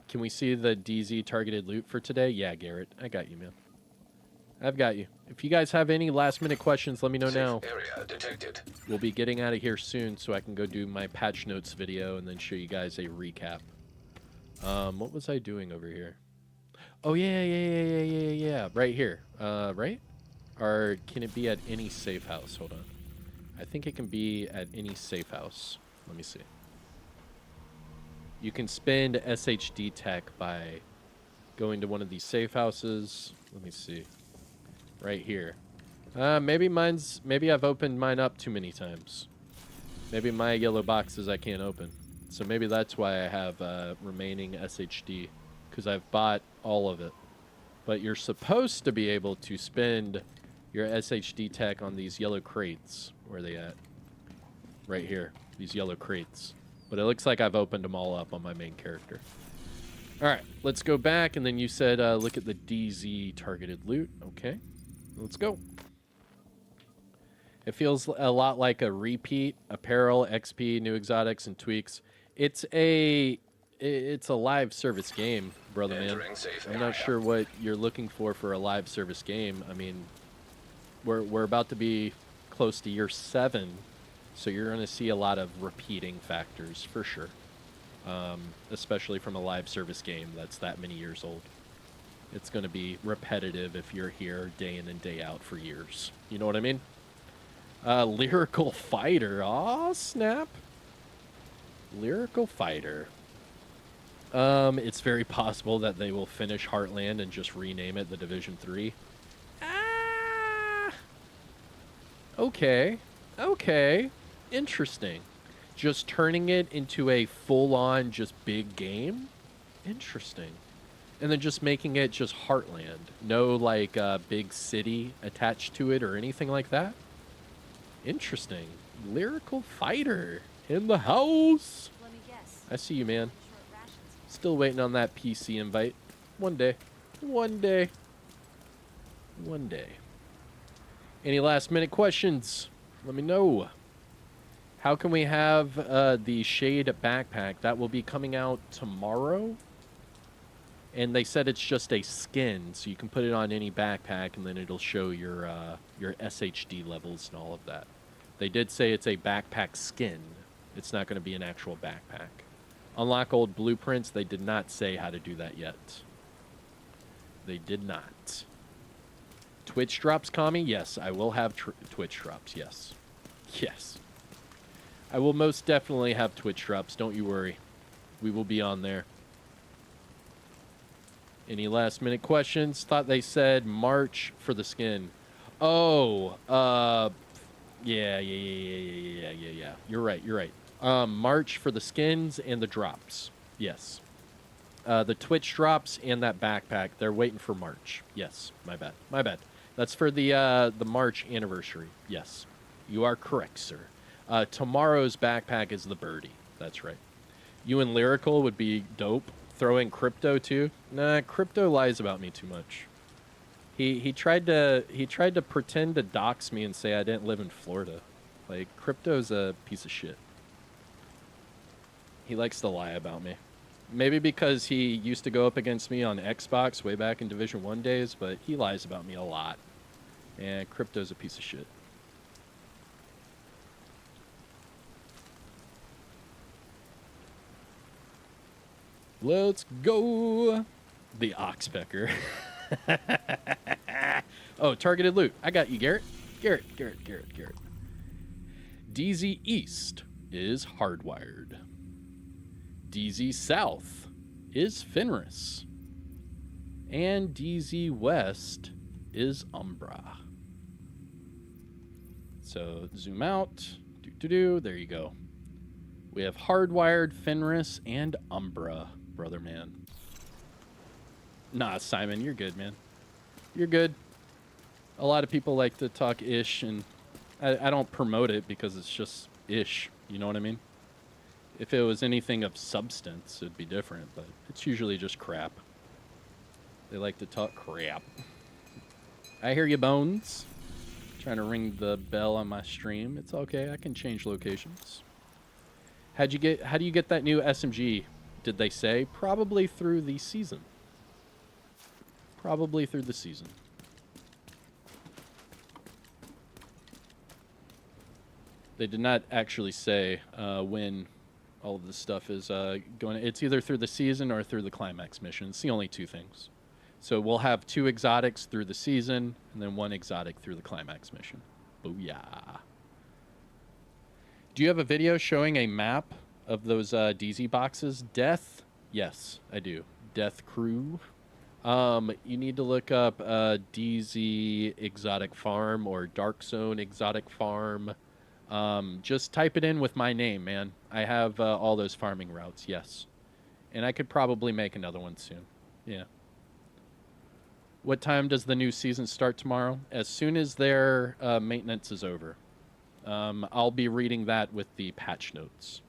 Can we see the DZ targeted loot for today? Yeah, Garrett. I got you, man. I've got you. If you guys have any last-minute questions, let me know now. Area detected. We'll be getting out of here soon so I can go do my patch notes video and then show you guys a recap. What was I doing over here? Oh, yeah. Right here. Right? Or can it be at any safe house? Hold on. I think it can be at any safe house. Let me see. You can spend SHD tech by going to one of these safe houses. Let me see. Right here. Maybe I've opened mine up too many times. Maybe my yellow boxes I can't open. So maybe that's why I have remaining SHD, because I've bought all of it. But you're supposed to be able to spend your SHD tech on these yellow crates. Where are they at? Right here. These yellow crates. But it looks like I've opened them all up on my main character. Alright, let's go back. And then you said look at the DZ targeted loot. Okay. Let's go. It feels a lot like a repeat. Apparel, XP, new exotics, and tweaks. It's a live service game, brother man. I'm not sure what you're looking for a live service game. I mean, we're about to be close to year 7, so you're going to see a lot of repeating factors for sure. Especially from a live service game that's that many years old. It's going to be repetitive if you're here day in and day out for years. You know what I mean? Lyrical Fighter. Aw, snap. Lyrical Fighter. It's very possible that they will finish Heartland and just rename it the Division 3. Ah! Okay. Okay. Interesting. Just turning it into a full-on, just big game? Interesting. And then just making it just Heartland. No, like, big city attached to it or anything like that? Interesting. Lyrical Fighter in the house. Let me guess. I see you, man. Still waiting on that PC invite. One day. One day. One day. Any last-minute questions? Let me know. How can we have the Shade backpack? That will be coming out tomorrow. And they said it's just a skin, so you can put it on any backpack, and then it'll show your SHD levels and all of that. They did say it's a backpack skin. It's not going to be an actual backpack. Unlock old blueprints. They did not say how to do that yet. They did not. Twitch drops, Kami? Yes, I will have Twitch drops, yes. Yes. I will most definitely have Twitch drops, don't you worry. We will be on there. Any last minute questions? Thought they said March for the skin. Oh, yeah. You're right. March for the skins and the drops. Yes. The Twitch drops and that backpack, they're waiting for March. Yes, my bad. That's for the March anniversary. Yes. You are correct, sir. Tomorrow's backpack is the birdie. That's right. You and Lyrical would be dope. Throw in Crypto too. Nah, Crypto lies about me too much. He tried to pretend to dox me and say I didn't live in Florida. Like, Crypto's a piece of shit. He likes to lie about me. Maybe because he used to go up against me on Xbox way back in Division 1 days, but he lies about me a lot. And Crypto's a piece of shit. Let's go. The Oxpecker. Oh, targeted loot. I got you, Garrett. Garrett. DZ East is Hardwired. DZ South is Fenris. And DZ West is Umbra. So zoom out. There you go. We have Hardwired, Fenris, and Umbra, brother man. Nah, Simon, you're good, man. You're good. A lot of people like to talk ish, and I don't promote it because it's just ish. You know what I mean? If it was anything of substance, it'd be different, but it's usually just crap. They like to talk crap. I hear you, Bones. Trying to ring the bell on my stream. It's okay. I can change locations. How do you get that new SMG? Did they say? Probably through the season. Probably through the season. They did not actually say when all of this stuff is going. It's either through the season or through the climax mission. It's the only two things. So we'll have 2 exotics through the season and then 1 exotic through the climax mission. Booyah. Do you have a video showing a map of those DZ boxes? Death? Yes, I do. Death Crew. You need to look up DZ Exotic Farm or Dark Zone Exotic Farm. Just type it in with my name, man. I have all those farming routes, yes. And I could probably make another one soon. Yeah. What time does the new season start tomorrow? As soon as their maintenance is over. I'll be reading that with the patch notes.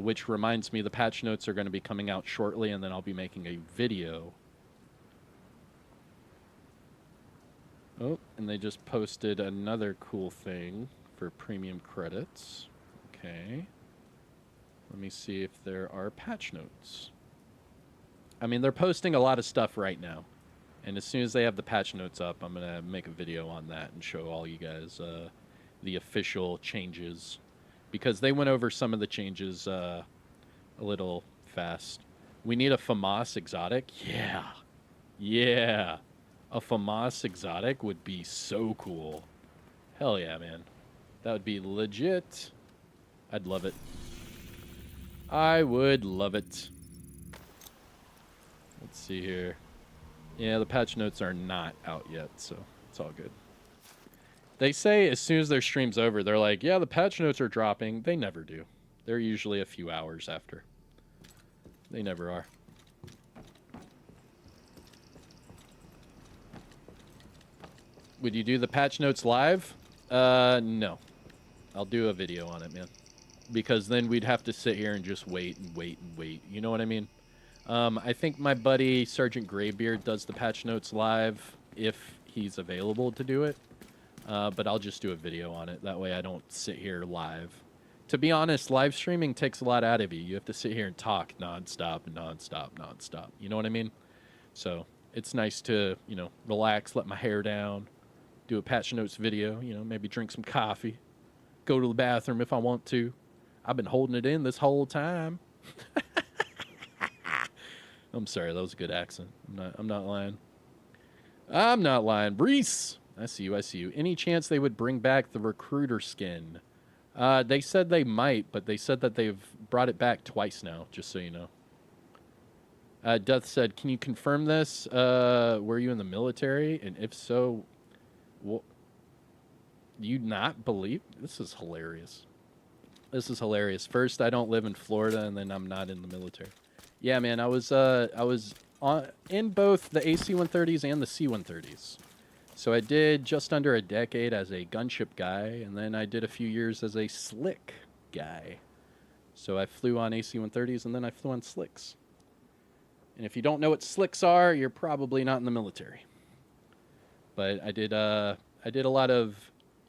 Which reminds me, the patch notes are going to be coming out shortly, and then I'll be making a video. Oh, and they just posted another cool thing for premium credits. Okay. Let me see if there are patch notes. I mean, they're posting a lot of stuff right now. And as soon as they have the patch notes up, I'm going to make a video on that and show all you guys the official changes. Because they went over some of the changes a little fast. We need a FAMAS exotic. Yeah. Yeah. A FAMAS exotic would be so cool. Hell yeah, man. That would be legit. I'd love it. I would love it. Let's see here. Yeah, the patch notes are not out yet, so it's all good. They say as soon as their stream's over, they're like, yeah, the patch notes are dropping. They never do. They're usually a few hours after. They never are. Would you do the patch notes live? No. I'll do a video on it, man. Because then we'd have to sit here and just wait and wait and wait. You know what I mean? I think my buddy Sergeant Graybeard does the patch notes live if he's available to do it. But I'll just do a video on it. That way I don't sit here live. To be honest, live streaming takes a lot out of you. You have to sit here and talk nonstop. You know what I mean? So it's nice to, you know, relax, let my hair down, do a patch notes video, you know, maybe drink some coffee, go to the bathroom if I want to. I've been holding it in this whole time. I'm sorry, that was a good accent. I'm not lying. I'm not lying. Reese, I see you. Any chance they would bring back the recruiter skin? They said they might, but they said that they've brought it back twice now, just so you know. Death said, can you confirm this? Were you in the military? And if so, what? You not believe? This is hilarious. This is hilarious. First, I don't live in Florida, and then I'm not in the military. Yeah, man, I was in both the AC-130s and the C-130s. So I did just under a decade as a gunship guy, and then I did a few years as a slick guy. So I flew on AC-130s, and then I flew on slicks. And if you don't know what slicks are, you're probably not in the military. But I did a lot of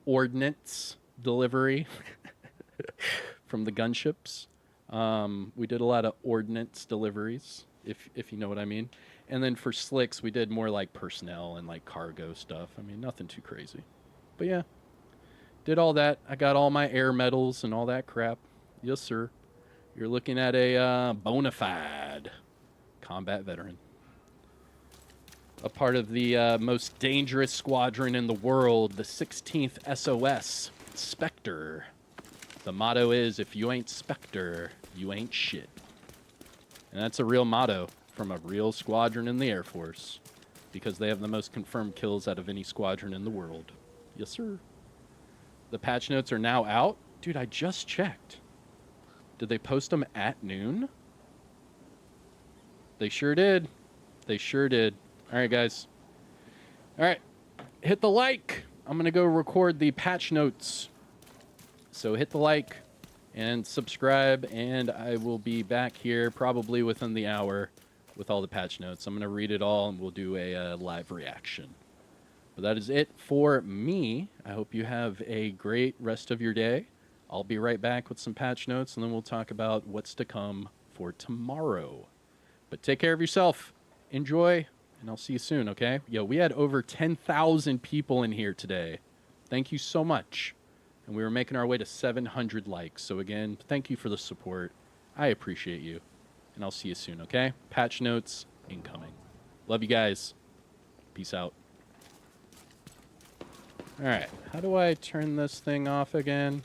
ordnance delivery from the gunships. We did a lot of ordnance deliveries, if you know what I mean. And then for slicks, we did more like personnel and like cargo stuff. I mean, nothing too crazy. But yeah, did all that. I got all my air medals and all that crap. Yes, sir. You're looking at a bona fide combat veteran. a part of the most dangerous squadron in the world, the 16th SOS, Spectre. The motto is, if you ain't Spectre, you ain't shit. And that's a real motto from a real squadron in the Air Force, because they have the most confirmed kills out of any squadron in the world. Yes, sir. The patch notes are now out. Dude, I just checked. Did they post them at noon? They sure did. They sure did. All right, guys. All right. Hit the like. I'm going to go record the patch notes. So hit the like and subscribe, and I will be back here probably within the hour with all the patch notes. I'm going to read it all, and we'll do a live reaction. But that is it for me. I hope you have a great rest of your day. I'll be right back with some patch notes, and then we'll talk about what's to come for tomorrow. But take care of yourself. Enjoy, and I'll see you soon, okay? Yo, we had over 10,000 people in here today. Thank you so much. And we were making our way to 700 likes. So again, thank you for the support. I appreciate you. And I'll see you soon, okay? Patch notes incoming. Love you guys. Peace out. All right. How do I turn this thing off again?